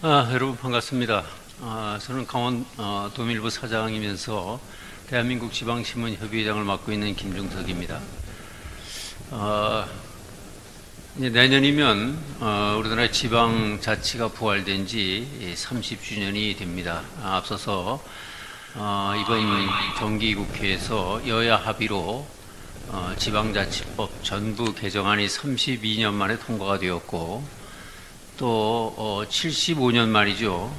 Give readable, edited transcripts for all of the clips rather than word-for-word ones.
여러분 반갑습니다. 저는 강원 도민일보 사장이면서 대한민국 지방신문협의회장을 맡고 있는 김중석입니다. 이제 내년이면 우리나라 지방자치가 부활된 지 30주년이 됩니다. 앞서서 이번 정기국회에서 여야 합의로 지방자치법 전부 개정안이 32년 만에 통과가 되었고, 또 75년 말이죠.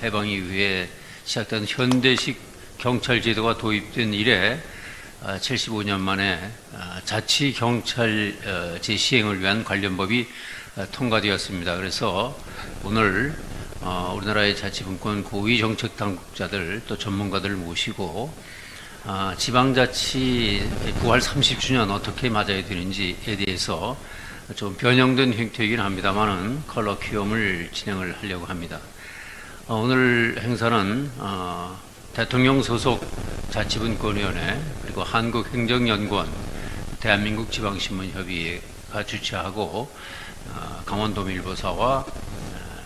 해방 이후에 시작된 현대식 경찰 제도가 도입된 이래 75년 만에 자치경찰제 시행을 위한 관련법이 통과되었습니다. 그래서 오늘 우리나라의 자치분권 고위 정책 당국자들 또 전문가들을 모시고 지방자치 부활 30주년 어떻게 맞아야 되는지에 대해서 좀 변형된 형태이긴 합니다만은 컬러퀴엄을 진행을 하려고 합니다. 오늘 행사는 대통령 소속 자치분권위원회 그리고 한국행정연구원, 대한민국 지방신문협의회가 주최하고 강원도민일보사와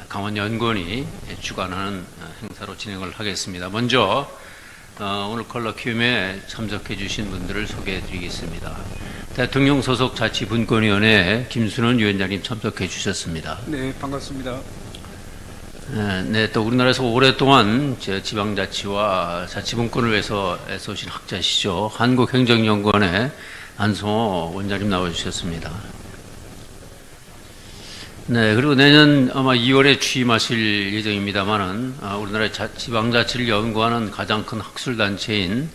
강원연구원이 주관하는 행사로 진행을 하겠습니다. 먼저 오늘 컬러퀴엄에 참석해 주신 분들을 소개해 드리겠습니다. 대통령 소속 자치분권위원회 김순원 위원장님 참석해 주셨습니다. 네, 반갑습니다. 네, 또 우리나라에서 오랫동안 지방자치와 자치분권을 위해서 애써오신 학자시죠. 한국행정연구원의 안성호 원장님 나와주셨습니다. 네, 그리고 내년 아마 2월에 취임하실 예정입니다만은 우리나라의 지방자치를 연구하는 가장 큰 학술단체인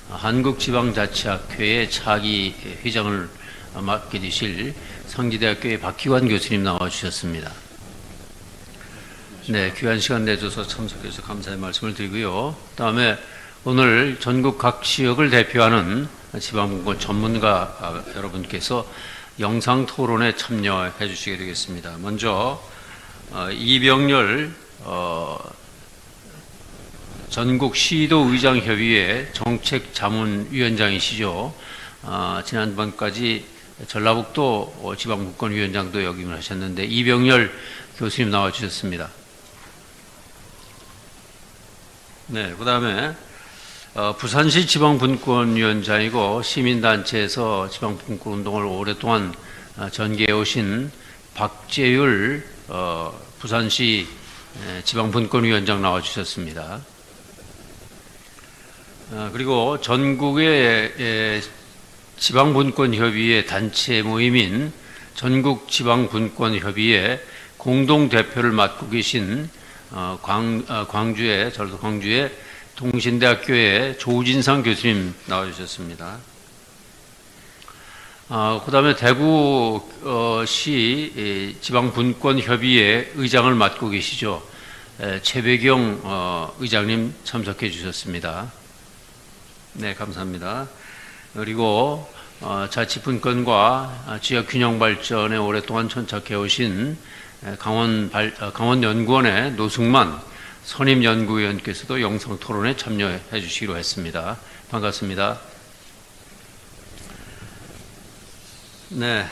한국지방자치학회의 차기 회장을 맡게 되실 상지대학교의 박기관 교수님 나와주셨습니다. 네, 귀한 시간 내줘서 참석해서 감사의 말씀을 드리고요. 다음에 오늘 전국 각 지역을 대표하는 지방분권 전문가 여러분께서 영상 토론에 참여해 주시게 되겠습니다. 먼저 이병렬 전국 시도의장협의회 정책자문위원장이시죠. 지난번까지 전라북도 지방분권위원장도 역임을 하셨는데 이병렬 교수님 나와주셨습니다. 네, 그 다음에 부산시 지방분권위원장이고 시민단체에서 지방분권 운동을 오랫동안 전개해 오신 박재율 부산시 지방분권위원장 나와주셨습니다. 그리고 전국의 지방분권협의회 단체 모임인 전국지방분권협의회 공동대표를 맡고 계신 전라도 광주의 동신대학교의 조진상 교수님 나와주셨습니다. 그 다음에 대구시 지방분권협의회 의장을 맡고 계시죠. 최배경 의장님 참석해 주셨습니다. 네, 감사합니다. 그리고 자치분권과 지역균형 발전에 오랫동안 천착해 오신 강원연구원의 노승만 선임연구위원께서도 영상 토론에 참여해 주시기로 했습니다. 반갑습니다. 네,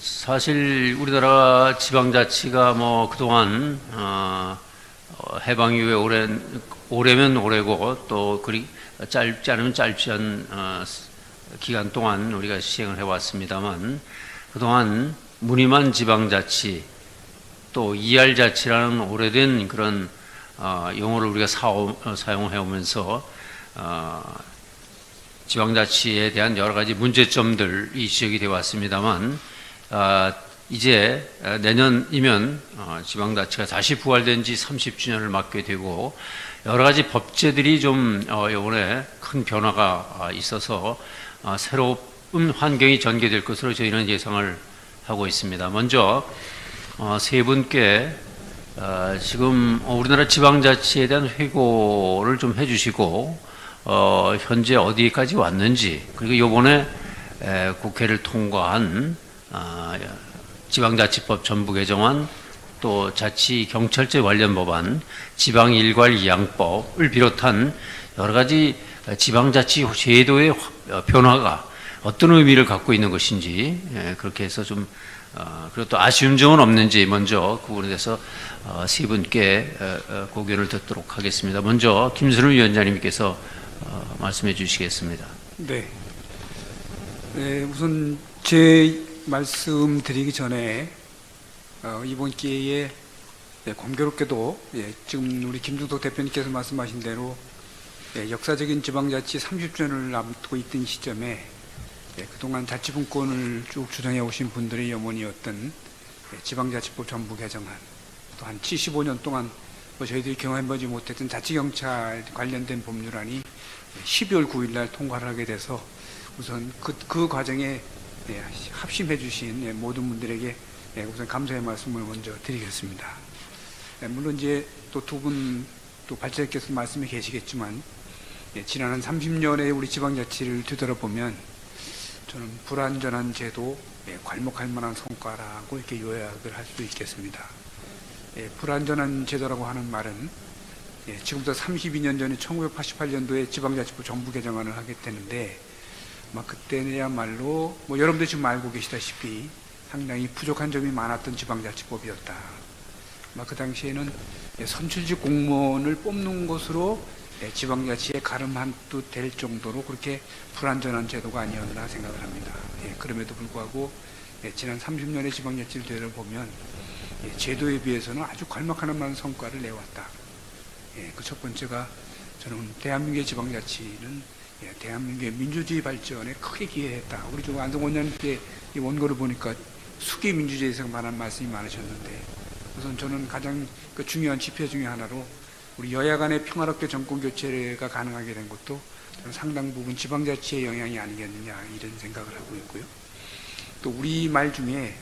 사실 우리나라 지방자치가 그동안 해방 이후에 오래면 오래고 또 그리 짧지 않으면 짧지 않은 기간 동안 우리가 시행을 해왔습니다만, 그동안 무늬만 지방자치 또 ER자치라는 오래된 그런 용어를 우리가 사용해 오면서 지방자치에 대한 여러 가지 문제점들이 지적이 되어 왔습니다만, 이제 내년이면 지방자치가 다시 부활된 지 30주년을 맞게 되고 여러 가지 법제들이 좀 이번에 큰 변화가 있어서 새로운 환경이 전개될 것으로 저희는 예상을 하고 있습니다. 먼저 세 분께 지금 우리나라 지방자치에 대한 회고를 좀 해주시고 현재 어디까지 왔는지, 그리고 이번에 국회를 통과한 지방자치법 전부 개정안, 또 자치경찰제 관련 법안, 지방일괄이양법을 비롯한 여러 가지 지방자치 제도의 변화가 어떤 의미를 갖고 있는 것인지 그렇게 해서 좀 그리고 또 아쉬운 점은 없는지 먼저 그 부분에 대해서 세 분께 고견을 듣도록 하겠습니다. 먼저 김순우 위원장님께서 말씀해 주시겠습니다. 네. 우선 제 말씀 드리기 전에 이번 기회에 공교롭게도 지금 우리 김중석 대표님께서 말씀하신 대로 역사적인 지방자치 30주년을 앞두고 있던 시점에 그동안 자치분권을 쭉 주장해 오신 분들의 염원이었던 지방자치법 전부 개정안, 또 한 75년 동안 저희들이 경험해보지 못했던 자치경찰 관련된 법률안이 12월 9일 날 통과를 하게 돼서 우선 그 과정에 합심해 주신 모든 분들에게 우선 감사의 말씀을 먼저 드리겠습니다. 물론 이제 또 두 분 또 발제께서 말씀해 계시겠지만 지난 30년의 우리 지방자치를 뒤돌아보면 저는 불완전한 제도, 괄목할 만한 성과라고 이렇게 요약을 할 수 있겠습니다. 불완전한 제도라고 하는 말은 지금부터 32년 전에 1988년도에 지방자치법 정부 개정안을 하게 되는데 그때야말로 여러분들 지금 알고 계시다시피 상당히 부족한 점이 많았던 지방자치법이었다. 그 당시에는 선출직 공무원을 뽑는 것으로 지방자치의 가름 한두 될 정도로 그렇게 불완전한 제도가 아니었나 생각을 합니다. 그럼에도 불구하고 지난 30년의 지방자치를 되돌아보면 제도에 비해서는 아주 괄목하는 많은 성과를 내왔다. 그 첫 번째가 저는 대한민국의 지방자치는 대한민국의 민주주의 발전에 크게 기여했다. 우리 좀 안성원 의원님께 이 원고를 보니까 수기 민주주의에 대해서 많은 말씀이 많으셨는데 우선 저는 가장 중요한 지표 중에 하나로 우리 여야 간의 평화롭게 정권 교체가 가능하게 된 것도 저는 상당 부분 지방자치의 영향이 아니겠느냐 이런 생각을 하고 있고요. 또 우리 말 중에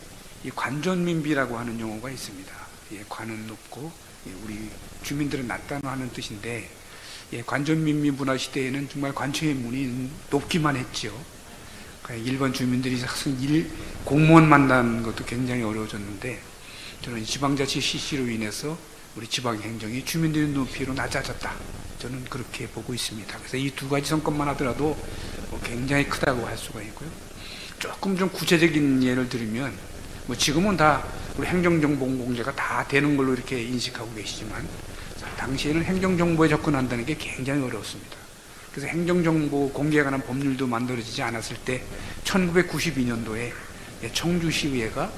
이 관존민비라고 하는 용어가 있습니다. 관은 높고 우리 주민들은 낮다는 하는 뜻인데 관존민비 문화 시대에는 정말 관청의 문이 높기만 했죠. 일반 주민들이 공무원 만나는 것도 굉장히 어려워졌는데 저는 지방자치 실시로 인해서 우리 지방행정이 주민들의 높이로 낮아졌다. 저는 그렇게 보고 있습니다. 그래서 이 두 가지 성과만 하더라도 굉장히 크다고 할 수가 있고요. 조금 좀 구체적인 예를 들면 지금은 다 우리 행정정보 공개가 다 되는 걸로 이렇게 인식하고 계시지만 당시에는 행정정보에 접근한다는 게 굉장히 어려웠습니다. 그래서 행정정보 공개에 관한 법률도 만들어지지 않았을 때 1992년도에 청주시의회가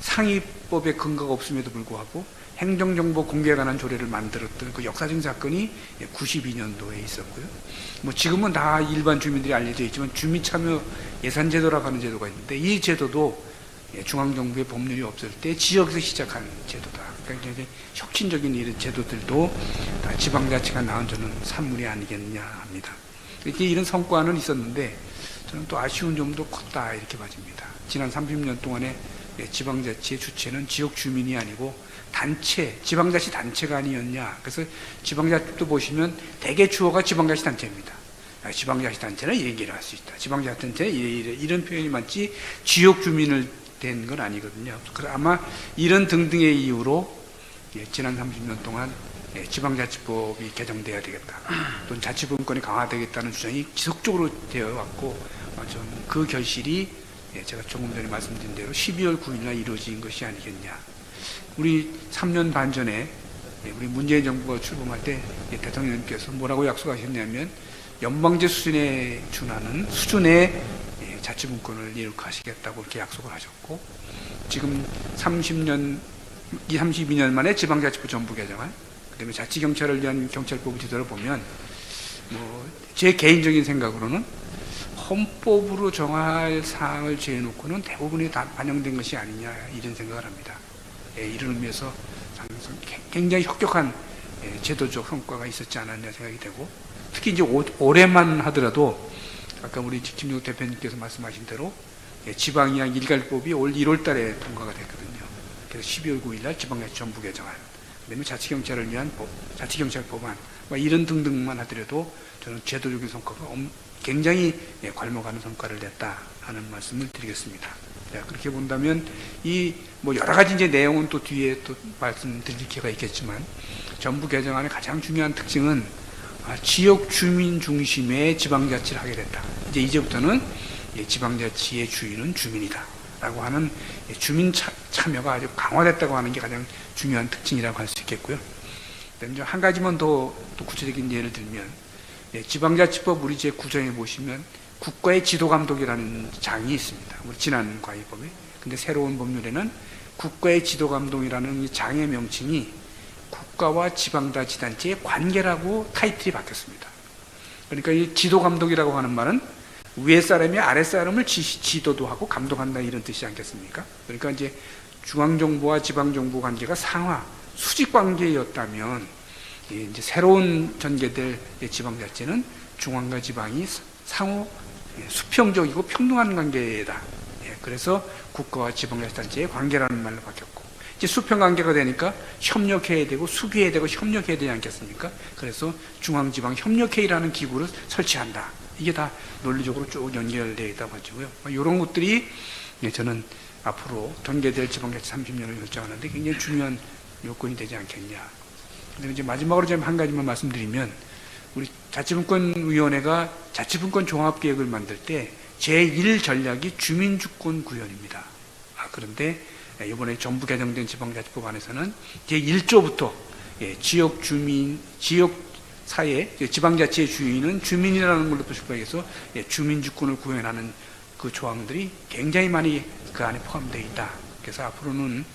상위법의 근거가 없음에도 불구하고 행정정보 공개에 관한 조례를 만들었던 그 역사적인 사건이 92년도에 있었고요. 지금은 다 일반 주민들이 알려져 있지만 주민참여 예산제도라고 하는 제도가 있는데 이 제도도 중앙정부의 법률이 없을 때 지역에서 시작한 제도다. 그러니까 이제 혁신적인 이런 제도들도 다 지방자치가 낳은 저는 산물이 아니겠느냐 합니다. 이렇게 이런 성과는 있었는데 저는 또 아쉬운 점도 컸다 이렇게 봐집니다. 지난 30년 동안에 지방자치의 주체는 지역 주민이 아니고 단체, 지방자치 단체가 아니었냐. 그래서 지방자치도 보시면 대개 주어가 지방자치 단체입니다. 지방자치 단체는 이 얘기를 할 수 있다. 지방자치 단체는 이런 표현이 많지 지역 주민을 된 건 아니거든요. 그래서 아마 이런 등등의 이유로 지난 30년 동안 지방자치법이 개정돼야 되겠다. 또는 자치분권이 강화되겠다는 주장이 지속적으로 되어 왔고 저는 그 결실이 제가 조금 전에 말씀드린 대로 12월 9일 날 이루어진 것이 아니겠냐. 우리 3년 반 전에 우리 문재인 정부가 출범할 때 대통령님께서 뭐라고 약속하셨냐면 연방제 수준에 준하는 수준의 자치분권을 이룩하시겠다고 이렇게 약속을 하셨고 지금 32년 만에 지방자치법 전부 개정안 그다음에 자치경찰을 위한 경찰법을 뒤돌아보면 제 개인적인 생각으로는 헌법으로 정할 사항을 정해놓고는 대부분이 다 반영된 것이 아니냐 이런 생각을 합니다. 이런 의미에서 굉장히 혁혁한 제도적 성과가 있었지 않았냐 생각이 되고 특히 이제 올해만 하더라도 아까 우리 김종국 대표님께서 말씀하신 대로 지방이양 일괄법이 올 1월 달에 통과가 됐거든요. 그래서 12월 9일 날 지방자치 전부 개정안 그다음에 자치경찰을 위한 법, 자치경찰법안 이런 등등만 하더라도 저는 제도적인 성과가 굉장히 괄목하는 성과를 냈다 하는 말씀을 드리겠습니다. 그렇게 본다면 이 여러 가지 이제 내용은 또 뒤에 또 말씀드릴 기회가 있겠지만 전부 개정안의 가장 중요한 특징은 지역 주민 중심의 지방자치를 하게 됐다. 이제부터는 지방자치의 주인은 주민이다. 된다라고 하는 주민 참여가 아주 강화됐다고 하는 게 가장 중요한 특징이라고 할 수 있겠고요. 그다음에 한 가지만 더 또 구체적인 예를 들면 지방자치법 우리 제9조에 보시면 국가의 지도감독이라는 장이 있습니다. 우리 지난 과의법에. 근데 새로운 법률에는 국가의 지도감독이라는 이 장의 명칭이 국가와 지방자치단체의 관계라고 타이틀이 바뀌었습니다. 그러니까 이 지도감독이라고 하는 말은 위에 사람이 아래 사람을 지도도 하고 감독한다 이런 뜻이 않겠습니까? 그러니까 이제 중앙정부와 지방정부 관계가 상하, 수직 관계였다면 이제 새로운 전개될 지방자치는 중앙과 지방이 상호 수평적이고 평등한 관계다. 그래서 국가와 지방자치단체의 관계라는 말로 바뀌었고 이제 수평 관계가 되니까 협력해야 되고 수교해야 되고 협력해야 되지 않겠습니까? 그래서 중앙지방협력회의라는 기구를 설치한다. 이게 다 논리적으로 쭉 연결되어 있다고 하고요. 이런 것들이 저는 앞으로 전개될 지방자치 30년을 결정하는데 굉장히 중요한 요건이 되지 않겠냐. 그리고 이제 마지막으로 좀 한 가지만 말씀드리면 우리 자치분권위원회가 자치분권 종합계획을 만들 때 제1 전략이 주민주권 구현입니다. 그런데 이번에 정부 개정된 지방자치법 안에서는 제1조부터 지역 주민, 지역 사회, 지방자치의 주인은 주민이라는 걸로 또 출발해서 주민주권을 구현하는 그 조항들이 굉장히 많이 그 안에 포함되어 있다. 그래서 앞으로는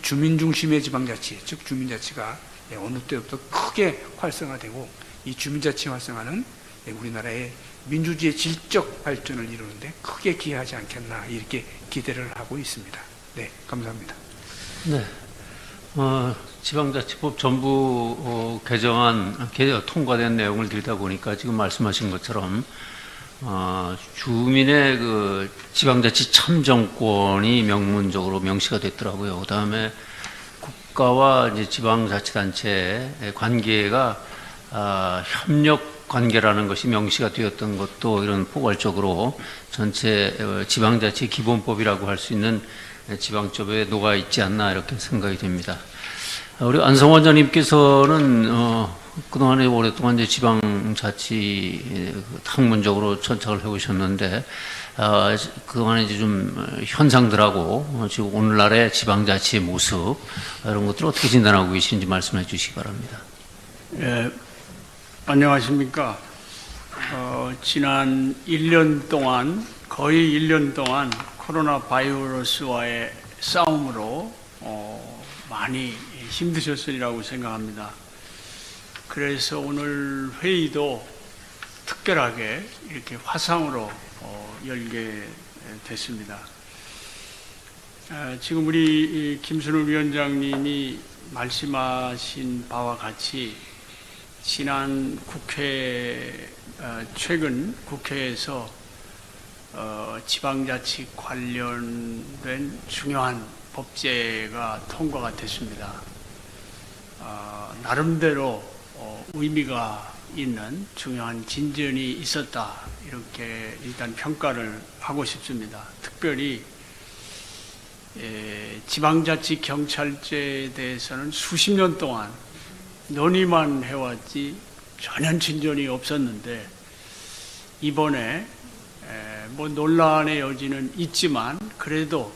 주민 중심의 지방자치, 즉 주민자치가 어느 때부터 크게 활성화되고 이 주민자치 활성화는 우리나라의 민주주의의 질적 발전을 이루는데 크게 기여하지 않겠나 이렇게 기대를 하고 있습니다. 네, 감사합니다. 네. 지방자치법 전부 개정안 통과된 내용을 들다 보니까 지금 말씀하신 것처럼 주민의 그 지방자치 참정권이 명문적으로 명시가 됐더라고요. 그다음에 국가와 이제 지방자치단체의 관계가 협력 관계라는 것이 명시가 되었던 것도 이런 포괄적으로 전체 지방자치 기본법이라고 할 수 있는 지방법에 녹아 있지 않나 이렇게 생각이 됩니다. 우리 안성 원장님께서는 그동안에 오랫동안 이제 지방자치 학문적으로 천착을 해오셨는데 그동안에 이제 좀 현상들하고 지금 오늘날의 지방자치의 모습 이런 것들을 어떻게 진단하고 계시는지 말씀해 주시기 바랍니다. 예, 안녕하십니까. 지난 1년 동안 거의 1년 동안 코로나 바이러스와의 싸움으로 많이 힘드셨으리라고 생각합니다. 그래서 오늘 회의도 특별하게 이렇게 화상으로 열게 됐습니다. 지금 우리 김순우 위원장님이 말씀하신 바와 같이 지난 최근 국회에서 지방자치 관련된 중요한 법제가 통과가 됐습니다. 나름대로 의미가 있는 중요한 진전이 있었다 이렇게 일단 평가를 하고 싶습니다. 특별히 지방자치 경찰제에 대해서는 수십 년 동안 논의만 해왔지 전혀 진전이 없었는데 이번에 뭐 논란의 여지는 있지만 그래도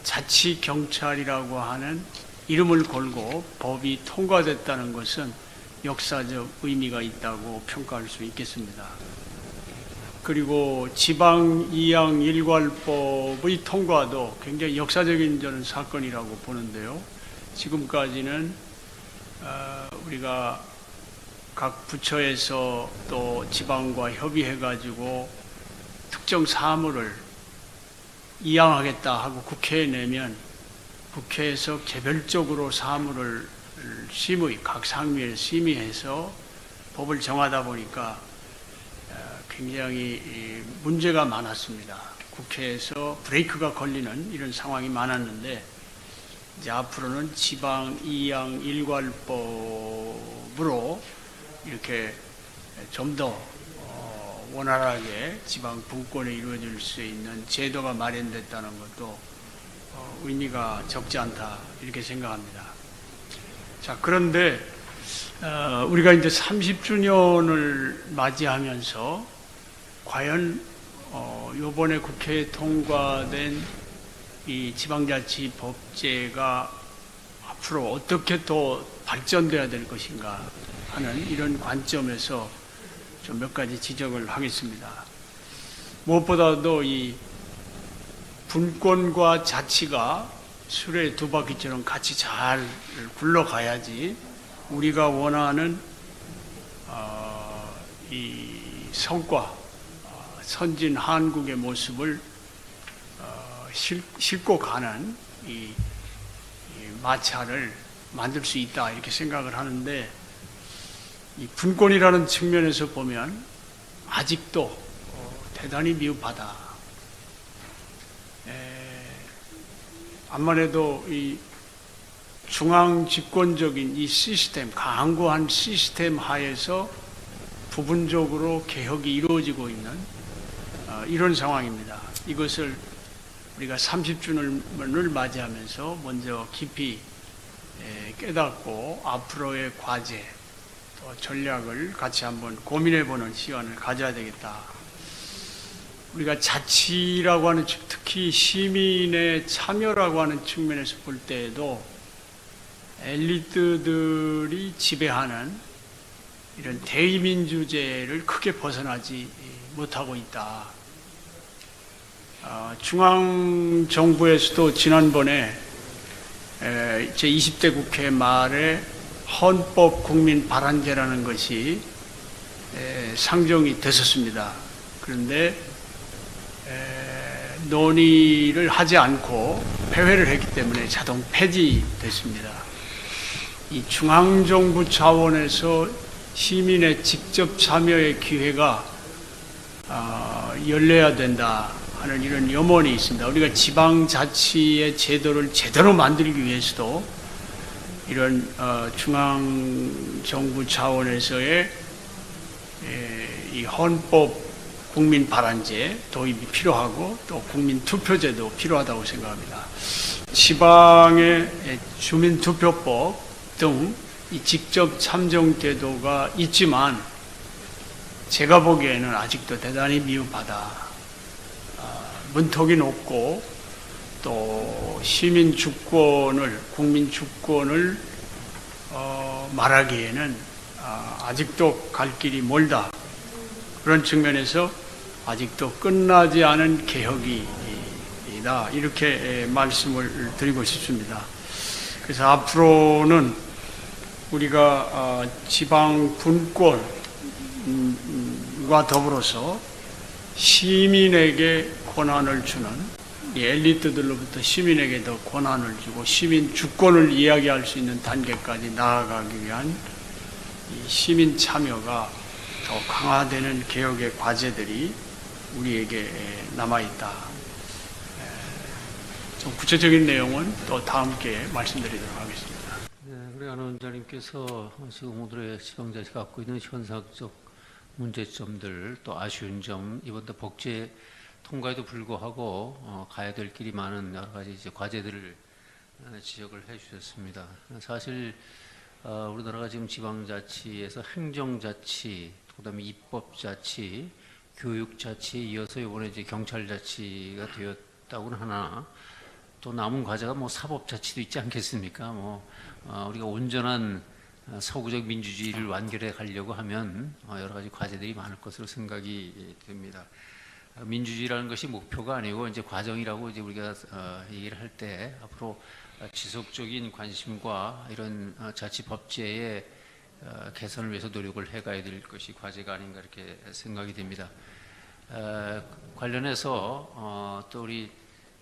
자치경찰이라고 하는 이름을 걸고 법이 통과됐다는 것은 역사적 의미가 있다고 평가할 수 있겠습니다. 그리고 지방 이양 일괄법의 통과도 굉장히 역사적인 저는 사건이라고 보는데요. 지금까지는 우리가 각 부처에서 또 지방과 협의해가지고 특정 사물을 이양하겠다 하고 국회에 내면 국회에서 개별적으로 사물을 각 상임위에 심의해서 법을 정하다 보니까 굉장히 문제가 많았습니다. 국회에서 브레이크가 걸리는 이런 상황이 많았는데 이제 앞으로는 지방 이양 일괄법으로 이렇게 좀 더 원활하게 지방 분권이 이루어질 수 있는 제도가 마련됐다는 것도 의미가 적지 않다 이렇게 생각합니다. 자, 그런데 우리가 이제 30주년을 맞이하면서 과연 이번에 국회에 통과된 이 지방자치법제가 앞으로 어떻게 더 발전돼야 될 것인가 하는 이런 관점에서 좀 몇 가지 지적을 하겠습니다. 무엇보다도 이 분권과 자치가 수레 두 바퀴처럼 같이 잘 굴러가야지 우리가 원하는 이 성과, 선진 한국의 모습을 싣고 가는 이 마차를 만들 수 있다 이렇게 생각을 하는데, 이 분권이라는 측면에서 보면 아직도 대단히 미흡하다. 암만 해도 이 중앙 집권적인 이 시스템, 강고한 시스템 하에서 부분적으로 개혁이 이루어지고 있는 이런 상황입니다. 이것을 우리가 30주년을 맞이하면서 먼저 깊이 깨닫고 앞으로의 과제, 또 전략을 같이 한번 고민해보는 시간을 가져야 되겠다. 우리가 자치라고 하는, 특히 시민의 참여라고 하는 측면에서 볼 때에도 엘리트들이 지배하는 이런 대의민주제를 크게 벗어나지 못하고 있다. 중앙정부에서도 지난번에 제20대 국회 말에 헌법 국민 발안제라는 것이 상정이 됐었습니다. 그런데 논의를 하지 않고 폐회를 했기 때문에 자동 폐지됐습니다. 이 중앙정부 차원에서 시민의 직접 참여의 기회가 열려야 된다 하는 이런 염원이 있습니다. 우리가 지방자치의 제도를 제대로 만들기 위해서도 이런 중앙정부 차원에서의 이 헌법 국민 발안제 도입이 필요하고, 또 국민 투표제도 필요하다고 생각합니다. 지방의 주민 투표법 등 이 직접 참정 제도가 있지만 제가 보기에는 아직도 대단히 미흡하다. 문턱이 높고 또 시민 주권을, 국민 주권을 말하기에는 아직도 갈 길이 멀다. 그런 측면에서 아직도 끝나지 않은 개혁이다. 이렇게 말씀을 드리고 싶습니다. 그래서 앞으로는 우리가 지방 분권과 더불어서 시민에게 권한을 주는, 이 엘리트들로부터 시민에게 더 권한을 주고 시민 주권을 이야기할 수 있는 단계까지 나아가기 위한 이 시민 참여가 더 강화되는 개혁의 과제들이 우리에게 남아있다. 좀 구체적인 내용은 또 다음 기회에 말씀드리도록 하겠습니다. 네, 우리 안 원장님께서 지금 오늘의 지방자치가 갖고 있는 현상적 문제점들, 또 아쉬운 점, 이번에 복제 통과에도 불구하고 가야 될 길이 많은 여러 가지 이제 과제들을 지적을 해주셨습니다. 사실 우리나라가 지금 지방자치에서 행정자치, 그다음에 입법자치, 교육자치에 이어서 이번에 이제 경찰자치가 되었다고는 하나, 또 남은 과제가 뭐 사법자치도 있지 않겠습니까? 우리가 온전한 서구적 민주주의를 완결해 가려고 하면 여러 가지 과제들이 많을 것으로 생각이 됩니다. 민주주의라는 것이 목표가 아니고 이제 과정이라고 이제 우리가 얘기를 할 때, 앞으로 지속적인 관심과 이런 자치 법제의 개선을 위해서 노력을 해가야 될 것이 과제가 아닌가 이렇게 생각이 됩니다. 관련해서 또 우리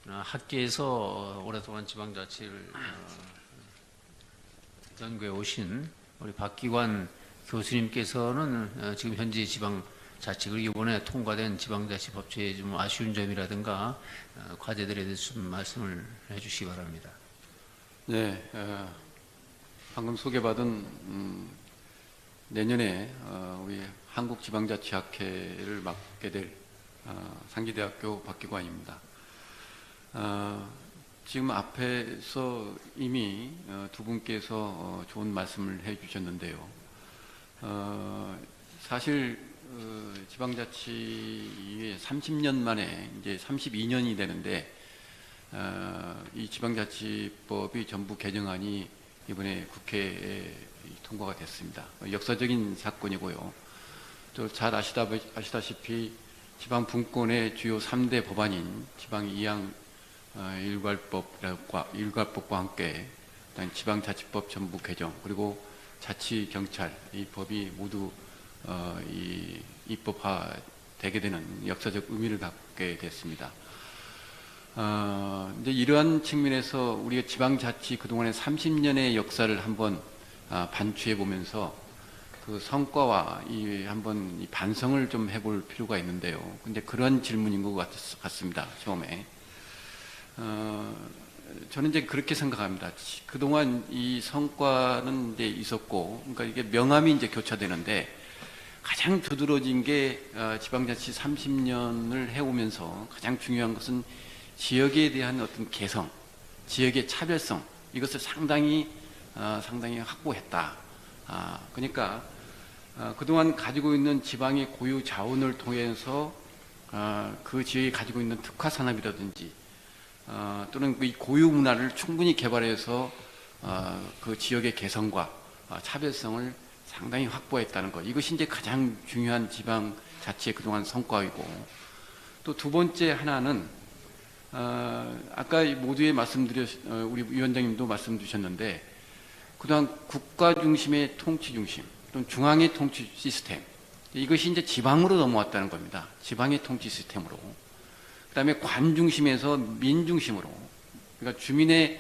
학계에서 오랫동안 지방자치를 연구해 오신 우리 박기관 교수님께서는 지금 현재 지방자치, 그리고 이번에 통과된 지방자치 법제의 좀 아쉬운 점이라든가 과제들에 대해서 좀 말씀을 해주시기 바랍니다. 네, 방금 소개받은 내년에 우리 한국지방자치학회를 맡게 될 상지대학교 박기관입니다. 지금 앞에서 이미 두 분께서 좋은 말씀을 해주셨는데요. 사실 지방자치 30년 만에 이제 32년이 되는데 이 지방자치법이 전부 개정안이 이번에 국회에 통과가 됐습니다. 역사적인 사건이고요. 또 잘 아시다시피 지방 분권의 주요 3대 법안인 지방 이양 일괄법과 함께 지방자치법 전부 개정 그리고 자치경찰 이 법이 모두 입법화되게 되는 역사적 의미를 갖게 됐습니다. 이제 이러한 측면에서 우리가 지방자치 그동안의 30년의 역사를 한번 반추해 보면서 그 성과와 한번 이 반성을 좀 해볼 필요가 있는데요. 근데 그런 질문인 것 같습니다. 처음에. 저는 이제 그렇게 생각합니다. 그동안 이 성과는 이제 있었고, 그러니까 이게 명암이 이제 교차되는데, 가장 두드러진 게 지방자치 30년을 해오면서 가장 중요한 것은 지역에 대한 어떤 개성, 지역의 차별성, 이것을 상당히 확보했다. 그러니까 그동안 가지고 있는 지방의 고유 자원을 통해서 그 지역이 가지고 있는 특화 산업이라든지 또는 이 고유 문화를 충분히 개발해서 그 지역의 개성과 차별성을 상당히 확보했다는 것. 이것이 이제 가장 중요한 지방자치의 그동안 성과이고, 또 두 번째 하나는 아까 모두에 우리 위원장님도 말씀 주셨는데, 그동안 국가 중심의 통치 중심 또는 중앙의 통치 시스템, 이것이 이제 지방으로 넘어왔다는 겁니다. 지방의 통치 시스템으로. 그다음에 관 중심에서 민 중심으로, 그러니까 주민의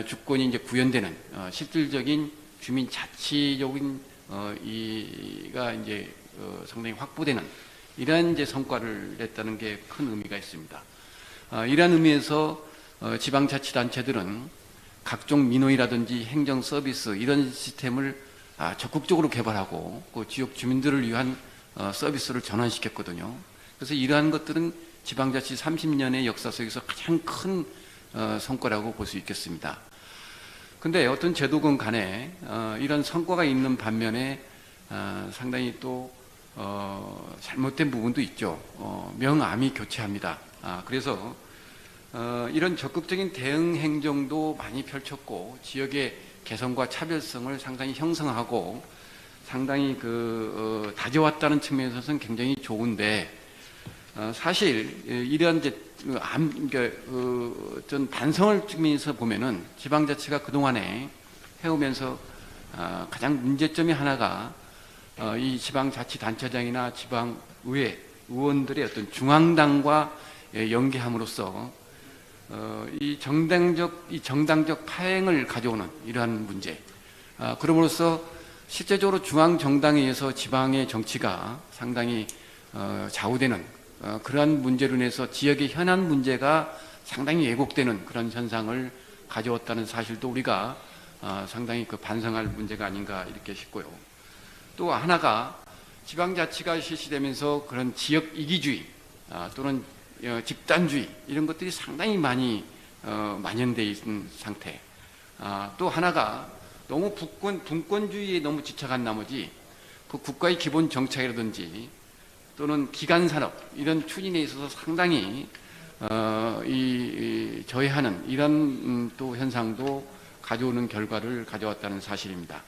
주권이 이제 구현되는 실질적인 주민 자치적인 이가 이제 상당히 확보되는 이러한 이제 성과를 냈다는 게 큰 의미가 있습니다. 이러한 의미에서 지방자치단체들은 각종 민원이라든지 행정 서비스 이런 시스템을 적극적으로 개발하고 그 지역 주민들을 위한 서비스를 전환시켰거든요. 그래서 이러한 것들은 지방자치 30년의 역사 속에서 가장 큰 성과라고 볼 수 있겠습니다. 근데 어떤 제도건 간에 이런 성과가 있는 반면에 상당히 또 잘못된 부분도 있죠. 명암이 교체합니다. 그래서 이런 적극적인 대응 행정도 많이 펼쳤고 지역의 개성과 차별성을 상당히 형성하고 상당히 다져왔다는 측면에서는 굉장히 좋은데, 사실 이러한 이제 전 반성을 측면에서 보면은 지방자치가 그동안에 해오면서 가장 문제점이 하나가 이 지방자치단체장이나 지방의회 의원들의 어떤 중앙당과 연계함으로써 이 정당적 파행을 가져오는 이러한 문제. 그럼으로써 실제적으로 중앙 정당에 의해서 지방의 정치가 상당히 좌우되는 그러한 문제로 인해서 지역의 현안 문제가 상당히 왜곡되는 그런 현상을 가져왔다는 사실도 우리가 상당히 반성할 문제가 아닌가 이렇게 싶고요. 또 하나가 지방자치가 실시되면서 그런 지역 이기주의 또는 집단주의 이런 것들이 상당히 많이 만연되어 있는 상태. 또 하나가 너무 분권주의에 너무 집착한 나머지 그 국가의 기본 정책이라든지 또는 기간산업 이런 추진에 있어서 상당히 저해하는 이런 또 현상도 가져오는 결과를 가져왔다는 사실입니다.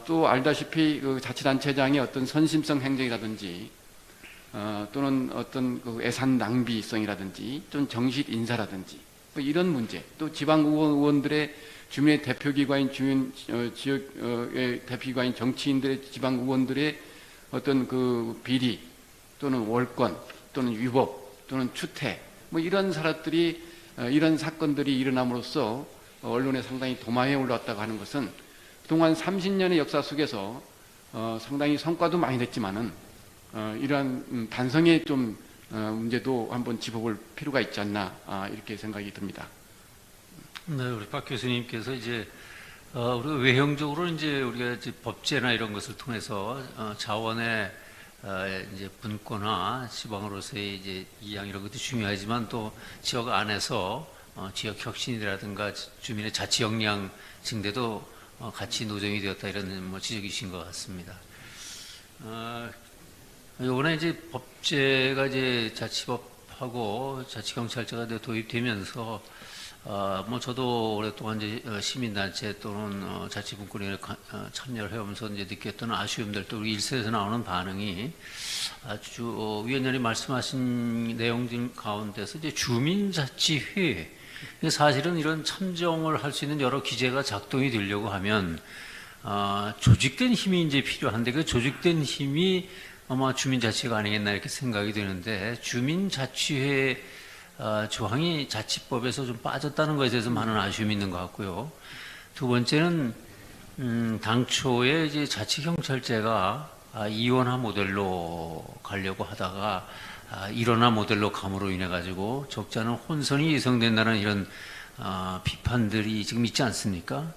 또 알다시피 그 자치단체장의 어떤 선심성 행정이라든지 또는 어떤 예산 낭비성이라든지 또는 정식 인사라든지 뭐 이런 문제, 또 지방 의원들의 주민의 대표기관인 지역의 대표기관인 정치인들의 지방 의원들의 어떤 비리 또는 월권 또는 위법 또는 추태 뭐 이런 이런 사건들이 일어남으로써 언론에 상당히 도마에 올라왔다고 하는 것은 그동안 30년의 역사 속에서 상당히 성과도 많이 냈지만은 이러한 반성의 좀 문제도 한번 짚어볼 필요가 있지 않나 이렇게 생각이 듭니다. 네, 우리 박 교수님께서 이제 우리가 외형적으로 이제 우리가 이제 법제나 이런 것을 통해서 자원의 이제 분권화, 지방으로서의 이제 이양 이런 것도 중요하지만 또 지역 안에서 지역 혁신이라든가 주민의 자치 역량 증대도 같이 노정이 되었다 이런 지적이신 것 같습니다. 요번에 이제 법제가 이제 자치법하고 자치경찰제가 이제 도입되면서 뭐 저도 오랫동안 이제 시민단체 또는 자치분권위원회 참여를 해오면서 이제 느꼈던 아쉬움들도 우리 일선에서 나오는 반응이 아주 위원장님 말씀하신 내용들 가운데서 이제 주민자치회 사실은 이런 참정을 할 수 있는 여러 기제가 작동이 되려고 하면 조직된 힘이 이제 필요한데 그 조직된 힘이 아마 주민자치가 아니겠나 이렇게 생각이 되는데 주민자치회 조항이 자치법에서 좀 빠졌다는 것에 대해서 많은 아쉬움이 있는 것 같고요. 두 번째는 당초에 이제 자치경찰제가 이원화 모델로 가려고 하다가 일원화 모델로 감으로 인해 가지고 적지 않은 혼선이 예상된다는 이런 비판들이 지금 있지 않습니까?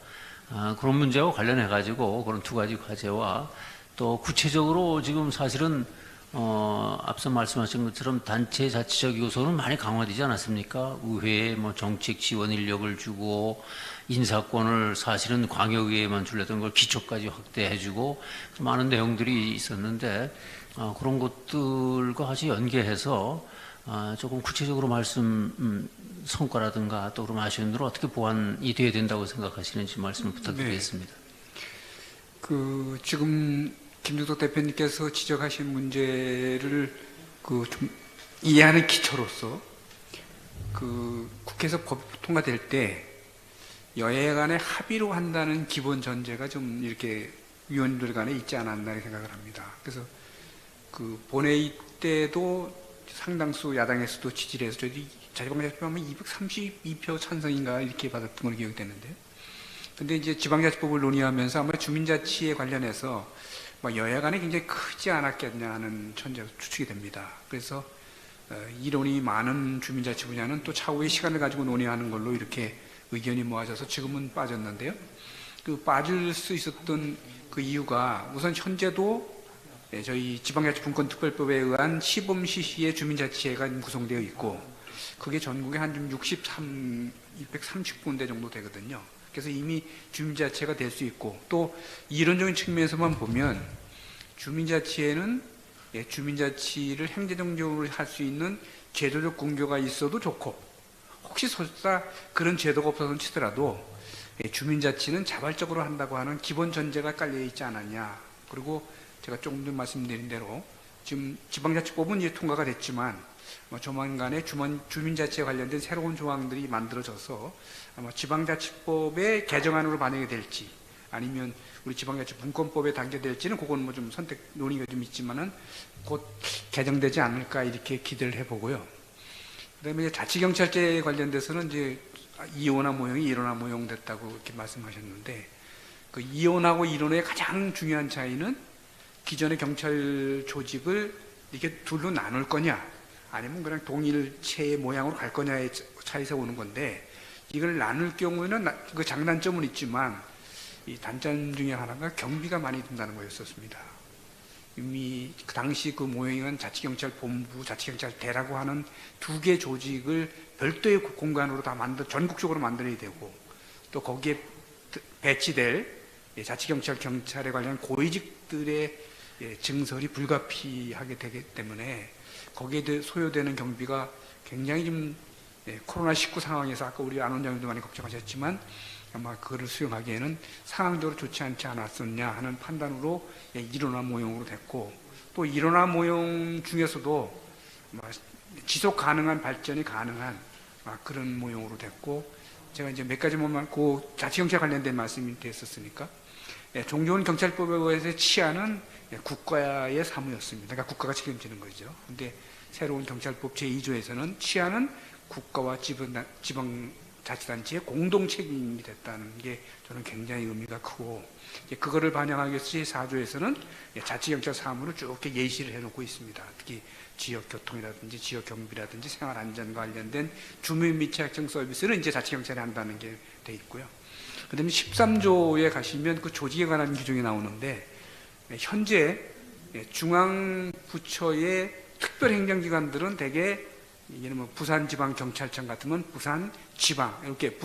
그런 문제와 관련해 가지고 그런 두 가지 과제와 또 구체적으로 지금 사실은 앞서 말씀하신 것처럼 단체 자치적 요소는 많이 강화되지 않았습니까? 의회에 뭐 정책 지원 인력을 주고 인사권을 사실은 광역의회만 주려던 걸 기초까지 확대해주고 많은 내용들이 있었는데 그런 것들과 같이 연계해서 조금 구체적으로 말씀 성과라든가 또 그런 아쉬움들을 어떻게 보완이 돼야 된다고 생각하시는지 말씀을 부탁드리겠습니다. 그 지금 김종석 대표님께서 지적하신 문제를 좀 이해하는 기초로서 국회에서 법 통과될 때 여야 간에 합의로 한다는 기본 전제가 좀 이렇게 위원들 간에 있지 않았나 생각을 합니다. 그래서 본회의 때도 상당수 야당에서도 지지를 해서 저희 자치방자치법 하면 232표 찬성인가 이렇게 받았던 걸로 기억이 되는데요. 근데 이제 지방자치법을 논의하면서 아마 주민자치에 관련해서 여야 간에 굉장히 크지 않았겠냐 하는 전제가 추측이 됩니다. 그래서 이론이 많은 주민자치 분야는 또 차후에 시간을 가지고 논의하는 걸로 이렇게 의견이 모아져서 지금은 빠졌는데요. 빠질 수 있었던 그 이유가 우선 현재도 저희 지방자치분권특별법에 의한 시범 시시의 주민자치회가 구성되어 있고 그게 전국에 한 230군데 정도 되거든요. 그래서 이미 주민자치회가 될 수 있고 또 이론적인 측면에서만 보면 주민자치회는 주민자치를 행정적으로 할 수 있는 제도적 근거가 있어도 좋고 혹시 설사 그런 제도가 없어서 치더라도 주민자치는 자발적으로 한다고 하는 기본 전제가 깔려 있지 않았냐. 그리고 제가 조금 전 말씀드린 대로 지금 지방자치법은 이제 통과가 됐지만 조만간에 주민자치에 관련된 새로운 조항들이 만들어져서 아마 지방자치법의 개정안으로 반영이 될지 아니면 우리 지방자치분권법에 담겨될지는 그건 뭐 좀 선택 논의가 좀 있지만은 곧 개정되지 않을까 이렇게 기대를 해보고요. 그다음에 자치경찰제에 관련돼서는 이제 이원화 모형이 일원화 모형 됐다고 이렇게 말씀하셨는데 그 이원하고 일원의 가장 중요한 차이는 기존의 경찰 조직을 이렇게 둘로 나눌 거냐 아니면 그냥 동일체의 모양으로 갈 거냐의 차이에서 오는 건데 이걸 나눌 경우에는 그 장단점은 있지만 이 단점 중에 하나가 경비가 많이 든다는 거였었습니다. 이미 그 당시 그 모형은 자치경찰본부, 자치경찰대라고 하는 두 개 조직을 별도의 공간으로 다 전국적으로 만들어야 되고 또 거기에 배치될 자치경찰, 경찰에 관련 고위직들의 증설이 불가피하게 되기 때문에 거기에 소요되는 경비가 굉장히 좀 코로나19 상황에서 아까 우리 안 원장님도 많이 걱정하셨지만 아마 그거를 수용하기에는 상황적으로 좋지 않지 않았었냐 하는 판단으로 일원화 모형으로 됐고 또 일원화 모형 중에서도 지속 가능한 발전이 가능한 그런 모형으로 됐고 제가 이제 몇 가지만 그 자치경찰 관련된 말씀이 됐었으니까 종전 경찰법에 의해서 치안은 국가의 사무였습니다. 그러니까 국가가 책임지는 거죠. 근데 새로운 경찰법 제2조에서는 치안은 국가와 지방자치단체의 공동 책임이 됐다는 게 저는 굉장히 의미가 크고 그거를 반영하기 위해서 제4조에서는 자치경찰 사무를 쭉 이렇게 예시를 해놓고 있습니다. 특히 지역교통이라든지 지역경비라든지 생활안전과 관련된 주민밀착형 서비스를 이제 자치경찰이 한다는 게 돼 있고요. 그 다음에 13조에 가시면 그 조직에 관한 규정이 나오는데 현재 중앙부처의 특별행정기관들은 대개 예를 뭐 부산지방경찰청 같으면 부산지방 이렇게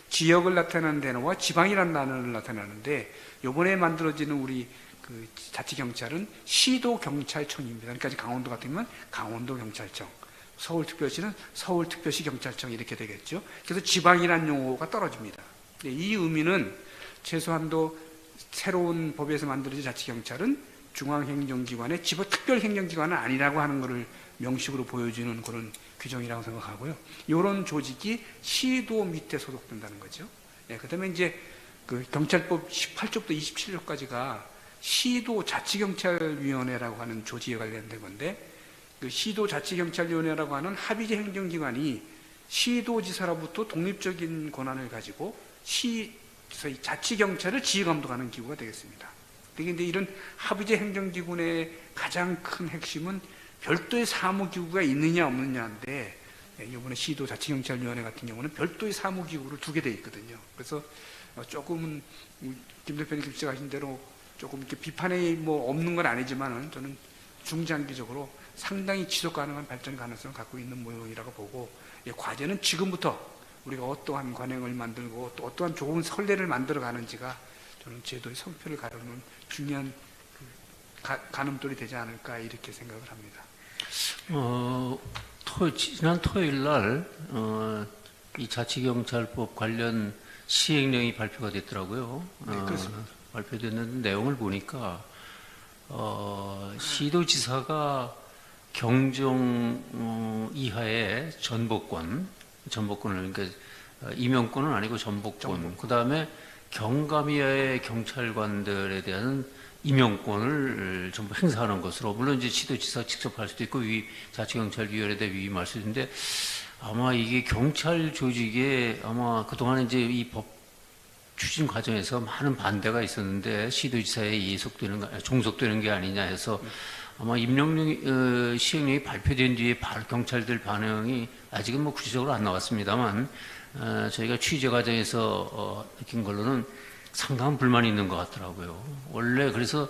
지역을 나타내는 단어와 지방이라는 단어를 나타내는데 이번에 만들어지는 우리 그 자치경찰은 시도경찰청입니다. 그러니까 강원도 같으면 강원도경찰청, 서울특별시는 서울특별시 경찰청 이렇게 되겠죠. 그래서 지방이라는 용어가 떨어집니다. 이 의미는 최소한도 새로운 법에서 만들어진 자치경찰은 중앙행정기관의 특별행정기관은 아니라고 하는 것을 명식으로 보여주는 그런 규정이라고 생각하고요. 이런 조직이 시도 밑에 소속된다는 거죠. 그 다음에 이제 그 경찰법 18조부터 27조까지가 시도자치경찰위원회라고 하는 조직에 관련된 건데, 그 시도자치경찰위원회라고 하는 합의제 행정기관이 시도지사로부터 독립적인 권한을 가지고 저희 자치경찰을 지휘감독하는 기구가 되겠습니다. 그런데 이런 합의제 행정기관의 가장 큰 핵심은 별도의 사무기구가 있느냐 없느냐인데, 이번에 시도자치경찰위원회 같은 경우는 별도의 사무기구를 두게 돼 있거든요. 그래서 조금은 김 대표님 지적하신 대로 조금 이렇게 비판이 뭐 없는 건 아니지만은 저는 중장기적으로 상당히 지속 가능한 발전 가능성을 갖고 있는 모형이라고 보고, 과제는 지금부터 우리가 어떠한 관행을 만들고 또 어떠한 좋은 선례를 만들어 가는지가 저는 제도의 성패를 가르는 중요한 가늠돌이 되지 않을까 이렇게 생각을 합니다. 지난 토요일 날, 이 자치경찰법 관련 시행령이 발표가 됐더라고요. 네, 그렇습니다. 발표됐는 내용을 보니까, 시도지사가 경정 이하의 전복권을, 그러니까 임용권은 아니고 전복권. 그 다음에 경감 이하의 경찰관들에 대한 임용권을 전부 행사하는 것으로, 물론 이제 시도지사 직접 할 수도 있고 자치경찰위원회에 대해 위임할 수도 있는데, 아마 이게 경찰 조직에 아마 그동안 이제 이 법 추진 과정에서 많은 반대가 있었는데 시도지사에 종속되는 게 아니냐 해서 아마 임명령 시행령이 발표된 뒤에 바로 경찰들 반응이 아직은 뭐 구체적으로 안 나왔습니다만, 저희가 취재 과정에서 느낀 걸로는 상당한 불만이 있는 것 같더라고요. 원래 그래서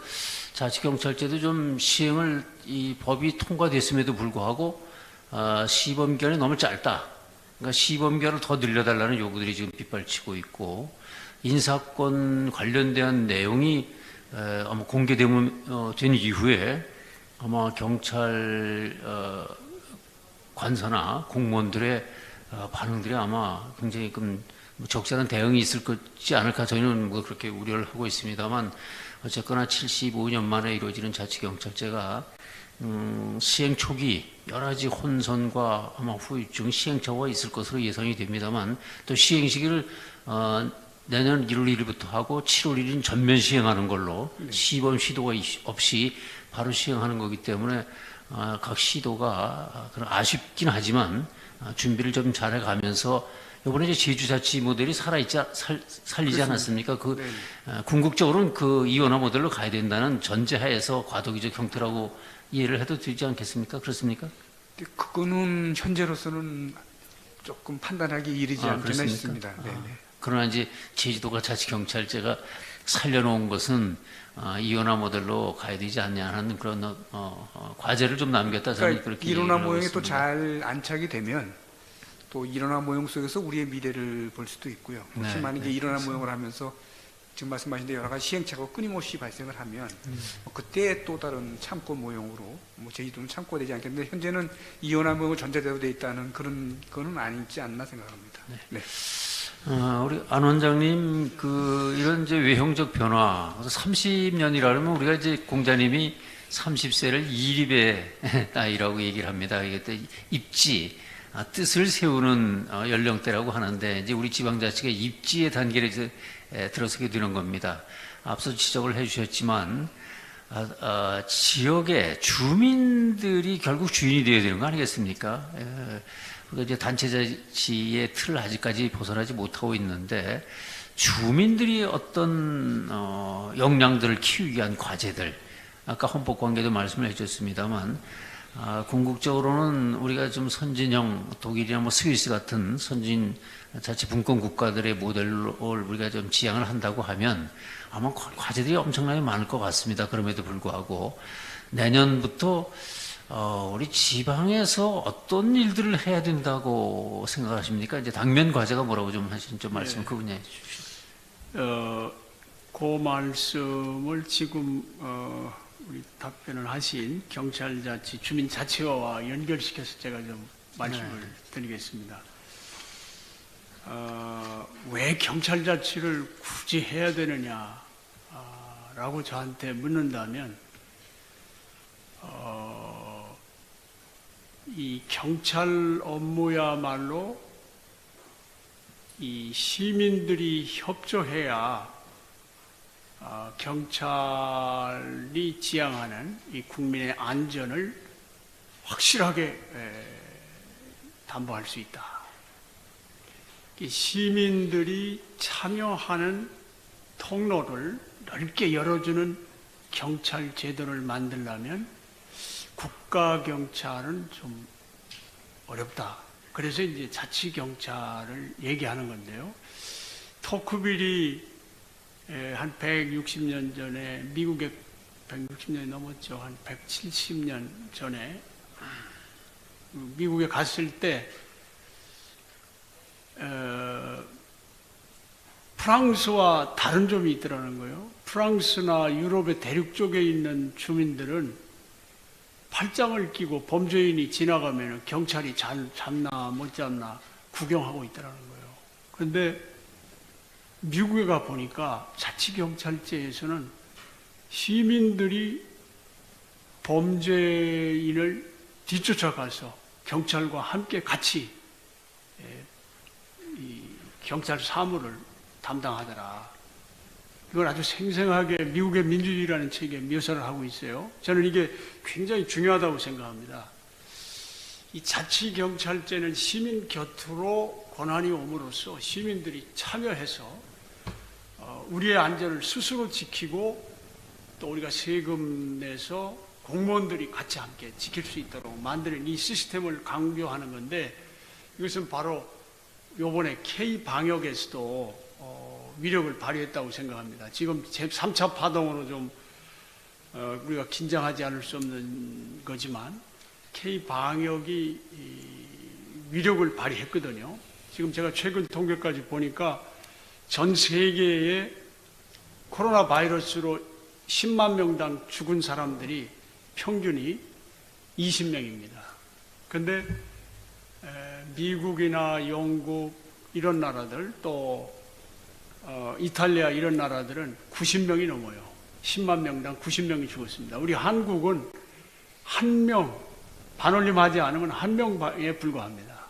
자치경찰제도 좀 시행을, 이 법이 통과됐음에도 불구하고 시범 기간이 너무 짧다. 그러니까 시범 기간을 더 늘려달라는 요구들이 지금 빗발치고 있고, 인사권 관련된 내용이 아마 공개된 이후에 아마 경찰 관사나 공무원들의 반응들이 아마 굉장히 적절한 대응이 있을 것이 않을까, 저희는 뭐 그렇게 우려를 하고 있습니다만, 어쨌거나 75년 만에 이루어지는 자치경찰제가 시행 초기 여러 가지 혼선과 아마 후유증, 시행착오가 있을 것으로 예상이 됩니다만, 또 시행 시기를 내년 1월 1일부터 하고 7월 1일 전면 시행하는 걸로, 시범 시도가 없이 바로 시행하는 거기 때문에 각 시도가 아쉽긴 하지만 준비를 좀 잘해가면서, 이번에 이제 제주자치 모델이 살리지 않았습니까? 궁극적으로는 그 이원화 모델로 가야 된다는 전제하에서 과도기적 형태라고 이해를 해도 되지 않겠습니까? 그렇습니까? 그거는 현재로서는 조금 판단하기 이르지 않겠나 싶습니다. 그러나 이제 제주도가 자치경찰제가 살려놓은 것은 이원화 모델로 가야 되지 않냐 하는 그런 과제를 좀 남겼다, 저는 그러니까 그렇게 이론화 얘기를 하고 모형이 또 있습니다. 잘 안착이 되면 또 이론화 모형 속에서 우리의 미래를 볼 수도 있고요. 혹시 만약에 이론화 모형을 하면서 지금 말씀하신 대로 여러 가지 시행착오가 끊임없이 발생을 하면 그때 또 다른 참고 모형으로, 뭐 제주도는 참고가 되지 않겠는데, 현재는 이론화 모형을 전제대로 돼 있다는 그런 거는 아니지 않나 생각합니다. 네. 우리 안 원장님, 이런 이제 외형적 변화, 30년이라면 우리가 이제 공자님이 30세를 이립의 나이라고 얘기를 합니다. 이게 또 입지, 뜻을 세우는 연령대라고 하는데, 이제 우리 지방자치가 입지의 단계를 이제 들어서게 되는 겁니다. 앞서 지적을 해주셨지만, 지역의 주민들이 결국 주인이 되어야 되는 거 아니겠습니까? 그러니까 이제 단체자치의 틀을 아직까지 벗어나지 못하고 있는데, 주민들이 어떤 역량들을 키우기 위한 과제들, 아까 헌법관계도 말씀을 해주셨습니다만, 궁극적으로는 우리가 좀 선진형 독일이나 뭐 스위스 같은 선진 자치 분권 국가들의 모델로 우리가 좀 지향을 한다고 하면 아마 과제들이 엄청나게 많을 것 같습니다. 그럼에도 불구하고 내년부터 우리 지방에서 어떤 일들을 해야 된다고 생각하십니까? 이제 당면 과제가 뭐라고 좀 말씀 그 분야해 주십시오. 그 말씀을 지금 우리 답변을 하신 경찰자치 주민자치화와 연결시켜서 제가 좀 말씀을 드리겠습니다. 왜 경찰자치를 굳이 해야 되느냐라고 저한테 묻는다면 이 경찰 업무야말로 이 시민들이 협조해야 경찰이 지향하는 이 국민의 안전을 확실하게 담보할 수 있다. 이 시민들이 참여하는 통로를 넓게 열어주는 경찰 제도를 만들려면 국가 경찰은 좀 어렵다. 그래서 이제 자치 경찰을 얘기하는 건데요. 토크빌이 한 160년 전에 미국에 160년이 넘었죠. 한 170년 전에 미국에 갔을 때 프랑스와 다른 점이 있더라는 거예요. 프랑스나 유럽의 대륙 쪽에 있는 주민들은 팔짱을 끼고 범죄인이 지나가면 경찰이 잡나 못 잡나 구경하고 있더라는 거예요. 그런데 미국에 가 보니까 자치경찰제에서는 시민들이 범죄인을 뒤쫓아가서 경찰과 함께 같이 이 경찰 사무를 담당하더라. 이걸 아주 생생하게 미국의 민주주의라는 책에 묘사를 하고 있어요. 저는 이게 굉장히 중요하다고 생각합니다. 이 자치경찰제는 시민 곁으로 권한이 옴으로써 시민들이 참여해서 우리의 안전을 스스로 지키고 또 우리가 세금 내서 공무원들이 같이 함께 지킬 수 있도록 만드는 이 시스템을 강조하는 건데 이것은 바로 요번에 K방역에서도 위력을 발휘했다고 생각합니다. 지금 제3차 파동으로 좀 우리가 긴장하지 않을 수 없는 거지만 K방역이 위력을 발휘했거든요. 지금 제가 최근 통계까지 보니까 전 세계에 코로나 바이러스로 10만 명당 죽은 사람들이 평균이 20명입니다. 그런데 미국이나 영국 이런 나라들 또 이탈리아 이런 나라들은 90명이 넘어요. 10만 명당 90명이 죽었습니다. 우리 한국은 한 명, 반올림하지 않으면 한 명에 불과합니다.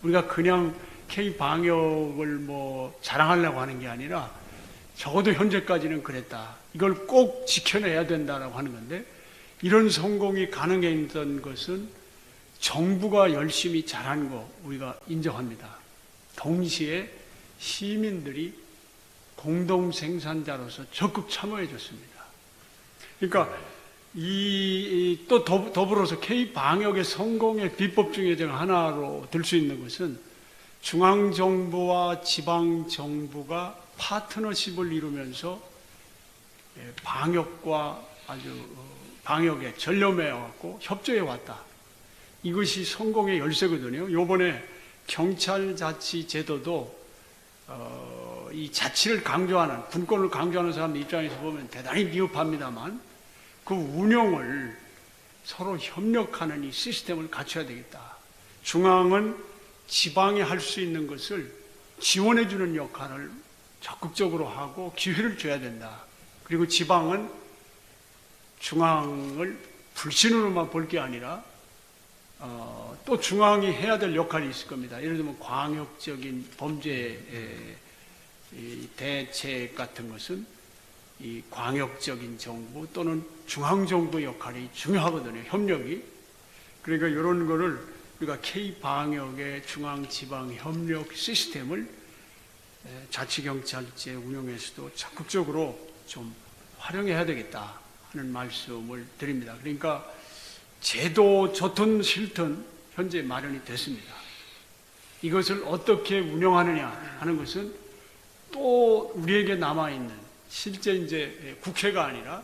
우리가 그냥 K방역을 뭐 자랑하려고 하는 게 아니라 적어도 현재까지는 그랬다. 이걸 꼭 지켜내야 된다라고 하는 건데 이런 성공이 가능했던 것은 정부가 열심히 잘한 거 우리가 인정합니다. 동시에 시민들이 공동 생산자로서 적극 참여해 줬습니다. 그러니까 또 더불어서 K방역의 성공의 비법 중에 제가 하나로 들 수 있는 것은 중앙정부와 지방정부가 파트너십을 이루면서 방역과 방역에 전념해 왔고 협조해 왔다. 이것이 성공의 열쇠거든요. 요번에 경찰자치 제도도 이 자치를 강조하는 분권을 강조하는 사람들 입장에서 보면 대단히 미흡합니다만 그 운영을 서로 협력하는 이 시스템을 갖춰야 되겠다. 중앙은 지방이 할 수 있는 것을 지원해 주는 역할을 적극적으로 하고 기회를 줘야 된다. 그리고 지방은 중앙을 불신으로만 볼 게 아니라 또 중앙이 해야 될 역할이 있을 겁니다. 예를 들면 광역적인 범죄 대책 같은 것은 이 광역적인 정부 또는 중앙정부 역할이 중요하거든요. 협력이. 그러니까 이런 거를 우리가 K방역의 중앙지방협력 시스템을 자치경찰제 운영에서도 적극적으로 좀 활용해야 되겠다 하는 말씀을 드립니다. 그러니까 제도 좋든 싫든 현재 마련이 됐습니다. 이것을 어떻게 운영하느냐 하는 것은 또 우리에게 남아있는 실제 이제 국회가 아니라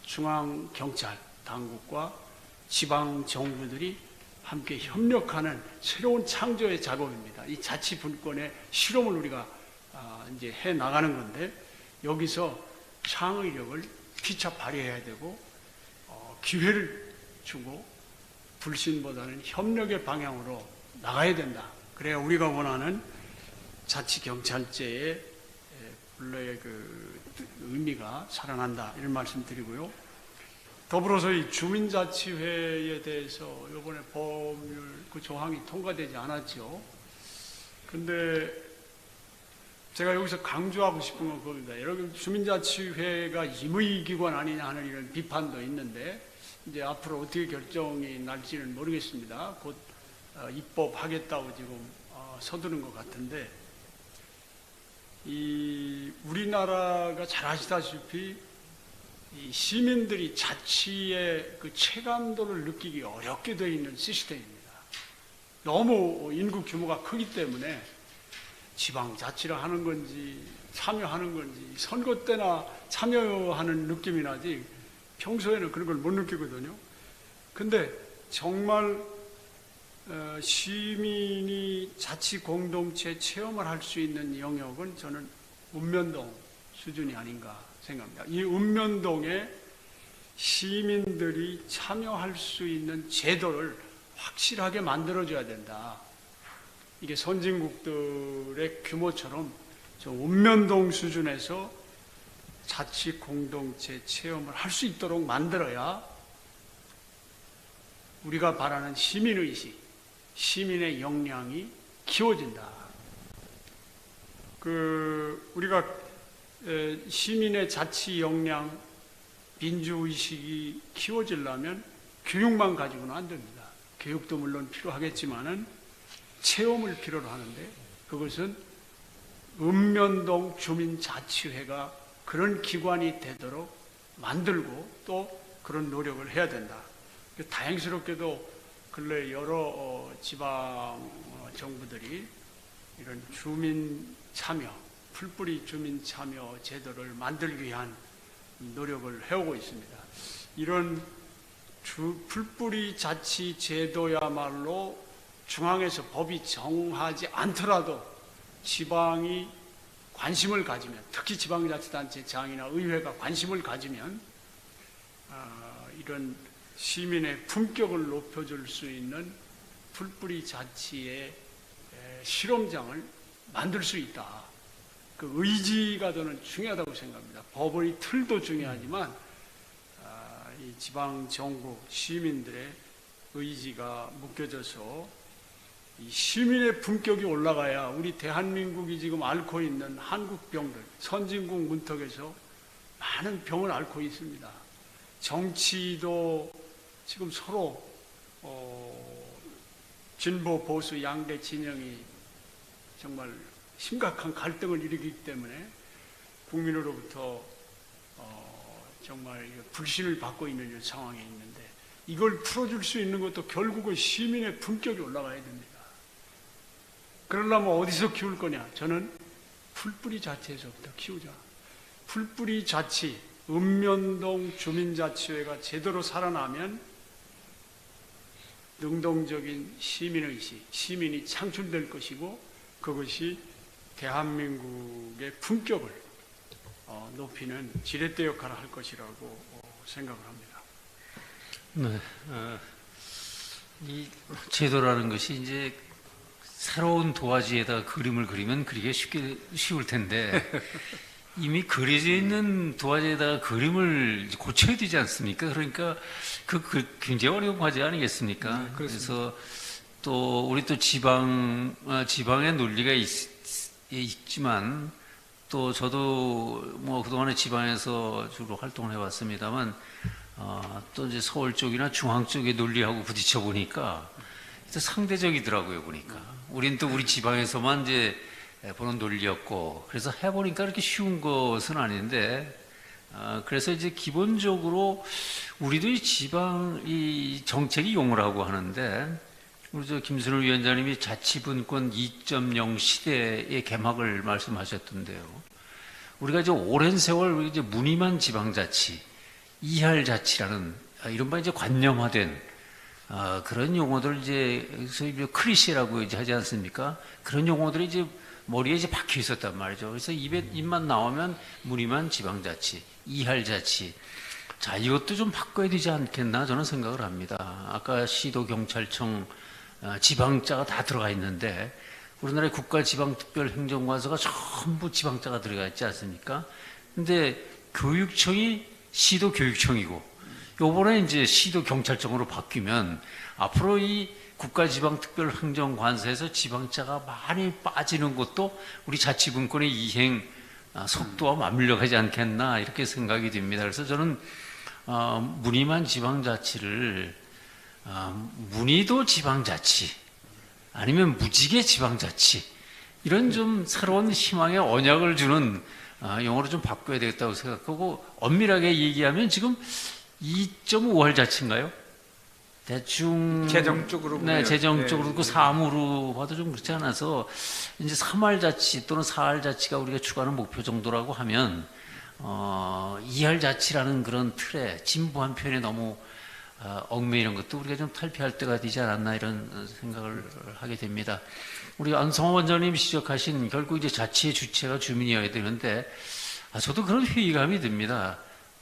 중앙경찰 당국과 지방정부들이 함께 협력하는 새로운 창조의 작업입니다. 이 자치분권의 실험을 우리가 이제 해 나가는 건데 여기서 창의력을 피차 발휘해야 되고 기회를 주고 불신보다는 협력의 방향으로 나가야 된다. 그래야 우리가 원하는 자치경찰제의 본래의 그 의미가 살아난다. 이런 말씀 드리고요. 더불어서 이 주민자치회에 대해서 이번에 법률 그 조항이 통과되지 않았죠. 근데 제가 여기서 강조하고 싶은 건 그겁니다. 여러분, 주민자치회가 임의기관 아니냐 하는 이런 비판도 있는데, 이제 앞으로 어떻게 결정이 날지는 모르겠습니다. 곧 입법하겠다고 지금 서두른 것 같은데, 이 우리나라가 잘 아시다시피 이 시민들이 자치의 그 체감도를 느끼기 어렵게 되어 있는 시스템입니다. 너무 인구 규모가 크기 때문에 지방자치를 하는 건지 참여하는 건지 선거 때나 참여하는 느낌이 나지 평소에는 그런 걸 못 느끼거든요. 근데 정말 시민이 자치 공동체 체험을 할 수 있는 영역은 저는 읍면동 수준이 아닌가 생각합니다. 이 읍면동에 시민들이 참여할 수 있는 제도를 확실하게 만들어줘야 된다. 이게 선진국들의 규모처럼 저 읍면동 수준에서 자치 공동체 체험을 할 수 있도록 만들어야 우리가 바라는 시민의식, 시민의 역량이 키워진다. 우리가 시민의 자치 역량, 민주의식이 키워지려면 교육만 가지고는 안 됩니다. 교육도 물론 필요하겠지만은 체험을 필요로 하는데 그것은 읍면동 주민자치회가 그런 기관이 되도록 만들고 또 그런 노력을 해야 된다. 다행스럽게도 근래 여러 지방 정부들이 이런 주민 참여, 풀뿌리 주민 참여 제도를 만들기 위한 노력을 해오고 있습니다. 이런 풀뿌리 자치 제도야말로 중앙에서 법이 정하지 않더라도 지방이 관심을 가지면, 특히 지방자치단체장이나 의회가 관심을 가지면 이런 시민의 품격을 높여줄 수 있는 풀뿌리 자치의 실험장을 만들 수 있다. 그 의지가 저는 중요하다고 생각합니다. 법의 틀도 중요하지만 이 지방 정부 시민들의 의지가 묶여져서 이 시민의 품격이 올라가야 우리 대한민국이 지금 앓고 있는 한국병들, 선진국 문턱에서 많은 병을 앓고 있습니다. 정치도 지금 서로 진보 보수 양대 진영이 정말 심각한 갈등을 일으키기 때문에 국민으로부터 정말 불신을 받고 있는 상황에 있는데 이걸 풀어줄 수 있는 것도 결국은 시민의 품격이 올라가야 됩니다. 그러려면 어디서 키울 거냐? 저는 풀뿌리 자치에서부터 키우자. 풀뿌리 자치, 읍면동 주민자치회가 제대로 살아나면 능동적인 시민의식, 시민이 창출될 것이고 그것이 대한민국의 품격을 높이는 지렛대 역할을 할 것이라고 생각을 합니다. 네, 이 제도라는 것이 이제 새로운 도화지에다가 그림을 그리면 그리기 쉬울 텐데 이미 그려져 있는 도화지에다가 그림을 고쳐야 되지 않습니까? 그러니까 굉장히 어려운 과제 아니겠습니까? 그래서 또 우리 또 지방의 논리가 있지만 또 저도 뭐 그동안에 지방에서 주로 활동을 해왔습니다만 또 이제 서울 쪽이나 중앙 쪽의 논리하고 부딪혀 보니까 상대적이더라고요. 보니까 우린 또 우리 지방에서만 이제 보는 논리였고 그래서 해보니까 그렇게 쉬운 것은 아닌데 그래서 이제 기본적으로 우리도 이 지방 이 정책이 용어라고 하는데 우리 저 김순우 위원장님이 자치분권 2.0 시대의 개막을 말씀하셨던데요. 우리가 이제 오랜 세월 이제 무늬만 지방자치, 이할자치라는 이른바 이제 관념화된 그런 용어들 이제 소위 클리셰라고 이제 하지 않습니까? 그런 용어들이 이제 머리에 이제 박혀 있었단 말이죠. 그래서 입만 나오면 무늬만 지방자치, 이할자치. 자, 이것도 좀 바꿔야 되지 않겠나 저는 생각을 합니다. 아까 시도, 경찰청, 지방자가 다 들어가 있는데 우리나라의 국가지방특별행정관서가 전부 지방자가 들어가 있지 않습니까? 근데 교육청이 시도 교육청이고 요번에 이제 시도 경찰청으로 바뀌면 앞으로 이 국가지방특별행정관서에서 지방자가 많이 빠지는 것도 우리 자치분권의 이행 속도와 맞물려 가지 않겠나 이렇게 생각이 됩니다. 그래서 저는 무늬만 지방자치를 무늬도 지방자치 아니면 무지개 지방자치 이런 좀 새로운 희망의 언약을 주는 용어로 좀 바꿔야 되겠다고 생각하고 엄밀하게 얘기하면 지금 2.5할 자치인가요? 대충 재정적으로 네, 보면, 재정적으로 네, 그 사무로 봐도 좀 그렇지 않아서 이제 3할 자치 또는 4할 자치가 우리가 추구하는 목표 정도라고 하면 2할 자치라는 그런 틀에 진부한 표현에 너무 얽매이는 것도 우리가 좀 탈피할 때가 되지 않았나 이런 생각을 하게 됩니다. 우리 안성호 원장님 지적하신 결국 이제 자치의 주체가 주민이어야 되는데 저도 그런 회의감이 듭니다.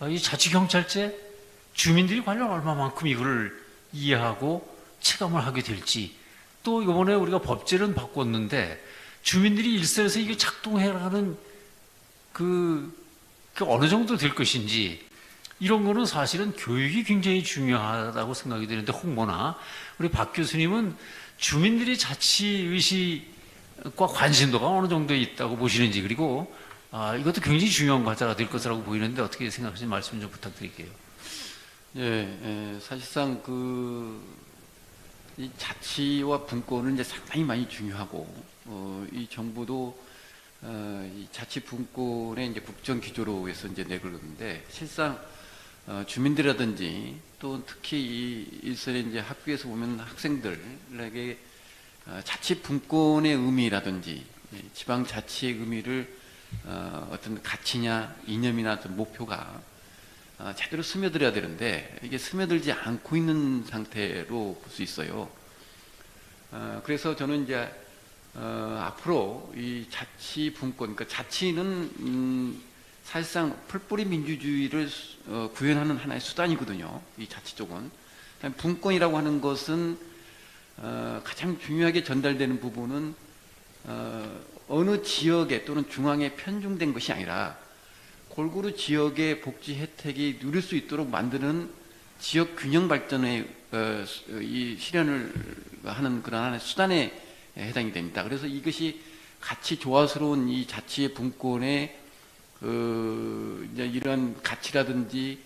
이 자치경찰제 주민들이 과연 얼마만큼 이걸 이해하고 체감을 하게 될지 또 이번에 우리가 법제는 바꿨는데 주민들이 일선에서 이게 작동해가는 그 어느 정도 될 것인지 이런 거는 사실은 교육이 굉장히 중요하다고 생각이 되는데 홍보나 우리 박 교수님은 주민들이 자치의식과 관심도가 어느 정도 있다고 보시는지 그리고 이것도 굉장히 중요한 과제가 될 것이라고 보이는데 어떻게 생각하시는지 말씀 좀 부탁드릴게요. 사실상 이 자치와 분권은 이제 상당히 많이 중요하고, 이 정부도 이 자치 분권의 이제 국정 기조로 해서 이제 내걸었는데, 실상 주민들이라든지 또 특히 이 일선의 이제 학교에서 보면 학생들에게 자치 분권의 의미라든지 지방 자치의 의미를 어떤 가치냐 이념이나 어떤 목표가 제대로 스며들어야 되는데 이게 스며들지 않고 있는 상태로 볼 수 있어요. 그래서 저는 이제 앞으로 이 자치 분권, 그러니까 자치는 사실상 풀뿌리 민주주의를 구현하는 하나의 수단이거든요. 이 자치 쪽은. 분권이라고 하는 것은 가장 중요하게 전달되는 부분은 어느 지역에 또는 중앙에 편중된 것이 아니라 골고루 지역의 복지 혜택이 누릴 수 있도록 만드는 지역 균형 발전의 이 실현을 하는 그런 하나의 수단에 해당이 됩니다. 그래서 이것이 같이 조화스러운 이 자치의 분권의 이제 이런 가치라든지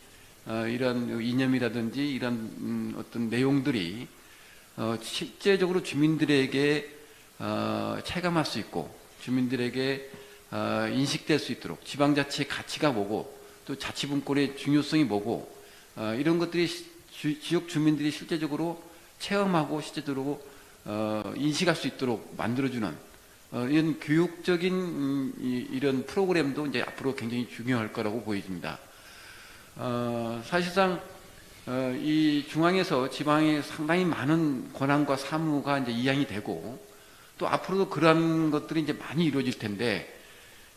이런 이념이라든지 이런 어떤 내용들이 실제적으로 주민들에게 체감할 수 있고 주민들에게 인식될 수 있도록 지방자치의 가치가 뭐고 또 자치분권의 중요성이 뭐고 이런 것들이 지역 주민들이 실제적으로 체험하고 실제적으로 인식할 수 있도록 만들어주는 이런 교육적인 이런 프로그램도 이제 앞으로 굉장히 중요할 거라고 보여집니다. 사실상 이 중앙에서 지방에 상당히 많은 권한과 사무가 이제 이양이 되고 또 앞으로도 그러한 것들이 이제 많이 이루어질 텐데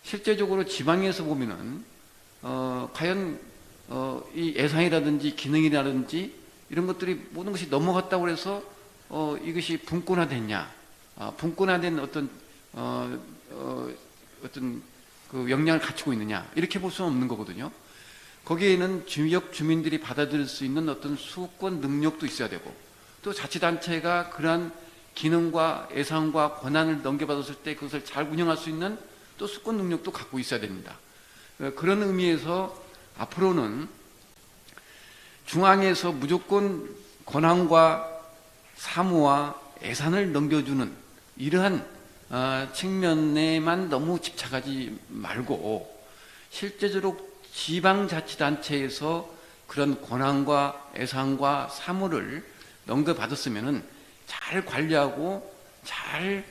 실제적으로 지방에서 보면은 과연 이 예산이라든지 기능이라든지 이런 것들이 모든 것이 넘어갔다고 해서 이것이 분권화됐냐? 분권화된 어떤 그 역량을 갖추고 있느냐? 이렇게 볼 수는 없는 거거든요. 거기에는 지역 주민들이 받아들일 수 있는 어떤 수권 능력도 있어야 되고 또 자치단체가 그러한 기능과 예산과 권한을 넘겨받았을 때 그것을 잘 운영할 수 있는 또 수권 능력도 갖고 있어야 됩니다. 그런 의미에서 앞으로는 중앙에서 무조건 권한과 사무와 예산을 넘겨주는 이러한 측면에만 너무 집착하지 말고 실제적으로 지방자치단체에서 그런 권한과 예산과 사무를 넘겨받았으면은 잘 관리하고 잘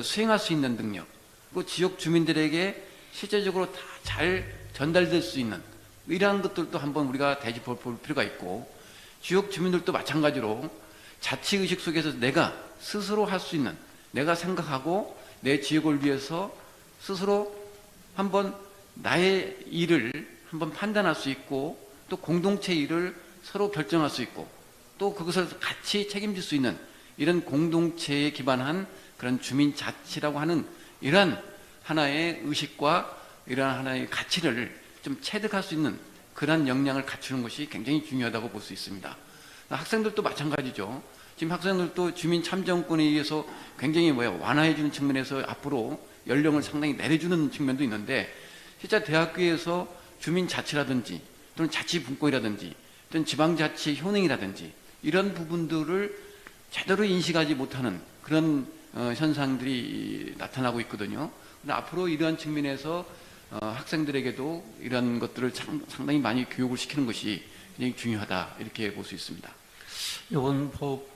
수행할 수 있는 능력, 그 지역 주민들에게 실제적으로 다 잘 전달될 수 있는 이러한 것들도 한번 우리가 되짚어 볼 필요가 있고 지역 주민들도 마찬가지로 자치의식 속에서 내가 스스로 할 수 있는 내가 생각하고 내 지역을 위해서 스스로 한번 나의 일을 한번 판단할 수 있고 또 공동체 일을 서로 결정할 수 있고 또 그것을 같이 책임질 수 있는 이런 공동체에 기반한 그런 주민자치라고 하는 이러한 하나의 의식과 이러한 하나의 가치를 좀 체득할 수 있는 그러한 역량을 갖추는 것이 굉장히 중요하다고 볼 수 있습니다. 학생들도 마찬가지죠. 지금 학생들도 주민 참정권에 의해서 굉장히 완화해 주는 측면에서 앞으로 연령을 상당히 내려주는 측면도 있는데 실제 대학교에서 주민 자치라든지 또는 자치분권이라든지 또는 지방자치 효능이라든지 이런 부분들을 제대로 인식하지 못하는 그런 현상들이 나타나고 있거든요. 근데 앞으로 이러한 측면에서 학생들에게도 이런 것들을 상당히 많이 교육을 시키는 것이 굉장히 중요하다 이렇게 볼 수 있습니다. 이번 법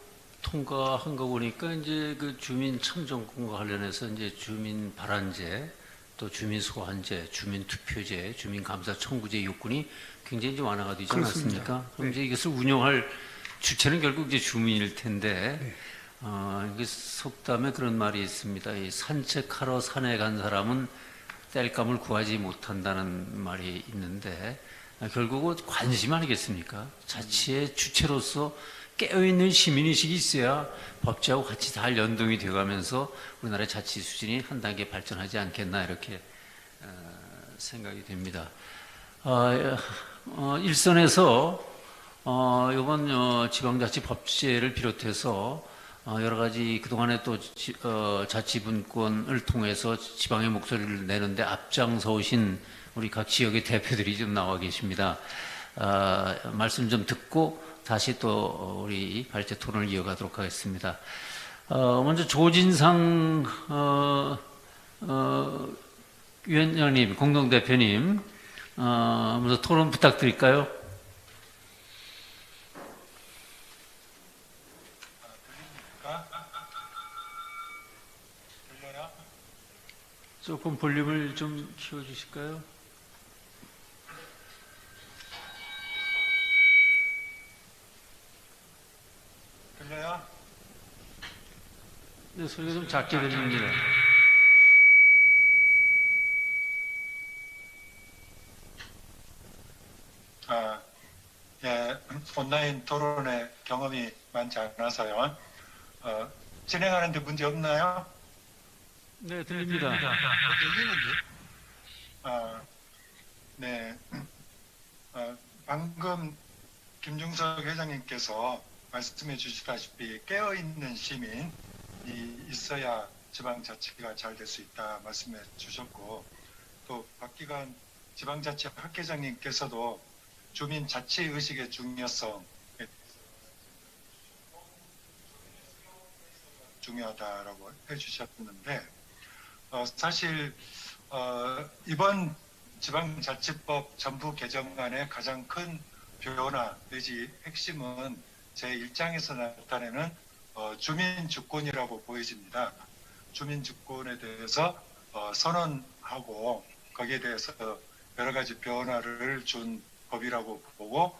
통과한 거 보니까 이제 그 주민 참정권과 관련해서 이제 주민 발안제, 또 주민 소환제, 주민 투표제, 주민 감사 청구제 요건이 굉장히 좀 완화가 되지 그렇습니다. 않았습니까? 그럼 네. 이제 이것을 운영할 주체는 결국 이제 주민일 텐데, 네. 이게 속담에 그런 말이 있습니다. 이 산책하러 산에 간 사람은 땔감을 구하지 못한다는 말이 있는데, 결국은 관심 아니겠습니까? 자치의 주체로서 깨어있는 시민의식이 있어야 법제하고 같이 잘 연동이 되어가면서 우리나라의 자치 수준이 한 단계 발전하지 않겠나 이렇게 생각이 됩니다. 일선에서 이번 지방자치 법제를 비롯해서 여러 가지 그동안에 또 자치분권을 통해서 지방의 목소리를 내는데 앞장서 오신 우리 각 지역의 대표들이 좀 나와 계십니다. 말씀 좀 듣고 다시 또 우리 발제 토론을 이어가도록 하겠습니다. 먼저 조진상 위원장님, 공동대표님, 먼저 토론 부탁드릴까요? 조금 볼륨을 좀 키워주실까요? 들려요? 네, 소리가 좀 작게 들립니다. 예, 온라인 토론에 경험이 많지 않아서요. 진행하는데 문제 없나요? 네, 들립니다. 네. 방금 김중석 회장님께서 말씀해 주시다시피 깨어있는 시민이 있어야 지방자치가 잘 될 수 있다 말씀해 주셨고, 또 박기관 지방자치 학회장님께서도 주민자치의식의 중요성에 중요하다라고 해주셨는데, 사실 이번 지방자치법 전부 개정안의 가장 큰 변화 내지 핵심은 제 입장에서 나타내는 주민주권이라고 보여집니다. 주민주권에 대해서 선언하고 거기에 대해서 여러 가지 변화를 준 법이라고 보고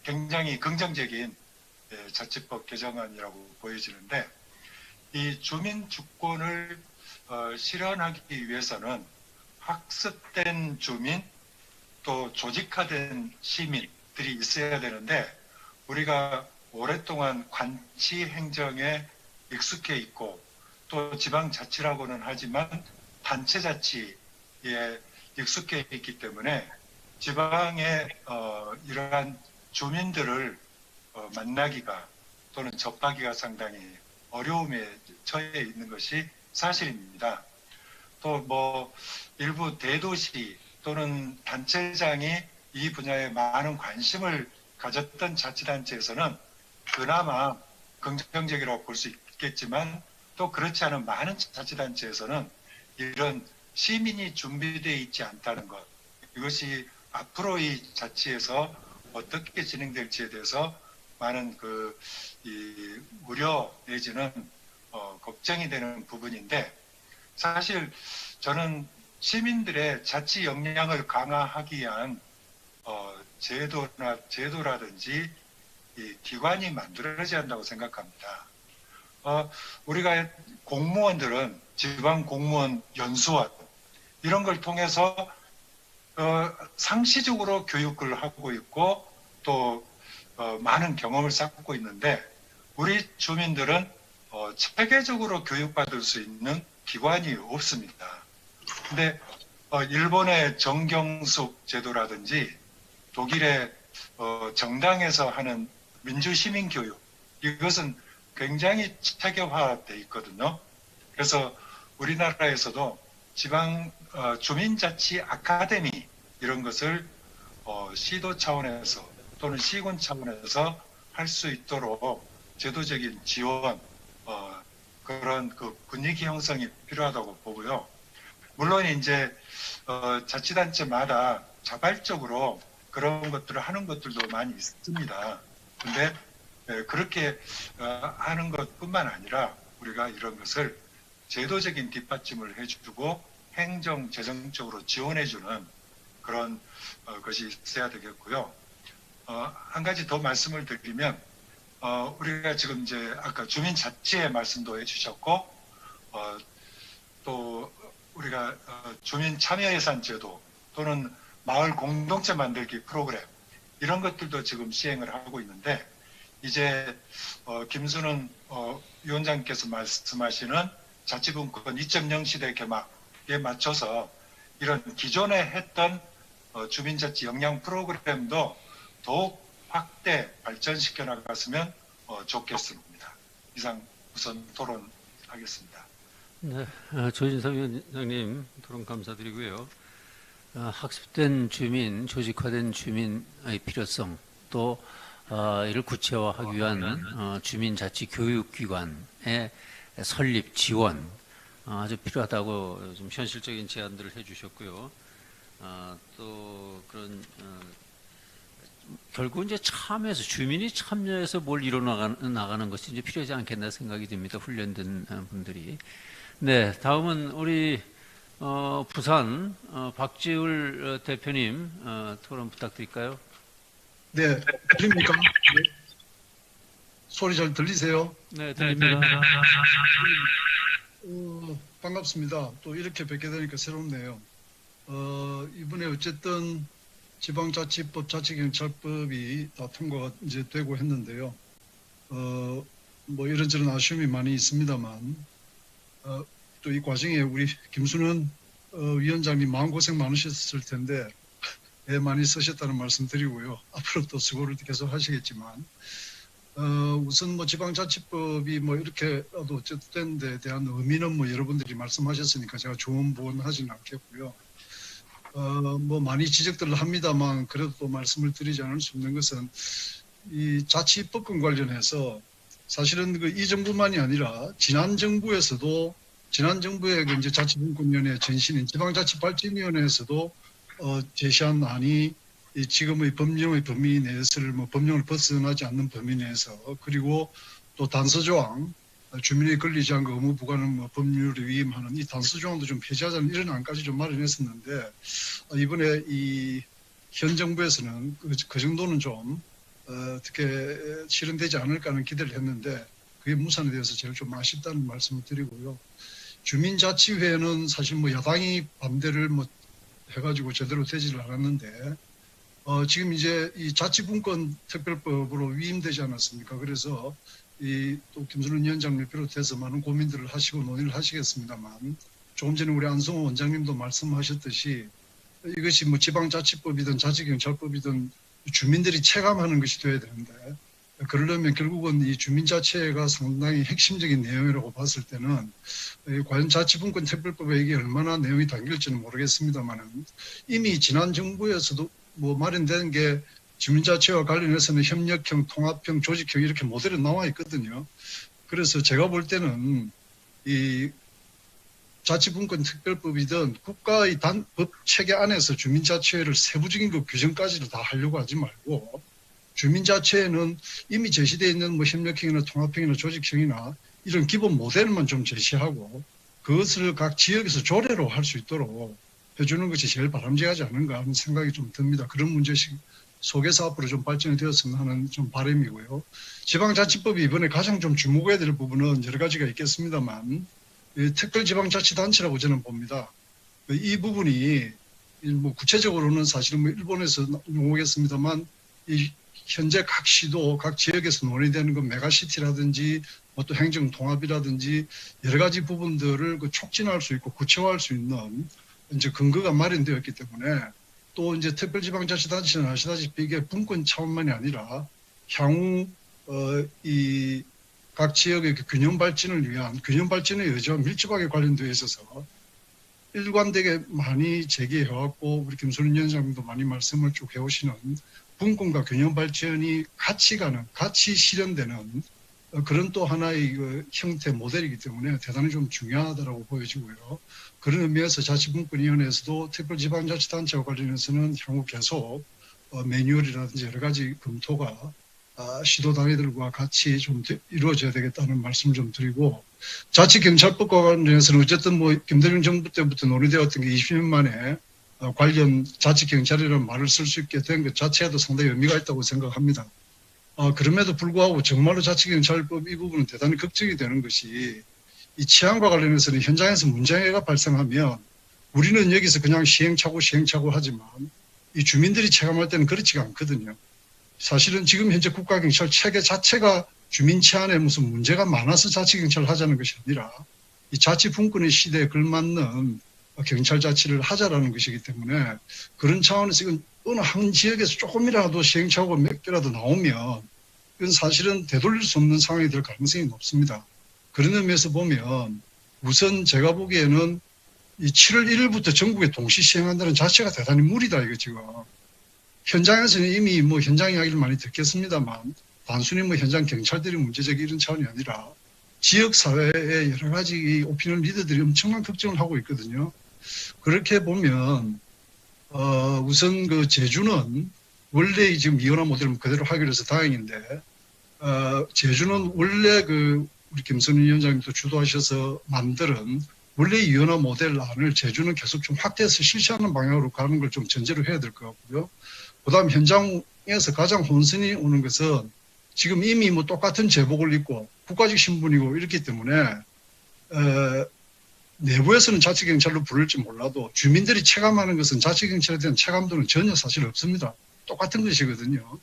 굉장히 긍정적인 자치법 개정안이라고 보여지는데, 이 주민주권을 실현하기 위해서는 학습된 주민 또 조직화된 시민들이 있어야 되는데, 우리가 오랫동안 관치 행정에 익숙해 있고 또 지방자치라고는 하지만 단체자치에 익숙해 있기 때문에 지방의 이러한 주민들을 만나기가 또는 접하기가 상당히 어려움에 처해 있는 것이 사실입니다. 또 뭐 일부 대도시 또는 단체장이 이 분야에 많은 관심을 가졌던 자치단체에서는 그나마 긍정적이라고 볼 수 있겠지만, 또 그렇지 않은 많은 자치단체에서는 이런 시민이 준비되어 있지 않다는 것, 이것이 앞으로 이 자치에서 어떻게 진행될지에 대해서 많은 이 우려 내지는 걱정이 되는 부분인데, 사실 저는 시민들의 자치 역량을 강화하기 위한 제도라든지 이 기관이 만들어져야 한다고 생각합니다. 우리가 공무원들은 지방 공무원 연수원 이런 걸 통해서 상시적으로 교육을 하고 있고 또 많은 경험을 쌓고 있는데 우리 주민들은 체계적으로 교육받을 수 있는 기관이 없습니다. 근데 일본의 정경숙 제도라든지 독일의 정당에서 하는 민주시민교육 이것은 굉장히 체계화되어 있거든요. 그래서 우리나라에서도 지방 주민자치 아카데미 이런 것을 시도 차원에서 또는 시군 차원에서 할 수 있도록 제도적인 지원 그런 그 분위기 형성이 필요하다고 보고요. 물론 이제 자치단체마다 자발적으로 그런 것들을 하는 것들도 많이 있습니다. 근데 그렇게 하는 것뿐만 아니라 우리가 이런 것을 제도적인 뒷받침을 해주고 행정 재정적으로 지원해주는 그런 것이 있어야 되겠고요. 한 가지 더 말씀을 드리면 우리가 지금 이제 아까 주민자치의 말씀도 해주셨고 또 우리가 주민참여예산제도 또는 마을 공동체 만들기 프로그램 이런 것들도 지금 시행을 하고 있는데 이제 김순은 위원장께서 말씀하시는 자치분권 2.0 시대 개막에 맞춰서 이런 기존에 했던 주민자치 역량 프로그램도 더욱 확대 발전시켜 나갔으면 좋겠습니다. 이상 우선 토론하겠습니다. 네, 조진석 위원장님 토론 감사드리고요. 학습된 주민, 조직화된 주민의 필요성 또 이를 구체화하기 위한 주민자치교육기관의 설립 지원 아주 필요하다고 좀 현실적인 제안들을 해주셨고요. 또 그런 결국 이제 참여해서 주민이 참여해서 뭘 이뤄나가는 것이 이제 필요하지 않겠나 생각이 듭니다. 훈련된 분들이. 네, 다음은 우리 부산 박지울 대표님 토론 부탁드릴까요? 네, 들립니까? 네. 소리 잘 들리세요? 네, 들립니다. 반갑습니다. 또 이렇게 뵙게 되니까 새롭네요. 이번에 어쨌든 지방자치법, 자치경찰법이 다 통과가 이제 되고 했는데요. 뭐 이런저런 아쉬움이 많이 있습니다만, 또 이 과정에 우리 김순원 위원장님 마음고생 많으셨을 텐데, 애 많이 쓰셨다는 말씀 드리고요. 앞으로 또 수고를 계속 하시겠지만, 우선 뭐 지방자치법이 뭐 이렇게라도 어쨌든 데 대한 의미는 뭐 여러분들이 말씀하셨으니까 제가 좋은 보완 하지는 않겠고요. 뭐 많이 지적들을 합니다만 그래도 또 말씀을 드리지 않을 수 없는 것은 이 자치법권 관련해서 사실은 그 이 정부만이 아니라 지난 정부의 그 이제 자치분권위원회 전신인 지방자치발전위원회에서도 제시한 안이 이 지금의 법령의 범위 내에서를 뭐 법령을 벗어나지 않는 범위 내에서 그리고 또 단서조항 주민의 권리 제한과 의무 부과는 뭐 법률에 위임하는 이 단서조항도 좀 폐지하자는 이런 안까지 좀 마련했었는데 이번에 이 현 정부에서는 그 정도는 좀 어떻게 실현되지 않을까 하는 기대를 했는데 그게 무산에 대해서 제일 좀 아쉽다는 말씀을 드리고요. 주민자치회는 사실 뭐 야당이 반대를 뭐 해가지고 제대로 되지를 않았는데 지금 이제 이 자치분권 특별법으로 위임되지 않았습니까? 그래서 또 김순원 위원장님 비롯해서 많은 고민들을 하시고 논의를 하시겠습니다만 조금 전에 우리 안성호 원장님도 말씀하셨듯이 이것이 뭐 지방자치법이든 자치경찰법이든 주민들이 체감하는 것이 돼야 되는데 그러려면 결국은 이 주민자치회가 상당히 핵심적인 내용이라고 봤을 때는 과연 자치분권 특별법에 이게 얼마나 내용이 담길지는 모르겠습니다만은 이미 지난 정부에서도 뭐 마련된 게 주민자치와 관련해서는 협력형, 통합형, 조직형 이렇게 모델이 나와 있거든요. 그래서 제가 볼 때는 이 자치분권 특별법이든 국가의 법 체계 안에서 주민자치회를 세부적인 그 규정까지를 다 하려고 하지 말고 주민자치회는 이미 제시되어 있는 뭐 협력형이나 통합형이나 조직형이나 이런 기본 모델만 좀 제시하고 그것을 각 지역에서 조례로 할 수 있도록 해주는 것이 제일 바람직하지 않은가 하는 생각이 좀 듭니다. 그런 문제식 속에서 앞으로 좀 발전이 되었으면 하는 좀 바람이고요. 지방자치법이 이번에 가장 좀 주목해야 될 부분은 여러 가지가 있겠습니다만 특별지방자치단체라고 저는 봅니다. 이 부분이 뭐 구체적으로는 사실은 뭐 일본에서 용어겠습니다만 이 현재 각 시도 각 지역에서 논의되는 그 메가시티라든지 뭐 또 행정 통합이라든지 여러 가지 부분들을 그 촉진할 수 있고 구체화할 수 있는 이제 근거가 마련되었기 때문에 또 이제 특별지방자치단체는 아시다시피 이게 분권 차원만이 아니라 향후 이 각 지역의 그 균형 발전을 위한 균형 발전의 여지와 밀접하게 관련되어 있어서 일관되게 많이 제기해왔고 우리 김순인 위원장님도 많이 말씀을 쭉 해오시는 분권과 균형 발전이 같이 가는 같이 실현되는 그런 또 하나의 그 형태 모델이기 때문에 대단히 좀 중요하다고 보여지고요. 그런 의미에서 자치분권위원회에서도 특별지방자치단체와 관련해서는 향후 계속 매뉴얼이라든지 여러 가지 검토가 시도 단위들과 같이 좀 이루어져야 되겠다는 말씀 좀 드리고, 자치경찰법과 관련해서는 어쨌든 뭐 김대중 정부 때부터 논의되었던 게 20년 만에 관련 자치경찰이라는 말을 쓸 수 있게 된 것 자체에도 상당히 의미가 있다고 생각합니다. 그럼에도 불구하고 정말로 자치경찰법 이 부분은 대단히 걱정이 되는 것이, 이 치안과 관련해서는 현장에서 문제가 발생하면 우리는 여기서 그냥 시행착오 하지만 이 주민들이 체감할 때는 그렇지가 않거든요. 사실은 지금 현재 국가경찰 체계 자체가 주민 치안에 무슨 문제가 많아서 자치경찰을 하자는 것이 아니라 이 자치분권의 시대에 걸맞는 경찰 자치를 하자라는 것이기 때문에, 그런 차원에서 이건 어느 한 지역에서 조금이라도 시행착오가 몇 개라도 나오면 이건 사실은 되돌릴 수 없는 상황이 될 가능성이 높습니다. 그런 의미에서 보면 우선 제가 보기에는 이 7월 1일부터 전국에 동시 시행한다는 자체가 대단히 무리다 이거 지금. 현장에서는 이미 뭐 현장 이야기를 많이 듣겠습니다만 단순히 뭐 현장 경찰들이 문제제기 이런 차원이 아니라 지역 사회의 여러 가지 오피니언 리더들이 엄청난 걱정을 하고 있거든요. 그렇게 보면 우선 그 제주는 원래 지금 이원화 모델을 그대로 하기로 해서 다행인데, 제주는 원래 그 우리 김선희 위원장님도 주도하셔서 만드는 원래 이원화 모델 안을 제주는 계속 좀 확대해서 실시하는 방향으로 가는 걸 좀 전제로 해야 될 것 같고요. 그다음 현장에서 가장 혼선이 오는 것은 지금 이미 뭐 똑같은 제복을 입고 국가직 신분이고 이렇기 때문에 내부에서는 자치경찰로 부를지 몰라도 주민들이 체감하는 것은 자치경찰에 대한 체감도는 전혀 사실 없습니다. 똑같은 것이거든요.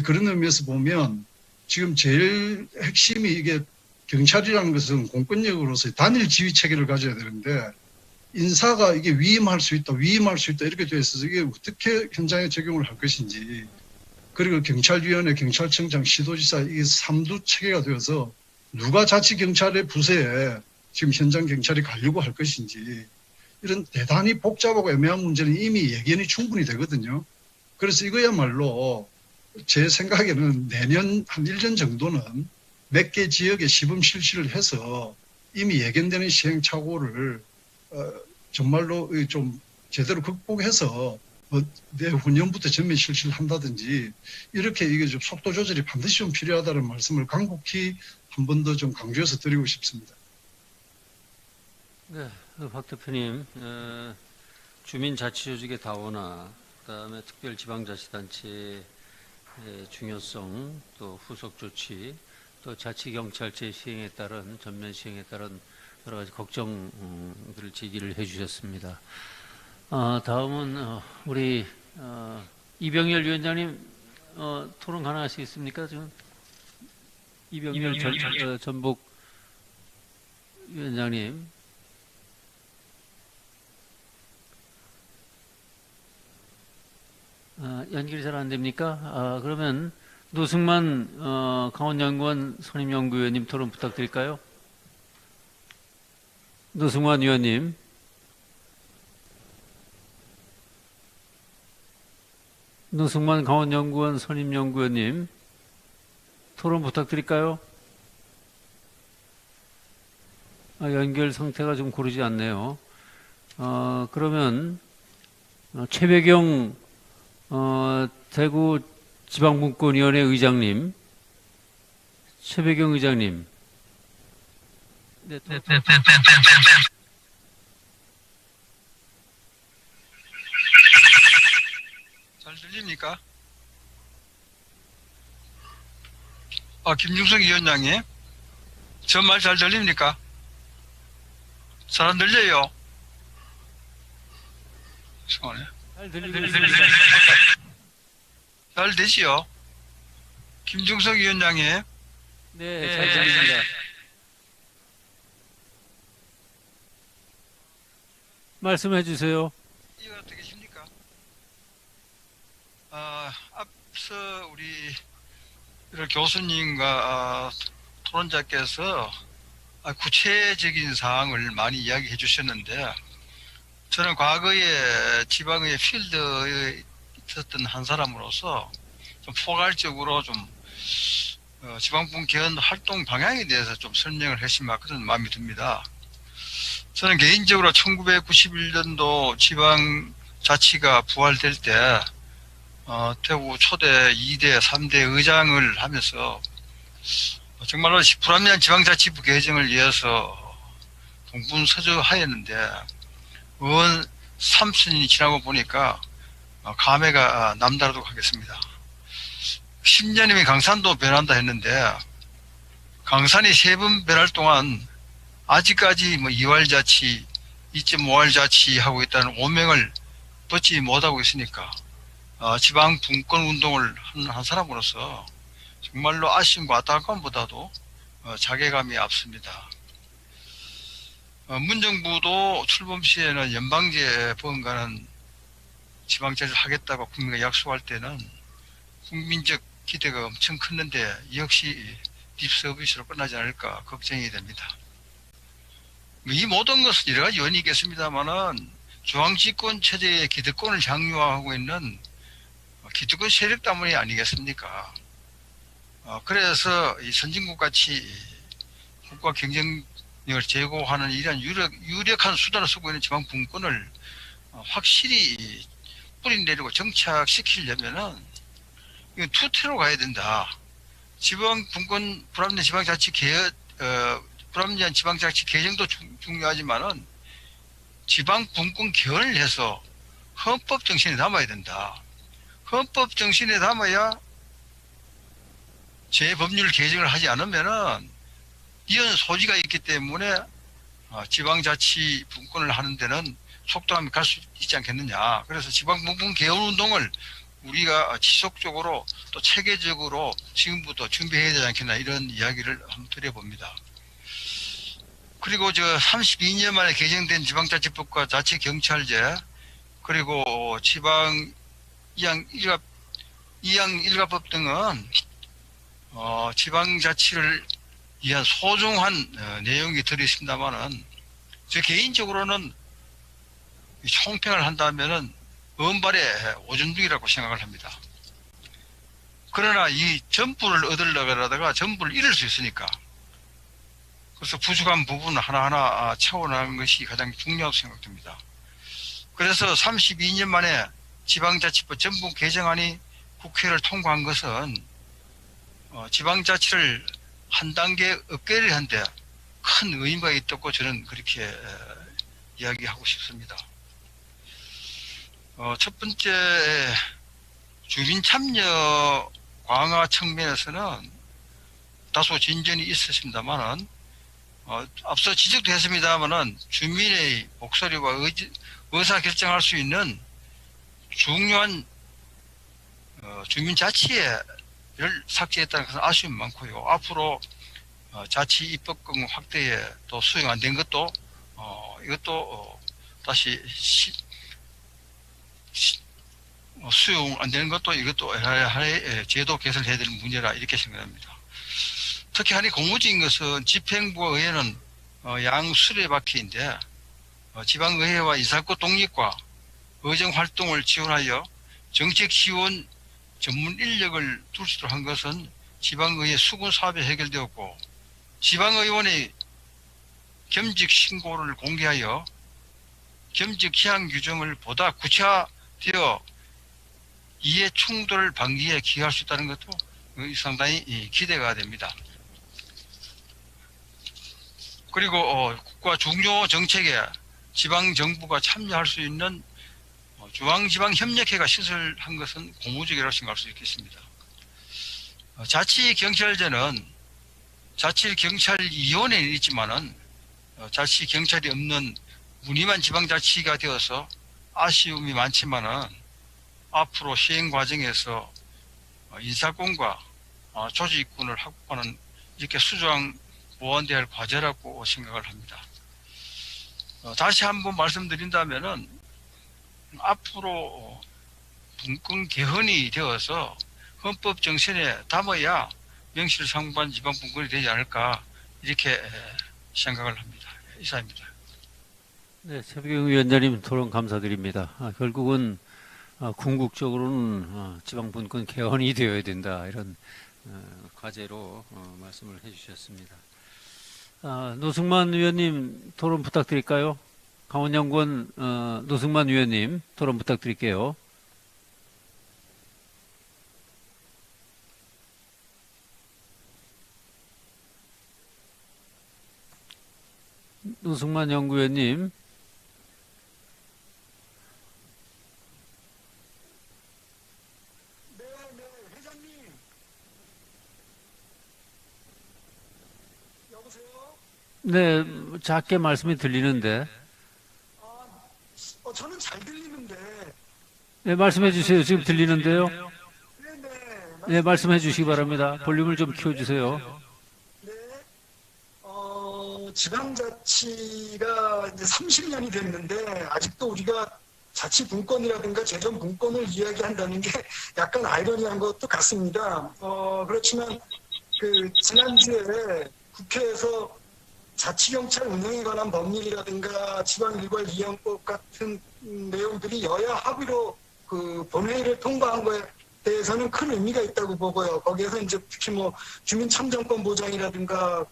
그런 의미에서 보면 지금 제일 핵심이 이게 경찰이라는 것은 공권력으로서의 단일 지휘 체계를 가져야 되는데, 인사가 이게 위임할 수 있다 이렇게 되어 있어서 이게 어떻게 현장에 적용을 할 것인지, 그리고 경찰위원회, 경찰청장, 시도지사 이게 삼두 체계가 되어서 누가 자치경찰의 부서에 지금 현장 경찰이 가려고 할 것인지, 이런 대단히 복잡하고 애매한 문제는 이미 예견이 충분히 되거든요. 그래서 이거야말로 제 생각에는 내년 한 1년 정도는 몇 개 지역에 시범 실시를 해서 이미 예견되는 시행착오를 정말로 좀 제대로 극복해서 내후년부터 전면 실시를 한다든지, 이렇게 이게 좀 속도 조절이 반드시 좀 필요하다는 말씀을 간곡히 한 번 더 좀 강조해서 드리고 싶습니다. 네, 박 대표님, 주민자치조직의 다원화, 그다음에 특별지방자치단체의 중요성, 또 후속 조치, 또 자치경찰제 시행에 따른 전면 시행에 따른 여러 가지 걱정들을 제기를 해주셨습니다. 다음은 우리 이병열 위원장님 토론 가능하시겠습니까? 지금 이병열 전북 위원장님. 연결이 잘 안 됩니까? 그러면 노승만 강원연구원 선임연구위원님 토론 부탁드릴까요? 노승만 위원님. 노승만 강원연구원 선임연구위원님 토론 부탁드릴까요? 연결 상태가 좀 고르지 않네요. 그러면 최배경 대구 지방분권위원회 의장님, 최배경 의장님. 네, 잘 들립니까? 김중석 위원장님, 저 말 잘 들립니까? 잘 안 들려요? 이상하네. 잘 들리고 있습니다. 잘 되시요? 김중석 위원장님. 네, 잘 들립니다. 말씀해 주세요. 이거 어떻게 계십니까? 앞서 우리 교수님과 토론자께서 구체적인 사항을 많이 이야기해 주셨는데, 저는 과거에 지방의 필드에 있었던 한 사람으로서 좀 포괄적으로 좀 지방분 개헌 활동 방향에 대해서 좀 설명을 했으면 그런 마음이 듭니다. 저는 개인적으로 1991년도 지방자치가 부활될 때 대구 초대 2대, 3대 의장을 하면서 정말로 불합리한 지방자치부 개정을 위해서 동분서주하였는데 의원 3선이 지나고 보니까 감회가 남다르도록 하겠습니다. 10년이면 강산도 변한다 했는데 강산이 3번 변할 동안 아직까지 2할 자치, 2.5할 자치 하고 있다는 오명을 벗지 못하고 있으니까 지방 분권 운동을 한 사람으로서 정말로 아쉬움과 안타까움보다도 자괴감이 앞섭니다. 문정부도 출범 시에는 연방제 법원과는 지방자치를 하겠다고 국민과 약속할 때는 국민적 기대가 엄청 컸는데 역시 립서비스로 끝나지 않을까 걱정이 됩니다. 이 모든 것은 여러 가지 요인이 있겠습니다만은 중앙집권 체제의 기득권을 장려하고 있는 기득권 세력 때문이 아니겠습니까? 그래서 이 선진국같이 국가 경쟁력을 제고하는 이러한 유력한 수단을 쓰고 있는 지방 분권을 확실히 뿌리 내리고 정착시키려면은 이건 투태로 가야 된다. 지방 분권 불합리한 지방자치 개혁, 불합리한 지방자치 개정도 중요하지만은 지방 분권 개헌을 해서 헌법 정신에 담아야 된다. 헌법 정신에 담아야 재법률 개정을 하지 않으면은 이런 소지가 있기 때문에 지방자치 분권을 하는 데는 속도감이 갈 수 있지 않겠느냐. 그래서 지방분권 개헌 운동을 우리가 지속적으로 또 체계적으로 지금부터 준비해야 되지 않겠나 이런 이야기를 한번 드려봅니다. 그리고 32년 만에 개정된 지방자치법과 자치경찰제 그리고 지방 이양 일가법 등은 지방자치를 위한 소중한 내용이 들어있습니다만은 저 개인적으로는 총평을 한다면은 은발의 오줌둥이라고 생각을 합니다. 그러나 이 전부를 얻으려고 하다가 전부를 잃을 수 있으니까 그래서 부족한 부분 하나하나 채워나가는 것이 가장 중요하다고 생각됩니다. 그래서 32년 만에 지방자치법 전부 개정안이 국회를 통과한 것은 지방자치를 한 단계 업그레이드 한 데 큰 의미가 있다고 저는 그렇게 이야기하고 싶습니다. 첫 번째 주민 참여 강화 측면에서는 다소 진전이 있었습니다만은 앞서 지적도 했습니다만은 주민의 목소리와 의사 결정할 수 있는 중요한 주민자치를 삭제했다는 것은 아쉬움이 많고요. 앞으로 자치 입법권 확대에 또 수용 안 된 것도 이것도 다시 수용 안 되는 것도 이것도 하나의 제도 개선해야 될 문제라 이렇게 생각합니다. 특히 하나의 고무적인 것은 집행부와 의회는 양수레바퀴인데 지방의회와 인사권 독립과 의정활동을 지원하여 정책 지원 전문 인력을 둘 수 있도록 한 것은 지방의회 수군 사업에 해결되었고 지방의원의 겸직 신고를 공개하여 겸직 기한 규정을 보다 구체화되어 이해 충돌 방지에 기여할 수 있다는 것도 상당히 기대가 됩니다. 그리고 국가 중요 정책에 지방정부가 참여할 수 있는 중앙지방협력회가 시설한 것은 고무적이라고 생각할 수 있겠습니다. 자치경찰제는 자치경찰위원회는 있지만은 자치 경찰이 없는 무늬만 지방자치가 되어서 아쉬움이 많지만은 앞으로 시행 과정에서 인사권과 조직권을 확보하는 이렇게 수정 보완돼야 할 과제라고 생각을 합니다. 다시 한번 말씀드린다면은 앞으로 분권 개헌이 되어서 헌법 정신에 담아야 명실상부한 지방 분권이 되지 않을까 이렇게 생각을 합니다. 이상입니다. 네, 최백영 위원장님 토론 감사드립니다. 결국은 궁극적으로는 지방분권 개헌이 되어야 된다 이런 과제로 말씀을 해주셨습니다. 노승만 위원님 토론 부탁드릴까요? 강원연구원 노승만 위원님 토론 부탁드릴게요. 노승만 연구위원님. 네, 회장님. 여보세요? 네, 작게 말씀이 들리는데. 저는 잘 들리는데. 네, 말씀해 주세요. 지금 들리는데요. 네네. 네, 말씀해 주시기 바랍니다. 볼륨을 좀 키워주세요. 네. 지방자치가 이제 30년이 됐는데 아직도 우리가 자치분권이라든가 재정분권을 이야기한다는 게 약간 아이러니한 것도 같습니다. 그렇지만 지난주에 국회에서 자치경찰 운영에 관한 법률이라든가 지방일괄이용법 같은 내용들이 여야 합의로 본회의를 통과한 거에 대해서는 큰 의미가 있다고 보고요. 거기에서 이제 특히 주민참정권 보장이라든가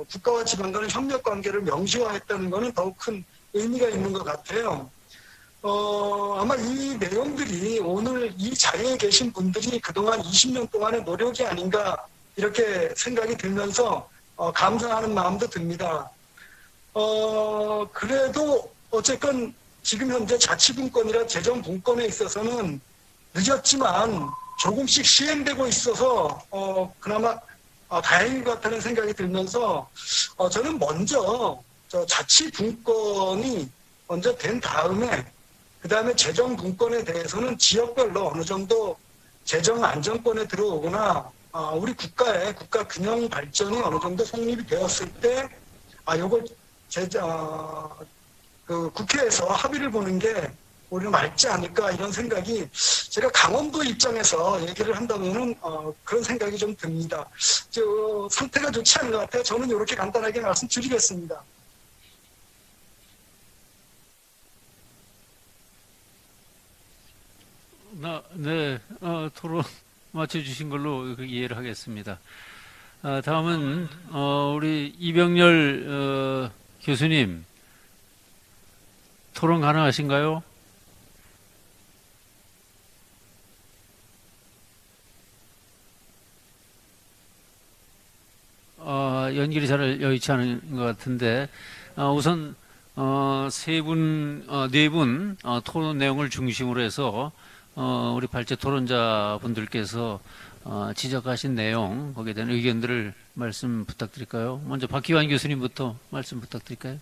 국가와 지방 간의 협력 관계를 명시화했다는 것은 더욱 큰 의미가 있는 것 같아요. 아마 이 내용들이 오늘 이 자리에 계신 분들이 그동안 20년 동안의 노력이 아닌가 이렇게 생각이 들면서 감사하는 마음도 듭니다. 그래도 어쨌건 지금 현재 자치분권이나 재정분권에 있어서는 늦었지만 조금씩 시행되고 있어서 그나마 다행인 것 같다는 생각이 들면서 저는 먼저 자치분권이 먼저 된 다음에 그 다음에 재정분권에 대해서는 지역별로 어느 정도 재정 안정권에 들어오거나 우리 국가의 국가 균형 발전이 어느 정도 성립이 되었을 때 요걸 국회에서 합의를 보는 게 오히려 맞지 않을까 이런 생각이 제가 강원도 입장에서 얘기를 한다면은 그런 생각이 좀 듭니다. 상태가 좋지 않은 것 같아요. 저는 이렇게 간단하게 말씀드리겠습니다. 네, 토론 맞춰주신 걸로 이해를 하겠습니다. 다음은 우리 이병렬 교수님 토론 가능하신가요? 연결이 잘 여의치 않은 것 같은데 우선 네 분 토론 내용을 중심으로 해서 우리 발제 토론자 분들께서 지적하신 내용 거기에 대한 의견들을 말씀 부탁드릴까요? 먼저 박기환 교수님부터 말씀 부탁드릴까요?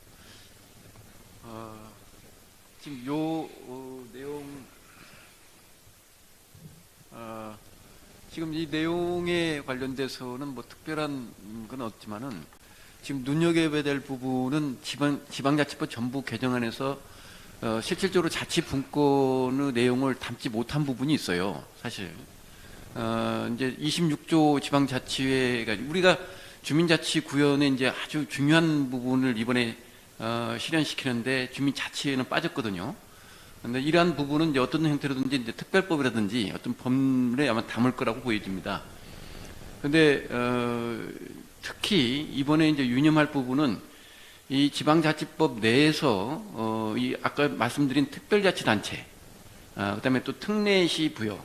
지금 요 내용 지금 이 내용에 관련돼서는 특별한 건 없지만은 지금 눈여겨봐야 될 부분은 지방자치법 전부 개정안에서 실질적으로 자치분권의 내용을 담지 못한 부분이 있어요. 사실 이제 26조 지방자치회가 우리가 주민자치구현의 이제 아주 중요한 부분을 이번에 실현시키는데 주민자치회는 빠졌거든요. 그런데 이러한 부분은 이제 어떤 형태로든지 이제 특별법이라든지 어떤 법률에 아마 담을 거라고 보여집니다. 그런데 특히 이번에 이제 유념할 부분은 이 지방자치법 내에서 이 아까 말씀드린 특별자치단체, 그다음에 또 특례시 부여,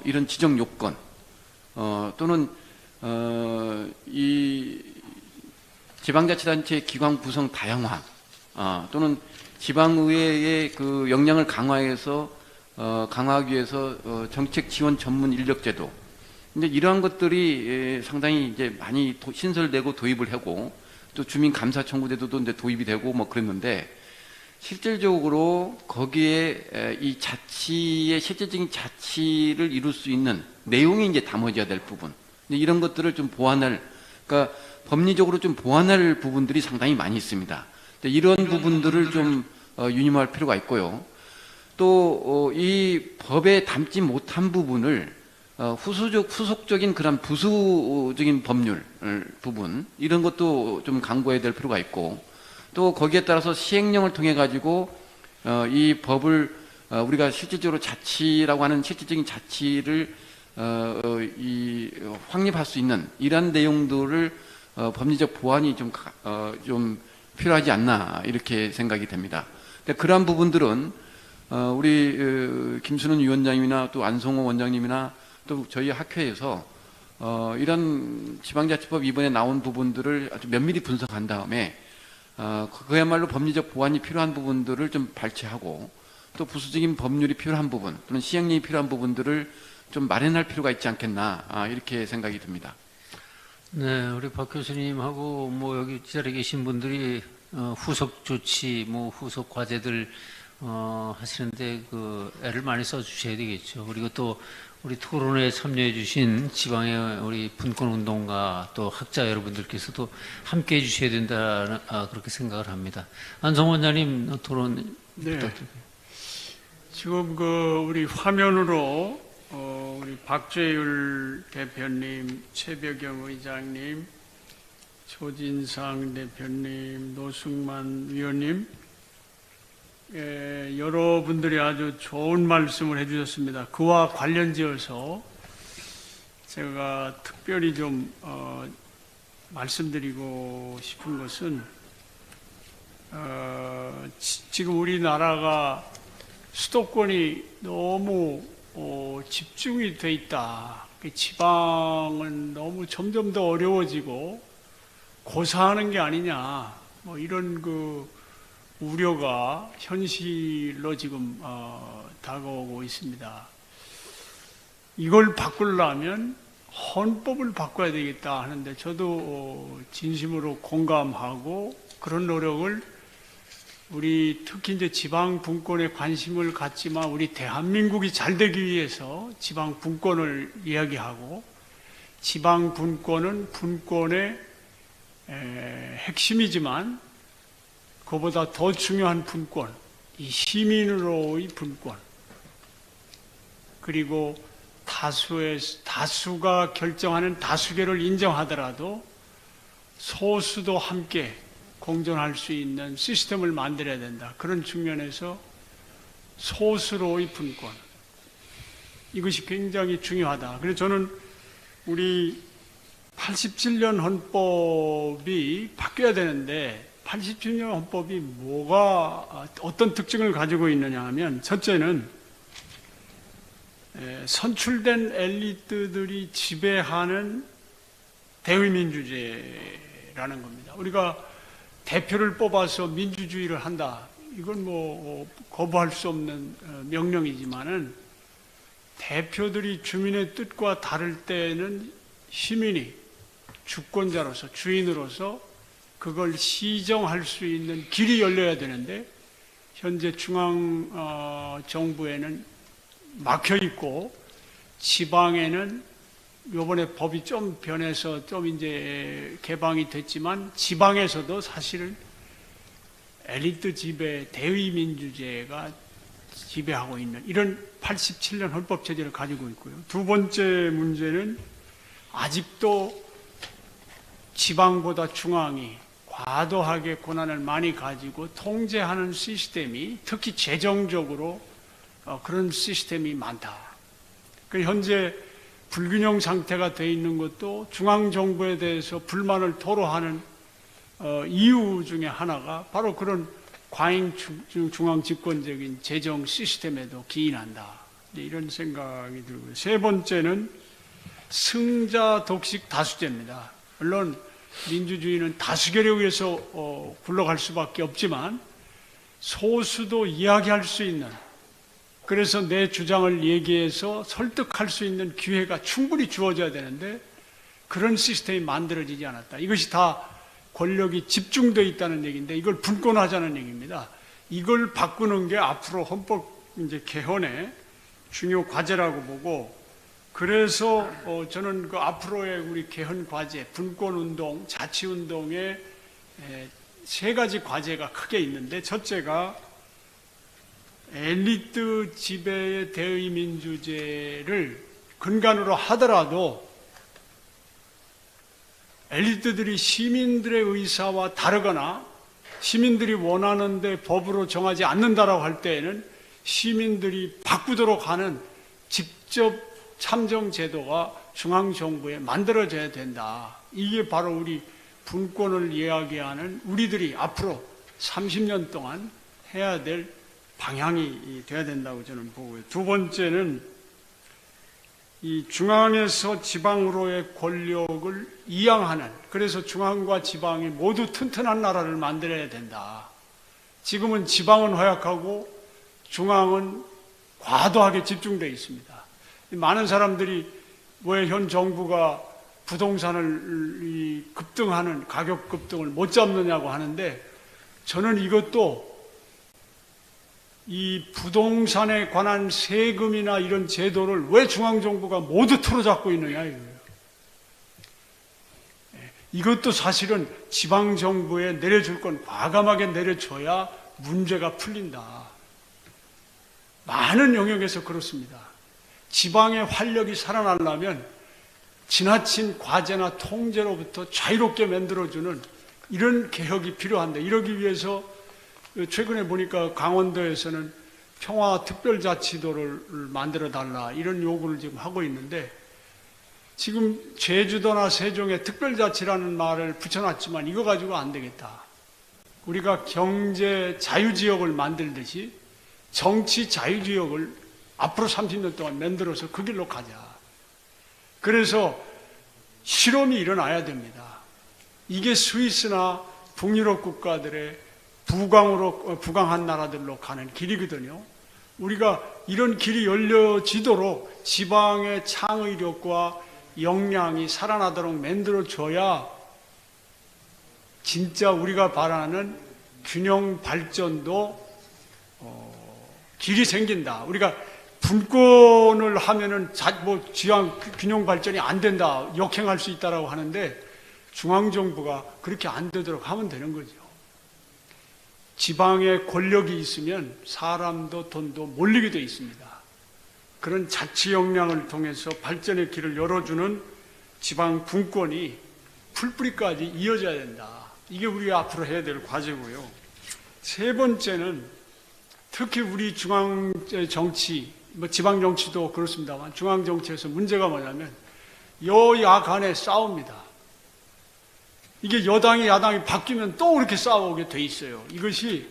이런 지정 요건, 또는 이 지방자치단체 기관 구성 다양화, 또는 지방의회의 그 역량을 강화해서 강화하기 위해서 정책 지원 전문 인력 제도. 근데 이러한 것들이 상당히 이제 많이 신설되고 도입을 하고 또 주민감사청구제도도 이제 도입이 되고 뭐 그랬는데 실질적으로 거기에 이 자치의 실질적인 자치를 이룰 수 있는 내용이 이제 담아져야 될 부분, 이런 것들을 좀 보완할, 그러니까 법리적으로 좀 보완할 부분들이 상당히 많이 있습니다. 이런 부분들을 좀 유념할 필요가 있고요. 또 이 법에 담지 못한 부분을 후속적인 그런 부수적인 법률 부분, 이런 것도 좀 강구해야 될 필요가 있고, 또 거기에 따라서 시행령을 통해 가지고 이 법을 우리가 실질적으로 자치라고 하는 실질적인 자치를 확립할 수 있는 이러한 내용들을 법리적 보완이 좀 필요하지 않나 이렇게 생각이 됩니다. 그러한 부분들은 우리 김순원 위원장님이나 또 안성호 원장님이나 또 저희 학회에서 이런 지방자치법 이번에 나온 부분들을 아주 면밀히 분석한 다음에 그야말로 법리적 보완이 필요한 부분들을 좀 발췌하고, 또 부수적인 법률이 필요한 부분 또는 시행령이 필요한 부분들을 좀 마련할 필요가 있지 않겠나 이렇게 생각이 듭니다. 네, 우리 박 교수님하고 뭐 여기 이 자리에 계신 분들이 후속 조치, 뭐 후속 과제들 하시는데 그 애를 많이 써 주셔야 되겠죠. 그리고 또 우리 토론에 참여해 주신 지방의 우리 분권운동가 또 학자 여러분들께서도 함께 해 주셔야 된다는 그렇게 생각을 합니다. 안성 원장님 토론 네. 부탁드립니다. 지금 우리 화면으로 우리 박재율 대표님, 최벽영 의장님, 조진상 대표님, 노승만 위원님, 여러분들이 아주 좋은 말씀을 해주셨습니다. 그와 관련지어서 제가 특별히 좀 말씀드리고 싶은 것은 지금 우리나라가 수도권이 너무 집중이 돼 있다. 지방은 너무 점점 더 어려워지고 고사하는 게 아니냐. 뭐 이런 우려가 현실로 지금 다가오고 있습니다. 이걸 바꾸려면 헌법을 바꿔야 되겠다 하는데 저도 진심으로 공감하고 그런 노력을 우리 특히 이제 지방 분권에 관심을 갖지만 우리 대한민국이 잘 되기 위해서 지방 분권을 이야기하고, 지방 분권은 분권의 핵심이지만 그보다 더 중요한 분권, 이 시민으로의 분권, 그리고 다수가 결정하는 다수결을 인정하더라도 소수도 함께 공존할 수 있는 시스템을 만들어야 된다. 그런 측면에서 소수로의 분권, 이것이 굉장히 중요하다. 그래서 저는 우리 87년 헌법이 바뀌어야 되는데 87년 헌법이 어떤 특징을 가지고 있느냐 하면, 첫째는 선출된 엘리트들이 지배하는 대의민주제라는 겁니다. 우리가 대표를 뽑아서 민주주의를 한다. 이건 뭐 거부할 수 없는 명령이지만은, 대표들이 주민의 뜻과 다를 때는 시민이 주권자로서, 주인으로서 그걸 시정할 수 있는 길이 열려야 되는데, 현재 중앙 정부에는 막혀 있고 지방에는 요번에 법이 좀 변해서 좀 이제 개방이 됐지만 지방에서도 사실은 엘리트 지배, 대의민주제가 지배하고 있는 이런 87년 헌법 체제를 가지고 있고요. 두 번째 문제는 아직도 지방보다 중앙이 과도하게 권한을 많이 가지고 통제하는 시스템이, 특히 재정적으로 그런 시스템이 많다. 현재 불균형 상태가 되어 있는 것도 중앙정부에 대해서 불만을 토로하는 이유 중에 하나가 바로 그런 과잉 중앙 집권적인 재정 시스템에도 기인한다. 이런 생각이 들고요. 세 번째는 승자 독식 다수제입니다. 물론 민주주의는 다수결에 의해서 굴러갈 수밖에 없지만 소수도 이야기할 수 있는, 그래서 내 주장을 얘기해서 설득할 수 있는 기회가 충분히 주어져야 되는데 그런 시스템이 만들어지지 않았다. 이것이 다 권력이 집중되어 있다는 얘기인데 이걸 분권하자는 얘기입니다. 이걸 바꾸는 게 앞으로 헌법 이제 개헌의 중요 과제라고 보고, 그래서 저는 그 앞으로의 우리 개헌 과제, 분권운동, 자치운동의 세 가지 과제가 크게 있는데, 첫째가 엘리트 지배의 대의민주제를 근간으로 하더라도 엘리트들이 시민들의 의사와 다르거나 시민들이 원하는데 법으로 정하지 않는다라고 할 때에는 시민들이 바꾸도록 하는 직접 참정 제도가 중앙정부에 만들어져야 된다. 이게 바로 우리 분권을 이야기하는 우리들이 앞으로 30년 동안 해야 될 방향이 돼야 된다고 저는 보고요. 두 번째는 이 중앙에서 지방으로의 권력을 이양하는, 그래서 중앙과 지방이 모두 튼튼한 나라를 만들어야 된다. 지금은 지방은 허약하고 중앙은 과도하게 집중되어 있습니다. 많은 사람들이 왜 현 정부가 부동산을 급등하는 가격 급등을 못 잡느냐고 하는데, 저는 이것도 이 부동산에 관한 세금이나 이런 제도를 왜 중앙정부가 모두 틀어잡고 있느냐 이거예요. 이것도 사실은 지방정부에 내려줄 건 과감하게 내려줘야 문제가 풀린다. 많은 영역에서 그렇습니다. 지방의 활력이 살아나려면 지나친 과제나 통제로부터 자유롭게 만들어주는 이런 개혁이 필요한데, 이러기 위해서 최근에 보니까 강원도에서는 평화특별자치도를 만들어달라 이런 요구를 지금 하고 있는데, 지금 제주도나 세종에 특별자치라는 말을 붙여놨지만 이거 가지고 안 되겠다. 우리가 경제 자유지역을 만들듯이 정치 자유지역을 앞으로 30년 동안 만들어서 그 길로 가자. 그래서 실험이 일어나야 됩니다. 이게 스위스나 북유럽 국가들의 부강한 나라들로 가는 길이거든요. 우리가 이런 길이 열려지도록 지방의 창의력과 역량이 살아나도록 만들어줘야 진짜 우리가 바라는 균형 발전도 길이 생긴다. 우리가 분권을 하면은 지방 균형 발전이 안 된다, 역행할 수 있다라고 하는데, 중앙정부가 그렇게 안 되도록 하면 되는 거죠. 지방에 권력이 있으면 사람도 돈도 몰리게 돼 있습니다. 그런 자치 역량을 통해서 발전의 길을 열어주는 지방 분권이 풀뿌리까지 이어져야 된다. 이게 우리가 앞으로 해야 될 과제고요. 세 번째는 특히 우리 중앙 정치, 지방 정치도 그렇습니다만 중앙 정치에서 문제가 뭐냐면 여야 간의 싸움입니다. 이게 여당이 야당이 바뀌면 또 그렇게 싸우게 돼 있어요. 이것이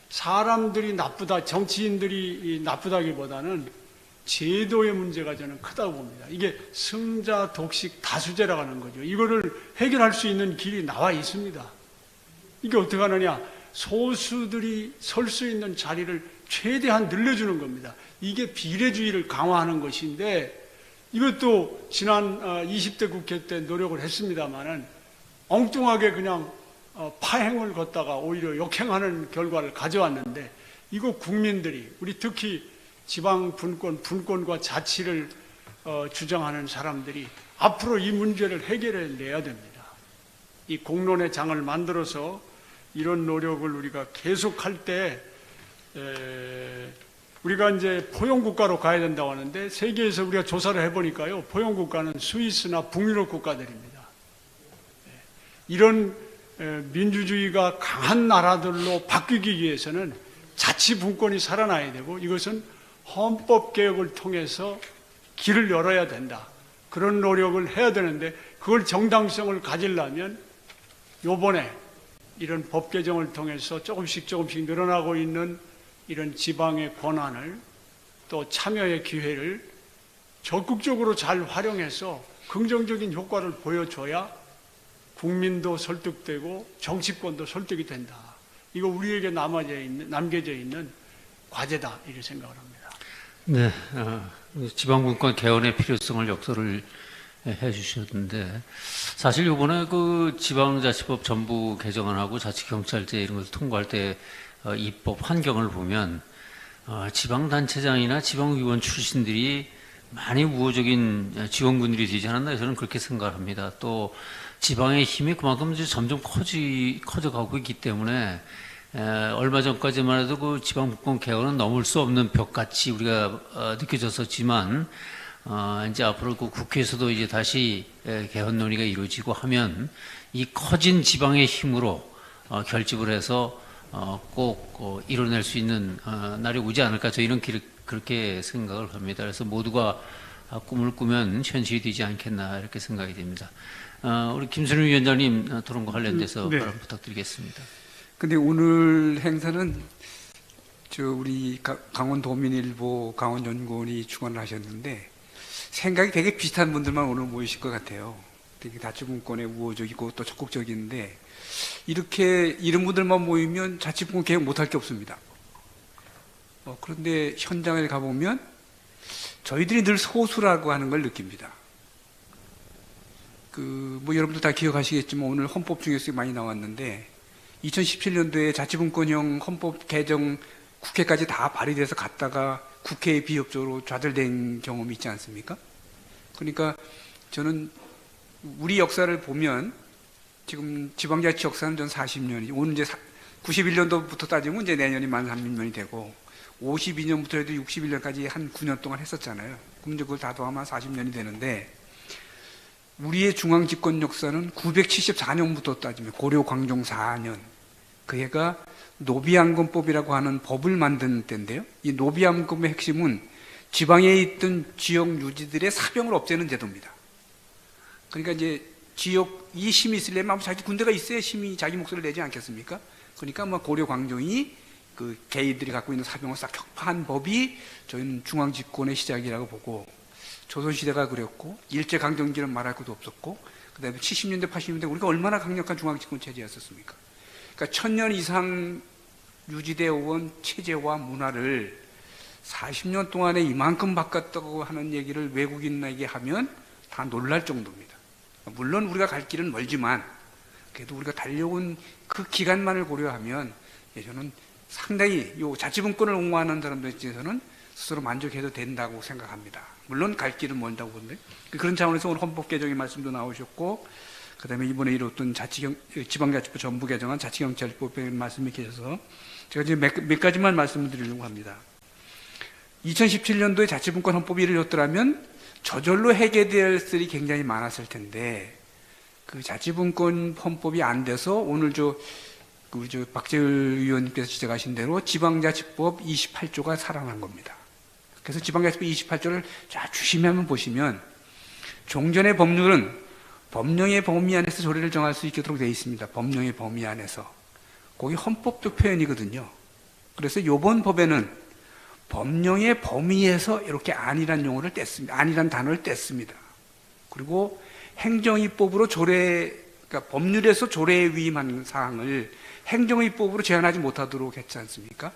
사람들이 나쁘다, 정치인들이 나쁘다기보다는 제도의 문제가 저는 크다고 봅니다. 이게 승자 독식 다수제라고 하는 거죠. 이거를 해결할 수 있는 길이 나와 있습니다. 이게 어떻게 하느냐? 소수들이 설 수 있는 자리를 최대한 늘려주는 겁니다. 이게 비례주의를 강화하는 것인데, 이것도 지난 20대 국회 때 노력을 했습니다마는 엉뚱하게 그냥 파행을 걷다가 오히려 역행하는 결과를 가져왔는데, 이거 국민들이, 우리 특히 지방 분권과 자치를 주장하는 사람들이 앞으로 이 문제를 해결해 내야 됩니다. 이 공론의 장을 만들어서 이런 노력을 우리가 계속할 때, 우리가 이제 포용국가로 가야 된다고 하는데, 세계에서 우리가 조사를 해보니까요, 포용국가는 스위스나 북유럽 국가들입니다. 이런 민주주의가 강한 나라들로 바뀌기 위해서는 자치분권이 살아나야 되고, 이것은 헌법개혁을 통해서 길을 열어야 된다. 그런 노력을 해야 되는데, 그걸 정당성을 가지려면 요번에 이런 법 개정을 통해서 조금씩 늘어나고 있는 이런 지방의 권한을, 또 참여의 기회를 적극적으로 잘 활용해서 긍정적인 효과를 보여줘야 국민도 설득되고 정치권도 설득이 된다. 이거 우리에게 남겨져 있는 과제다, 이렇게 생각을 합니다. 네, 지방분권 개헌의 필요성을 역설을 해주셨는데 사실 이번에 그 지방자치법 전부 개정안하고 자치경찰제 이런 것을 통과할 때 입법 환경을 보면 지방단체장이나 지방의원 출신들이 많이 우호적인 지원군들이 되지 않았나 저는 그렇게 생각합니다. 또 지방의 힘이 그만큼 이제 점점 커져가고 있기 때문에 얼마 전까지만 해도 그 지방분권 개혁은 넘을 수 없는 벽같이 우리가 느껴졌었지만 이제 앞으로 그 국회에서도 이제 다시 개헌 논의가 이루어지고 하면 이 커진 지방의 힘으로 결집을 해서 꼭 이뤄낼 수 있는 날이 오지 않을까 저희는 그렇게 생각을 합니다. 그래서 모두가 꿈을 꾸면 현실이 되지 않겠나 이렇게 생각이 됩니다. 우리 김순우 위원장님 토론과 관련돼서 네. 발언 부탁드리겠습니다. 근데 오늘 행사는 우리 강원도민일보 강원연구원이 주관을 하셨는데 생각이 되게 비슷한 분들만 오늘 모이실 것 같아요. 되게 자치분권에 우호적이고 또 적극적인데 이렇게 이런 분들만 모이면 자치분권 개혁 못할 게 없습니다. 그런데 현장에 가보면 저희들이 늘 소수라고 하는 걸 느낍니다. 여러분들 다 기억하시겠지만 오늘 헌법 중에서 많이 나왔는데 2017년도에 자치분권형 헌법 개정 국회까지 다 발의돼서 갔다가 국회에 비협조로 좌절된 경험이 있지 않습니까? 그러니까 저는 우리 역사를 보면 지금 지방자치 역사는 전 40년이, 오늘 이제 91년도부터 따지면 이제 내년이 만 30년이 되고 52년부터 해도 61년까지 한 9년 동안 했었잖아요. 그럼 이제 그걸 다 더하면 40년이 되는데 우리의 중앙 집권 역사는 974년부터 따지면 고려 광종 4년 그 해가 노비안건법이라고 하는 법을 만든 때인데요. 이 노비안건법의 핵심은 지방에 있던 지역 유지들의 사병을 없애는 제도입니다. 그러니까 이제 지역이 힘이 있으려면 자기 군대가 있어야 힘이 자기 목소리를 내지 않겠습니까? 그러니까 고려 광종이 그 개인들이 갖고 있는 사병을 싹 격파한 법이 저희는 중앙 집권의 시작이라고 보고 조선시대가 그랬고 일제강점기는 말할 것도 없었고 그 다음에 70년대 80년대 우리가 얼마나 강력한 중앙 집권 체제였었습니까? 그러니까 1000년 이상 유지되어 온 체제와 문화를 40년 동안에 이만큼 바꿨다고 하는 얘기를 외국인에게 하면 다 놀랄 정도입니다. 물론 우리가 갈 길은 멀지만 그래도 우리가 달려온 그 기간만을 고려하면 저는 상당히 요 자치분권을 옹호하는 사람들 입장에서는 스스로 만족해도 된다고 생각합니다. 물론 갈 길은 먼다고 보는데 그런 차원에서 오늘 헌법 개정의 말씀도 나오셨고 그 다음에 이번에 이뤘던 지방자치법 전부 개정안 자치경찰법의 말씀이 계셔서 제가 지금 몇 가지만 말씀드리려고 합니다. 2017년도에 자치분권 헌법이 이루어졌더라면 저절로 해결될 일이 굉장히 많았을 텐데 그 자치분권 헌법이 안 돼서 오늘 박재일 의원님께서 지적하신 대로 지방자치법 28조가 살아난 겁니다. 그래서 지방자치법 28조를 주심히 한번 보시면 종전의 법률은 법령의 범위 안에서 조례를 정할 수 있도록 되어 있습니다. 법령의 범위 안에서. 거기 헌법적 표현이거든요. 그래서 이번 법에는 법령의 범위에서 이렇게 안이란 용어를 뗐습니다. 안이란 단어를 뗐습니다. 그리고 행정입법으로 그러니까 법률에서 조례에 위임한 사항을 행정입법으로 제한하지 못하도록 했지 않습니까?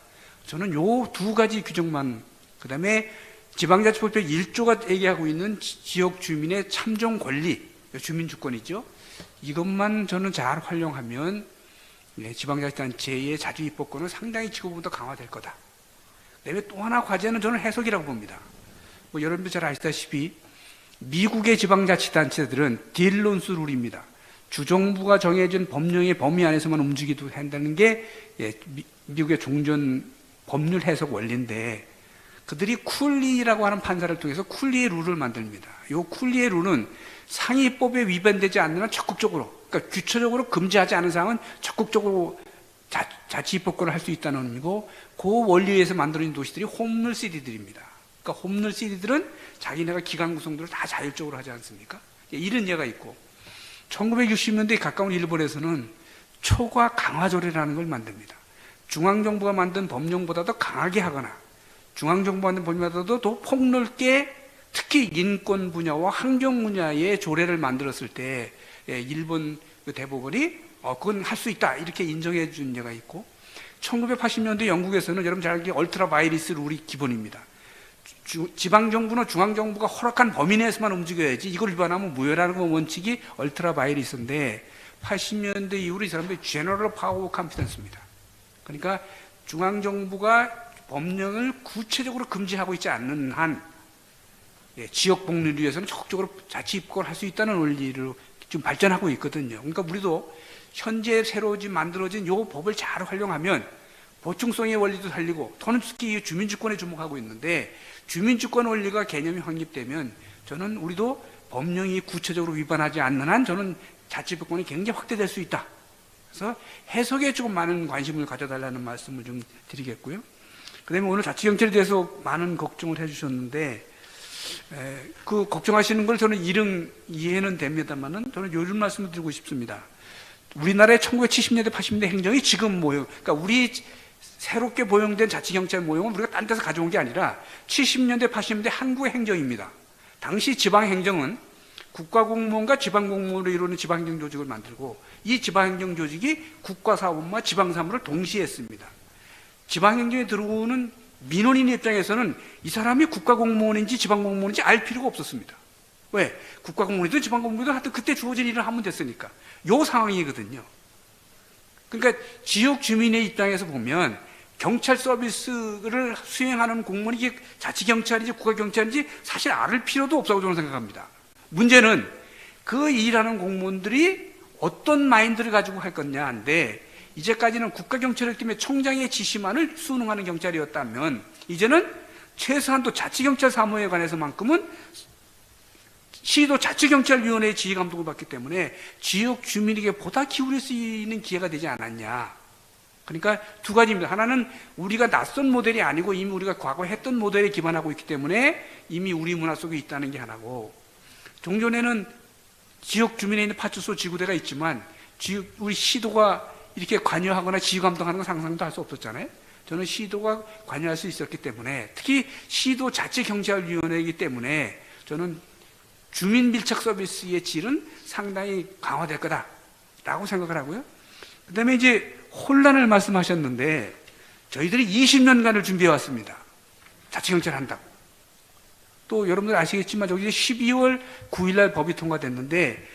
저는 요 두 가지 규정만, 그 다음에 지방자치법 1조가 얘기하고 있는 지역 주민의 참정 권리, 주민주권이죠. 이것만 저는 잘 활용하면 지방자치단체의 자주입법권은 상당히 지금보다 강화될 거다. 그다음에 또 하나 과제는 저는 해석이라고 봅니다. 여러분들 잘 아시다시피 미국의 지방자치단체들은 딜론스 룰입니다. 주정부가 정해진 법령의 범위 안에서만 움직이도 한다는 게 미국의 종전 법률 해석 원리인데 그들이 쿨리라고 하는 판사를 통해서 쿨리의 룰을 만듭니다. 이 쿨리의 룰은 상위법에 위반되지 않는 적극적으로, 그러니까 규칙적으로 금지하지 않은 사항은 적극적으로 자치입법권을 할 수 있다는 의미고 그 원리에서 만들어진 도시들이 홈룰 시티들입니다. 그러니까 홈룰 시티들은 자기네가 기관 구성들을 다 자율적으로 하지 않습니까? 이런 예가 있고 1960년대에 가까운 일본에서는 초과 강화조례라는 걸 만듭니다. 중앙정부가 만든 법령보다도 강하게 하거나 중앙정부가 만든 법령보다도 더 폭넓게 특히 인권 분야와 환경 분야의 조례를 만들었을 때 일본 대법원이 그건 할 수 있다 이렇게 인정해 준 예가 있고 1980년대 영국에서는 여러분 잘 알기에 얼트라 바이리스 룰이 기본입니다. 지방정부나 중앙정부가 허락한 범위 내에서만 움직여야지 이걸 위반하면 무효라는 원칙이 얼트라 바이리스인데 80년대 이후로 이 사람들이 제너럴 파워 컴피던스입니다. 그러니까 중앙정부가 법령을 구체적으로 금지하고 있지 않는 한 지역 복리를 위해서는 적극적으로 자치 입국을 할 수 있다는 원리로 지금 발전하고 있거든요. 그러니까 우리도 현재 새로 만들어진 이 법을 잘 활용하면 보충성의 원리도 살리고 또는 특히 주민주권에 주목하고 있는데 주민주권 원리가 개념이 확립되면 저는 우리도 법령이 구체적으로 위반하지 않는 한 저는 자치법권이 굉장히 확대될 수 있다. 그래서 해석에 조금 많은 관심을 가져달라는 말씀을 좀 드리겠고요. 그 다음에 오늘 자치경찰에 대해서 많은 걱정을 해주셨는데 그 걱정하시는 걸 저는 이해는 됩니다만은 저는 요즘 말씀을 드리고 싶습니다. 우리나라의 1970년대 80년대 행정이 지금 모형, 그러니까 우리 새롭게 보용된 자치경찰 모형은 우리가 딴 데서 가져온 게 아니라 70년대 80년대 한국의 행정입니다. 당시 지방행정은 국가공무원과 지방공무원으로 이루는 지방행정조직을 만들고 이 지방행정조직이 국가사업과 지방사무를 동시에 했습니다. 지방행정에 들어오는 민원인 입장에서는 이 사람이 국가공무원인지 지방공무원인지 알 필요가 없었습니다. 왜? 국가공무원이든 지방공무원이든 하여튼 그때 주어진 일을 하면 됐으니까. 요 상황이거든요. 그러니까 지역 주민의 입장에서 보면 경찰 서비스를 수행하는 공무원이 이게 자치경찰인지 국가경찰인지 사실 알 필요도 없다고 저는 생각합니다. 문제는 그 일하는 공무원들이 어떤 마인드를 가지고 할 거냐인데 이제까지는 국가경찰이기 때문에 총장의 지시만을 수능하는 경찰이었다면 이제는 최소한도 자치경찰 사무에 관해서만큼은 시도 자치경찰위원회의 지휘감독을 받기 때문에 지역 주민에게 보다 기울일 수 있는 기회가 되지 않았냐. 그러니까 두 가지입니다. 하나는 우리가 낯선 모델이 아니고 이미 우리가 과거에 했던 모델에 기반하고 있기 때문에 이미 우리 문화 속에 있다는 게 하나고 종전에는 지역 주민에 있는 파출소 지구대가 있지만 우리 시도가 이렇게 관여하거나 지휘감독하는 건 상상도 할 수 없었잖아요. 저는 시도가 관여할 수 있었기 때문에 특히 시도 자치경찰위원회이기 때문에 저는 주민 밀착 서비스의 질은 상당히 강화될 거다라고 생각을 하고요. 그 다음에 이제 혼란을 말씀하셨는데 저희들이 20년간을 준비해 왔습니다. 자치경찰 한다고. 또 여러분들 아시겠지만 저기 12월 9일 날 법이 통과됐는데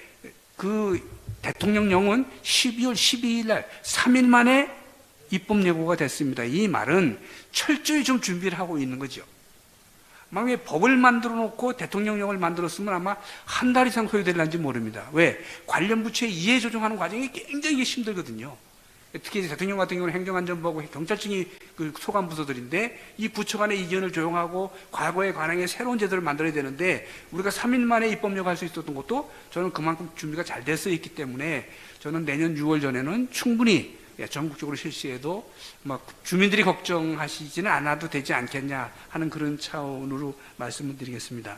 그 대통령령은 12월 12일 날 3일 만에 입법 예고가 됐습니다. 이 말은 철저히 좀 준비를 하고 있는 거죠. 만약에 법을 만들어 놓고 대통령령을 만들었으면 아마 한 달 이상 소요될는지 모릅니다. 왜? 관련 부처의 이해 조정하는 과정이 굉장히 힘들거든요. 특히 대통령 같은 경우는 행정안전부하고 경찰청이 그 소관 부서들인데 이 부처 간의 이견을 조정하고 과거에 관행에 새로운 제도를 만들어야 되는데 우리가 3일 만에 입법령 할 수 있었던 것도 저는 그만큼 준비가 잘 됐어 있기 때문에 저는 내년 6월 전에는 충분히 전국적으로 실시해도 막 주민들이 걱정하시지는 않아도 되지 않겠냐 하는 그런 차원으로 말씀을 드리겠습니다.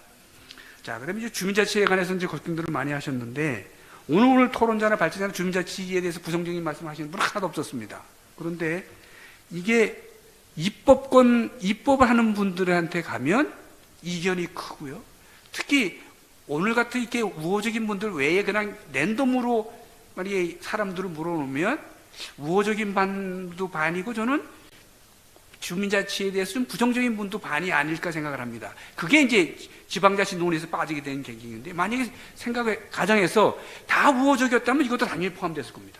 자, 그다음에 이제 주민자치에 관해서 이제 걱정들을 많이 하셨는데 오늘 토론자나 발제자나 주민자치에 대해서 부정적인 말씀하시는 분은 하나도 없었습니다. 그런데 이게 입법을 하는 분들한테 가면 이견이 크고요. 특히 오늘 같은 이렇게 우호적인 분들 외에 그냥 랜덤으로 만약에 사람들을 물어놓으면 우호적인 반도 반이고 저는 주민자치에 대해서 좀 부정적인 분도 반이 아닐까 생각을 합니다. 그게 이제 지방자치 논의에서 빠지게 된 계기인데 만약에 가정에서 다 우호적이었다면 이것도 당연히 포함됐을 겁니다.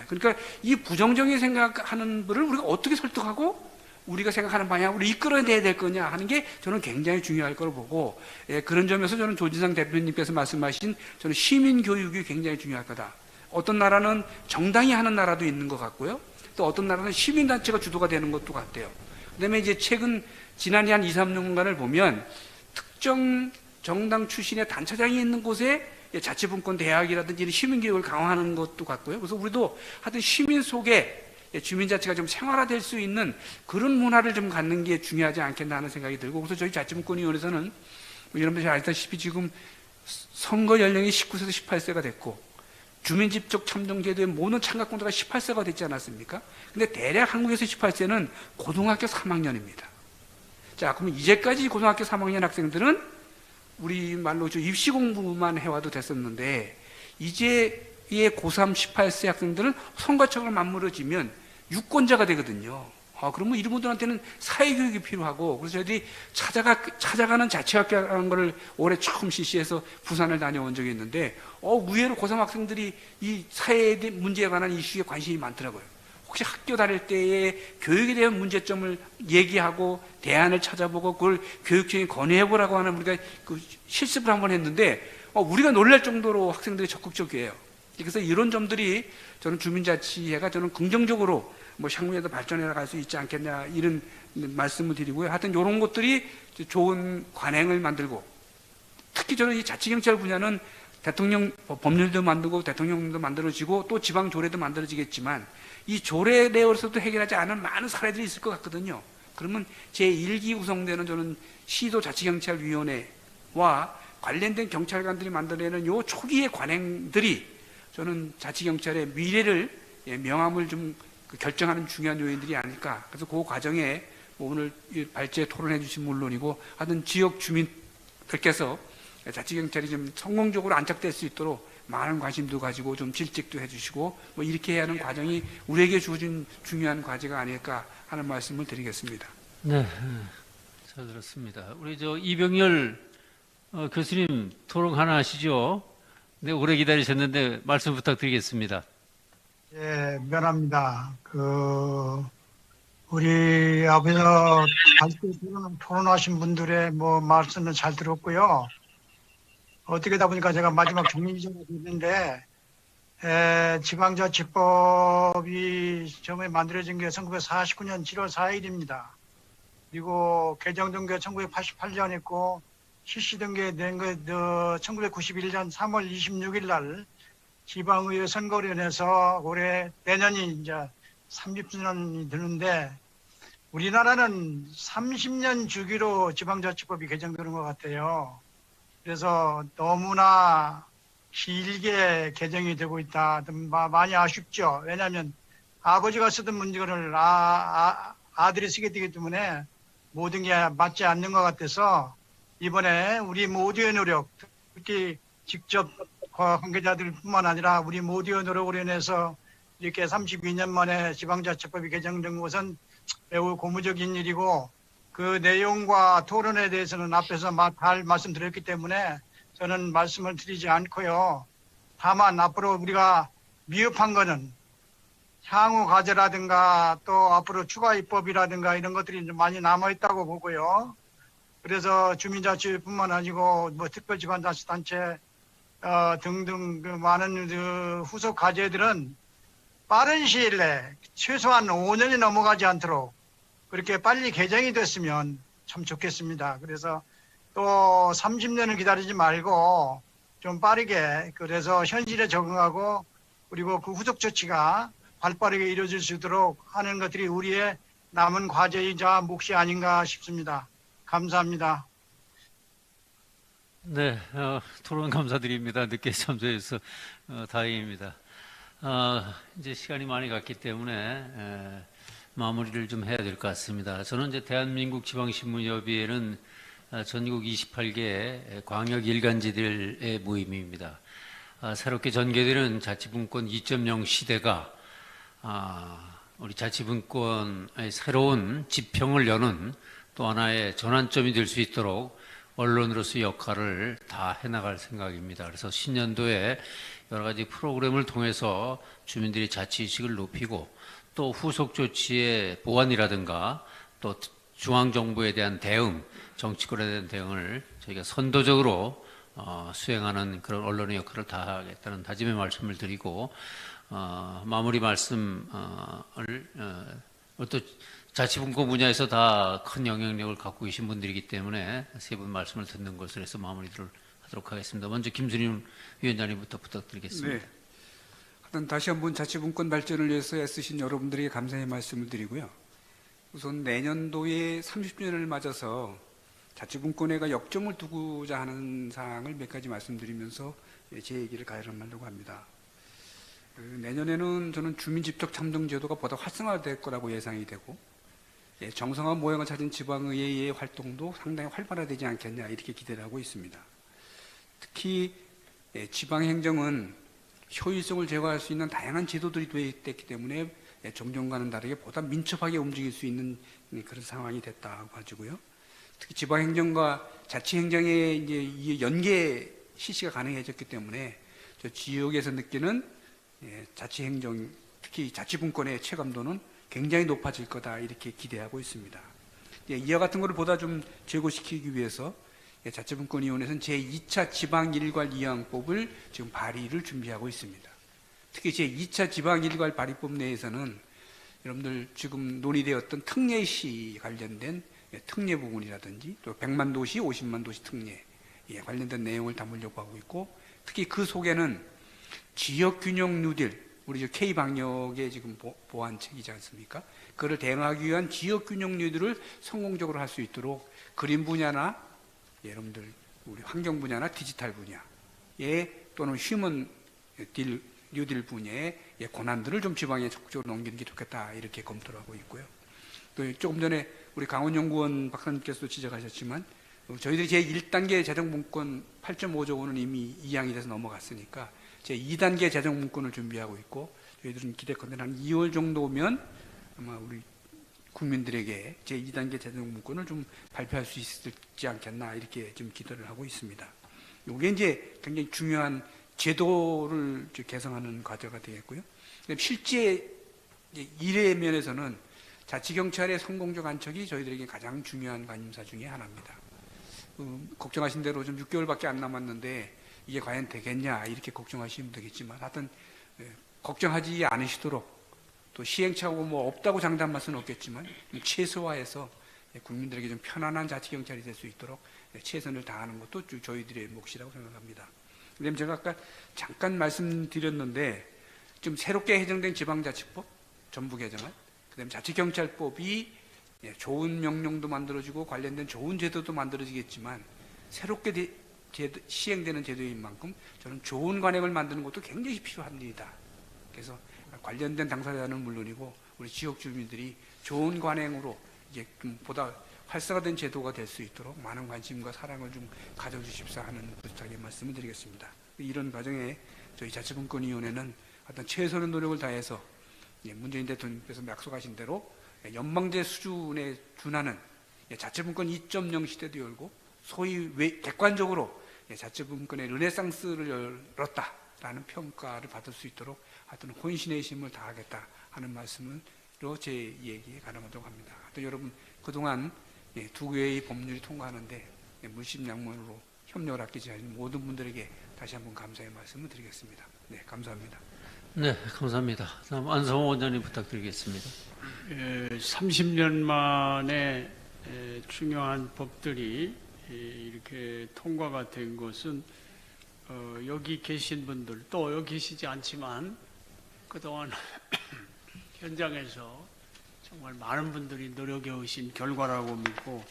그러니까 이 부정적인 생각하는 분을 우리가 어떻게 설득하고 우리가 생각하는 방향으로 이끌어내야 될 거냐 하는 게 저는 굉장히 중요할 거로 보고 그런 점에서 저는 조진상 대표님께서 말씀하신 저는 시민교육이 굉장히 중요할 거다. 어떤 나라는 정당이 하는 나라도 있는 것 같고요. 또 어떤 나라는 시민단체가 주도가 되는 것도 같아요. 그 다음에 이제 최근 지난해 한 2, 3년간을 보면 특정 정당 출신의 단체장이 있는 곳에 자치분권 대학이라든지 이런 시민교육을 강화하는 것도 같고요. 그래서 우리도 하여튼 시민 속에 주민자치가 좀 생활화될 수 있는 그런 문화를 좀 갖는 게 중요하지 않겠나 하는 생각이 들고 그래서 저희 자치분권위원회에서는 여러분들이 잘 아시다시피 지금 선거 연령이 19세에서 18세가 됐고 주민집적 참정제도의 모든 참가권자가 18세가 됐지 않았습니까? 근데 대략 한국에서 18세는 고등학교 3학년입니다. 자, 그럼 이제까지 고등학교 3학년 학생들은 우리 말로 입시 공부만 해와도 됐었는데 이제의 고3 18세 학생들은 선거철을 맞물어지면 유권자가 되거든요. 그러면 이런 분들한테는 사회교육이 필요하고, 그래서 저희들이 찾아가는 자치학교라는 걸 올해 처음 실시해서 부산을 다녀온 적이 있는데, 의외로 고3 학생들이 이 사회 문제에 관한 이슈에 관심이 많더라고요. 혹시 학교 다닐 때의 교육에 대한 문제점을 얘기하고 대안을 찾아보고 그걸 교육청에 건의해보라고 하는 우리가 그 실습을 한번 했는데, 우리가 놀랄 정도로 학생들이 적극적이에요. 그래서 이런 점들이 저는 주민자치회가 저는 긍정적으로 향후에도 발전해 나갈 수 있지 않겠냐, 이런 말씀을 드리고요. 하여튼 이런 것들이 좋은 관행을 만들고, 특히 저는 이 자치경찰 분야는 대통령 법률도 만들고 대통령도 만들어지고 또 지방 조례도 만들어지겠지만 이 조례 내에서도 해결하지 않은 많은 사례들이 있을 것 같거든요. 그러면 제1기 구성되는 저는 시도자치경찰위원회와 관련된 경찰관들이 만들어내는 요 초기의 관행들이 저는 자치경찰의 미래를, 명암을 좀 결정하는 중요한 요인들이 아닐까. 그래서 그 과정에 오늘 발제 토론해 주신 물론이고 하여튼 지역 주민들께서 자치경찰이 좀 성공적으로 안착될 수 있도록 많은 관심도 가지고 좀 질책도 해주시고 이렇게 해야 하는 과정이 우리에게 주어진 중요한 과제가 아닐까 하는 말씀을 드리겠습니다. 네, 잘 들었습니다. 우리 이병열 교수님 토론 하나 하시죠. 네, 오래 기다리셨는데 말씀 부탁드리겠습니다. 예, 미안합니다. 우리 앞에서 토론하신 분들의 말씀을 잘 들었고요. 어떻게 하다 보니까 제가 마지막 정리지적으로 됐는데, 지방자치법이 처음에 만들어진 게 1949년 7월 4일입니다. 그리고 개정된 게 1988년이고, 실시된 게 1991년 3월 26일 날 지방의회 선거를 인해서 올해 내년이 이제 30주년이 되는데, 우리나라는 30년 주기로 지방자치법이 개정되는 것 같아요. 그래서 너무나 길게 개정이 되고 있다. 많이 아쉽죠. 왜냐하면 아버지가 쓰던 문제를 아들이 쓰게 되기 때문에 모든 게 맞지 않는 것 같아서 이번에 우리 모두의 노력, 특히 직접 관계자들뿐만 아니라 우리 모두의 노력으로 인해서 이렇게 32년 만에 지방자치법이 개정된 것은 매우 고무적인 일이고, 그 내용과 토론에 대해서는 앞에서 잘 말씀드렸기 때문에 저는 말씀을 드리지 않고요. 다만 앞으로 우리가 미흡한 거는 향후 과제라든가 또 앞으로 추가 입법이라든가 이런 것들이 좀 많이 남아있다고 보고요. 그래서 주민자치뿐만 아니고 특별지방자치단체 등등 많은 후속 과제들은 빠른 시일 내에 최소한 5년이 넘어가지 않도록 그렇게 빨리 개정이 됐으면 참 좋겠습니다. 그래서 또 30년을 기다리지 말고 좀 빠르게, 그래서 현실에 적응하고 그리고 그 후속 조치가 발빠르게 이루어질 수 있도록 하는 것들이 우리의 남은 과제이자 몫이 아닌가 싶습니다. 감사합니다. 네, 토론 감사드립니다. 늦게 참석해서 다행입니다. 이제 시간이 많이 갔기 때문에 마무리를 좀 해야 될 것 같습니다. 저는 이제 대한민국 지방신문협의회는 전국 28개 광역 일간지들의 모임입니다. 새롭게 전개되는 자치분권 2.0 시대가 우리 자치분권의 새로운 지평을 여는 또 하나의 전환점이 될 수 있도록 언론으로서의 역할을 다 해나갈 생각입니다. 그래서 신년도에 여러 가지 프로그램을 통해서 주민들의 자치의식을 높이고 또 후속 조치의 보완이라든가 또 중앙정부에 대한 대응, 정치권에 대한 대응을 저희가 선도적으로 수행하는 그런 언론의 역할을 다하겠다는 다짐의 말씀을 드리고 마무리 말씀을 또 자치분권 분야에서 다 큰 영향력을 갖고 계신 분들이기 때문에 세 분 말씀을 듣는 것으로 해서 마무리를 하도록 하겠습니다. 먼저 김순임 위원장님부터 부탁드리겠습니다. 네. 하여튼 다시 한번 자치분권 발전을 위해서 애쓰신 여러분들에게 감사의 말씀을 드리고요. 우선 내년도에 30주년을 맞아서 자치분권회가 역점을 두고자 하는 사항을 몇 가지 말씀드리면서 제 얘기를 가름하려고 합니다. 내년에는 저는 주민집적 참정제도가 보다 활성화될 거라고 예상이 되고 정상화 모형을 찾은 지방의회의 활동도 상당히 활발화되지 않겠냐 이렇게 기대를 하고 있습니다. 특히 지방행정은 효율성을 제고할 수 있는 다양한 제도들이 되어 있기 때문에 종전과는 다르게 보다 민첩하게 움직일 수 있는 그런 상황이 됐다고 봐지고요. 특히 지방행정과 자치행정의 이제 이 연계 실시가 가능해졌기 때문에 저 지역에서 느끼는 자치행정, 특히 자치분권의 체감도는 굉장히 높아질 거다 이렇게 기대하고 있습니다. 이와 같은 것을 보다 좀 제고시키기 위해서 자치분권위원회에서는 제2차 지방일괄이양법을 지금 발의를 준비하고 있습니다. 특히 제2차 지방일괄 발의법 내에서는 여러분들 지금 논의되었던 특례시 관련된 특례 부분이라든지 또 100만 도시, 50만 도시 특례 관련된 내용을 담으려고 하고 있고, 특히 그 속에는 지역균형 뉴딜, 우리 K방역의 지금 보완책이지 않습니까? 그를 대응하기 위한 지역균형 뉴딜을 성공적으로 할 수 있도록 그린 분야나 여러분들 우리 환경 분야나 디지털 분야에 또는 휴먼 뉴딜 분야의 권한들을 좀 지방에 적극적으로 넘기는 게 좋겠다 이렇게 검토를 하고 있고요. 또 조금 전에 우리 강원연구원 박사님께서도 지적하셨지만 저희들이 제1단계 재정분권 8.5조 원은 이미 이양이 돼서 넘어갔으니까 제2단계 재정분권을 준비하고 있고, 저희들은 기대컨대 한 2월 정도면 아마 우리 국민들에게 제2단계 재정분권을 좀 발표할 수 있지 않겠나 이렇게 좀 기대를 하고 있습니다. 이게 이제 굉장히 중요한 제도를 개선하는 과제가 되겠고요. 실제 일의 면에서는 자치경찰의 성공적 안착이 저희들에게 가장 중요한 관심사 중에 하나입니다. 걱정하신 대로 좀 6개월밖에 안 남았는데 이게 과연 되겠냐 이렇게 걱정하시면 되겠지만, 하여튼 걱정하지 않으시도록, 또 시행착오가 뭐 없다고 장담할 수는 없겠지만 최소화해서 국민들에게 좀 편안한 자치경찰이 될 수 있도록 최선을 다하는 것도 저희들의 몫이라고 생각합니다. 그다음에 제가 아까 잠깐 말씀드렸는데 좀 새롭게 개정된 지방자치법 전부 개정안, 그다음에 자치경찰법이 좋은 명령도 만들어지고 관련된 좋은 제도도 만들어지겠지만 새롭게 시행되는 제도인 만큼 저는 좋은 관행을 만드는 것도 굉장히 필요한 일이다. 그래서 관련된 당사자는 물론이고 우리 지역 주민들이 좋은 관행으로 이제 좀 보다 활성화된 제도가 될 수 있도록 많은 관심과 사랑을 좀 가져주십사 하는 부탁의 말씀을 드리겠습니다. 이런 과정에 저희 자치분권위원회는 어떤 최선의 노력을 다해서 문재인 대통령께서 약속하신 대로 연방제 수준에 준하는 자치분권 2.0 시대도 열고 소위 객관적으로 자치분권의 르네상스를 열었다라는 평가를 받을 수 있도록 하여튼 혼신의 힘을 다하겠다 하는 말씀으로 제 얘기에 가름하도록 합니다. 하여튼 여러분 그동안 두 개의 법률이 통과하는데 물심양면으로 협력을 아끼지 않은 모든 분들에게 다시 한번 감사의 말씀을 드리겠습니다. 네, 감사합니다. 네, 감사합니다. 다음 안성호 원장님 부탁드리겠습니다. 30년 만에 중요한 법들이 이렇게 통과가 된 것은 여기 계신 분들, 또 여기 계시지 않지만 그동안 현장에서 정말 많은 분들이 노력해 오신 결과라고 믿고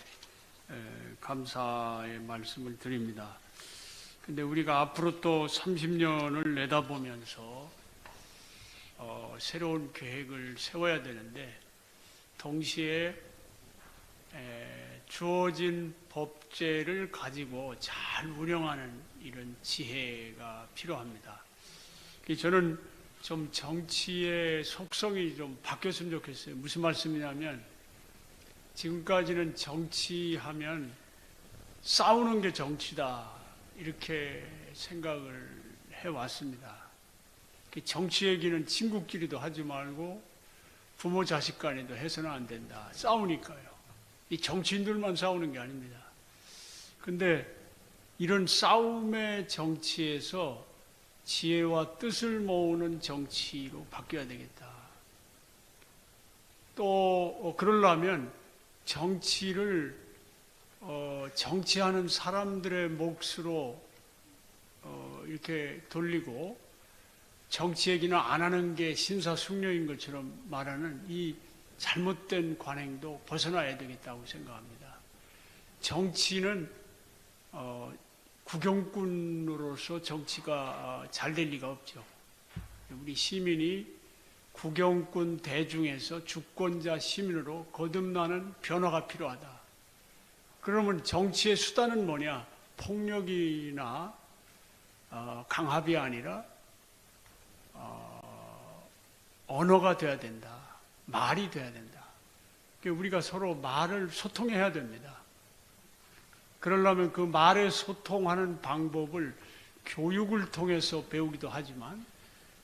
감사의 말씀을 드립니다. 근데 우리가 앞으로 또 30년을 내다보면서 새로운 계획을 세워야 되는데, 동시에 주어진 법제를 가지고 잘 운영하는 이런 지혜가 필요합니다. 저는 좀 정치의 속성이 좀 바뀌었으면 좋겠어요. 무슨 말씀이냐면, 지금까지는 정치하면 싸우는 게 정치다 이렇게 생각을 해왔습니다. 정치 얘기는 친구끼리도 하지 말고 부모 자식 간에도 해서는 안 된다. 싸우니까요. 이 정치인들만 싸우는 게 아닙니다. 근데 이런 싸움의 정치에서 지혜와 뜻을 모으는 정치로 바뀌어야 되겠다. 또 그러려면 정치를 정치하는 사람들의 몫으로 이렇게 돌리고 정치 얘기는 안 하는 게 신사숙녀인 것처럼 말하는 이 잘못된 관행도 벗어나야 되겠다고 생각합니다. 정치는 구경꾼으로서 정치가 잘 될 리가 없죠. 우리 시민이 구경꾼 대중에서 주권자 시민으로 거듭나는 변화가 필요하다. 그러면 정치의 수단은 뭐냐? 폭력이나 강압이 아니라 언어가 돼야 된다. 말이 돼야 된다. 그러니까 우리가 서로 말을 소통해야 됩니다. 그러려면 그 말에 소통하는 방법을 교육을 통해서 배우기도 하지만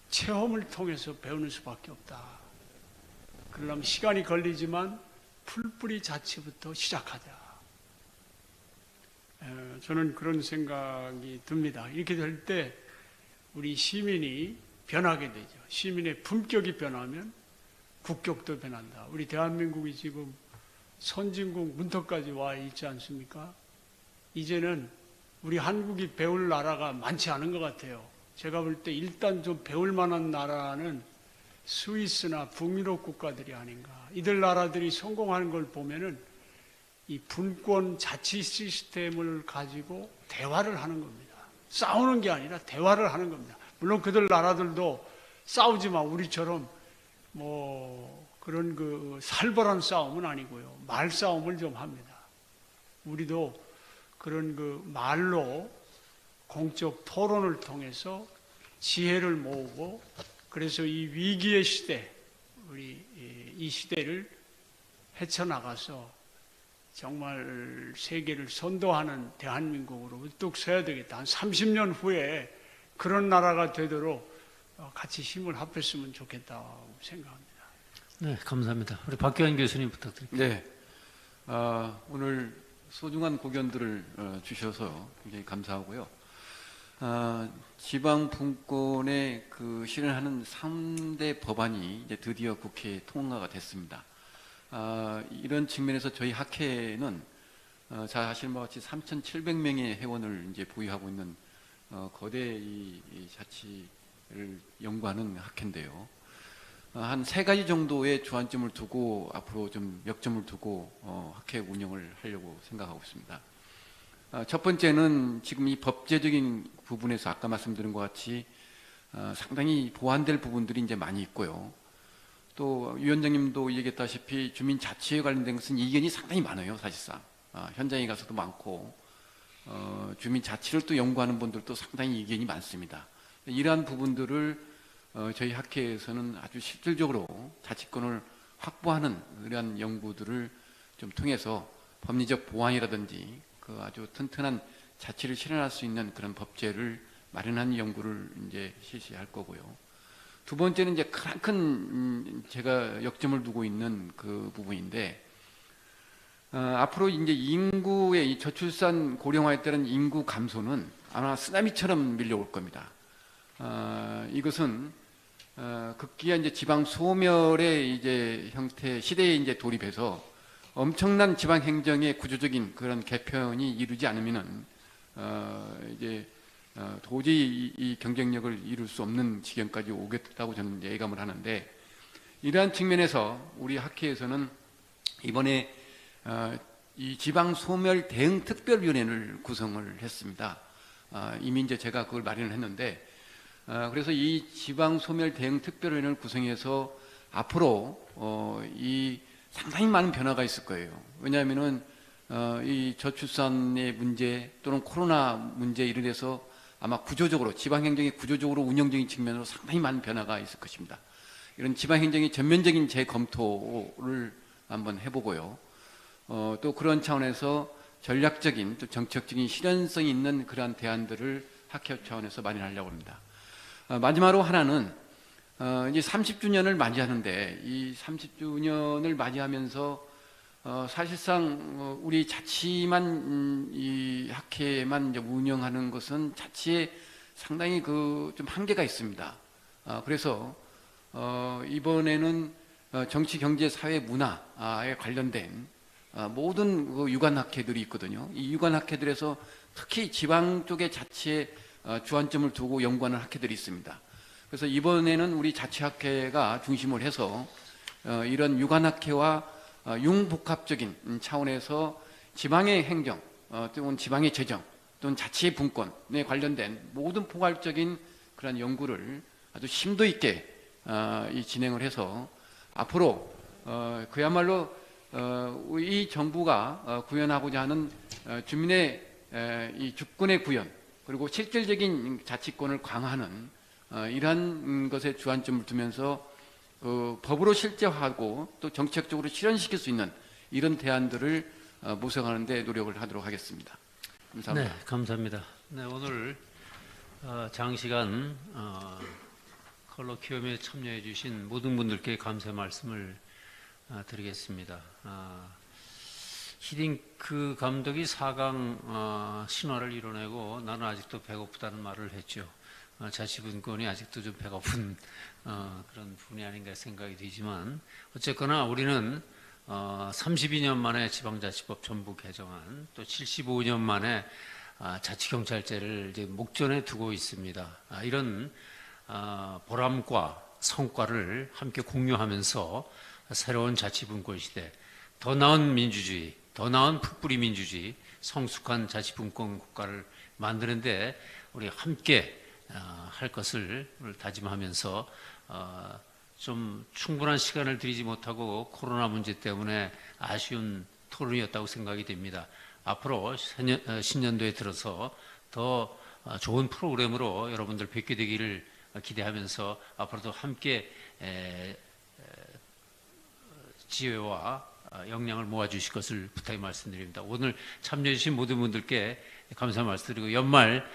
체험을 통해서 배우는 수밖에 없다. 그러려면 시간이 걸리지만 풀뿌리 자체부터 시작하자. 저는 그런 생각이 듭니다. 이렇게 될 때 우리 시민이 변하게 되죠. 시민의 품격이 변하면 국격도 변한다. 우리 대한민국이 지금 선진국 문턱까지 와 있지 않습니까? 이제는 우리 한국이 배울 나라가 많지 않은 것 같아요. 제가 볼 때 일단 좀 배울 만한 나라는 스위스나 북유럽 국가들이 아닌가. 이들 나라들이 성공하는 걸 보면은 이 분권 자치 시스템을 가지고 대화를 하는 겁니다. 싸우는 게 아니라 대화를 하는 겁니다. 물론 그들 나라들도 싸우지만 우리처럼 뭐 그런 그 살벌한 싸움은 아니고요. 말싸움을 좀 합니다. 우리도 그런 그 말로 공적 토론을 통해서 지혜를 모으고 그래서 이 위기의 시대, 우리 이 시대를 헤쳐나가서 정말 세계를 선도하는 대한민국으로 우뚝 서야 되겠다. 한 30년 후에 그런 나라가 되도록 같이 힘을 합했으면 좋겠다고 생각합니다. 네, 감사합니다. 우리 박기환 교수님 부탁드립니다. 네. 오늘 소중한 고견들을 주셔서 굉장히 감사하고요. 지방 분권에 그 실현하는 3대 법안이 이제 드디어 국회에 통과가 됐습니다. 이런 측면에서 저희 학회는 잘 아시는 바와 같이 3,700명의 회원을 이제 보유하고 있는 거대 이 자치를 연구하는 학회인데요. 한 3가지 정도의 주안점을 두고 앞으로 좀 역점을 두고 학회 운영을 하려고 생각하고 있습니다. 첫 번째는 지금 이 법제적인 부분에서 아까 말씀드린 것 같이 상당히 보완될 부분들이 이제 많이 있고요. 또 위원장님도 얘기했다시피 주민자치에 관련된 것은 이견이 상당히 많아요, 사실상. 현장에 가서도 많고 주민자치를 또 연구하는 분들도 상당히 이견이 많습니다. 이러한 부분들을 저희 학회에서는 아주 실질적으로 자치권을 확보하는 이러한 연구들을 좀 통해서 법리적 보완이라든지 그 아주 튼튼한 자치를 실현할 수 있는 그런 법제를 마련한 연구를 이제 실시할 거고요. 두 번째는 이제 큰 제가 역점을 두고 있는 그 부분인데 앞으로 이제 인구의 이 저출산 고령화에 따른 인구 감소는 아마 쓰나미처럼 밀려올 겁니다. 이것은 급기야 이제 지방 소멸의 이제 형태 시대에 이제 돌입해서 엄청난 지방 행정의 구조적인 그런 개편이 이루지 않으면은 이제 도저히 이 경쟁력을 이룰 수 없는 지경까지 오겠다고 저는 예감을 하는데 이러한 측면에서 우리 학회에서는 이번에 이 지방 소멸 대응 특별위원회를 구성을 했습니다. 이미 이제 제가 그걸 마련을 했는데 그래서 이 지방 소멸 대응 특별위원회를 구성해서 앞으로 이 상당히 많은 변화가 있을 거예요. 왜냐하면은 이 저출산의 문제 또는 코로나 문제 이런 데서 아마 구조적으로 지방행정의 구조적으로 운영적인 측면으로 상당히 많은 변화가 있을 것입니다. 이런 지방행정의 전면적인 재검토를 한번 해보고요. 또 그런 차원에서 전략적인 또 정책적인 실현성이 있는 그러한 대안들을 학회 차원에서 마련하려고 합니다. 마지막으로 하나는 이제 30주년을 맞이하는데 이 30주년을 맞이하면서 사실상 우리 자치만 이 학회만 이제 운영하는 것은 자치에 상당히 그 좀 한계가 있습니다. 그래서 이번에는 정치, 경제, 사회, 문화에 관련된 모든 그 유관학회들이 있거든요. 이 유관학회들에서 특히 지방 쪽의 자치에 주안점을 두고 연구하는 학회들이 있습니다. 그래서 이번에는 우리 자치학회가 중심을 해서 이런 유관학회와 융복합적인 차원에서 지방의 행정 또는 지방의 재정 또는 자치의 분권에 관련된 모든 포괄적인 그런 연구를 아주 심도 있게 진행을 해서 앞으로 그야말로 이 정부가 구현하고자 하는 주민의 이 주권의 구현 그리고 실질적인 자치권을 강화하는 이러한 것에 주안점을 두면서 법으로 실제화하고 또 정책적으로 실현시킬 수 있는 이런 대안들을 모색하는 데 노력을 하도록 하겠습니다. 감사합니다. 네, 감사합니다. 네, 오늘 장시간 컬로키움에 참여해 주신 모든 분들께 감사의 말씀을 드리겠습니다. 히딩크 감독이 4강 신화를 이뤄내고 나는 아직도 배고프다는 말을 했죠. 자치분권이 아직도 좀 배고픈 그런 분이 아닌가 생각이 되지만 어쨌거나 우리는 32년 만에 지방자치법 전부 개정안, 또 75년 만에 자치경찰제를 이제 목전에 두고 있습니다. 이런 보람과 성과를 함께 공유하면서 새로운 자치분권 시대, 더 나은 민주주의, 더 나은 풀뿌리 민주주의, 성숙한 자치분권 국가를 만드는데 우리 함께 할 것을 다짐하면서 좀 충분한 시간을 드리지 못하고 코로나 문제 때문에 아쉬운 토론이었다고 생각이 됩니다. 앞으로 신년도에 들어서 더 좋은 프로그램으로 여러분들 뵙게 되기를 기대하면서 앞으로도 함께 지혜와 역량을 모아주실 것을 부탁의 말씀드립니다. 오늘 참여해 주신 모든 분들께 감사 말씀드리고 연말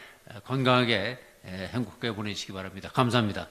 건강하게 행복하게 보내시기 바랍니다. 감사합니다.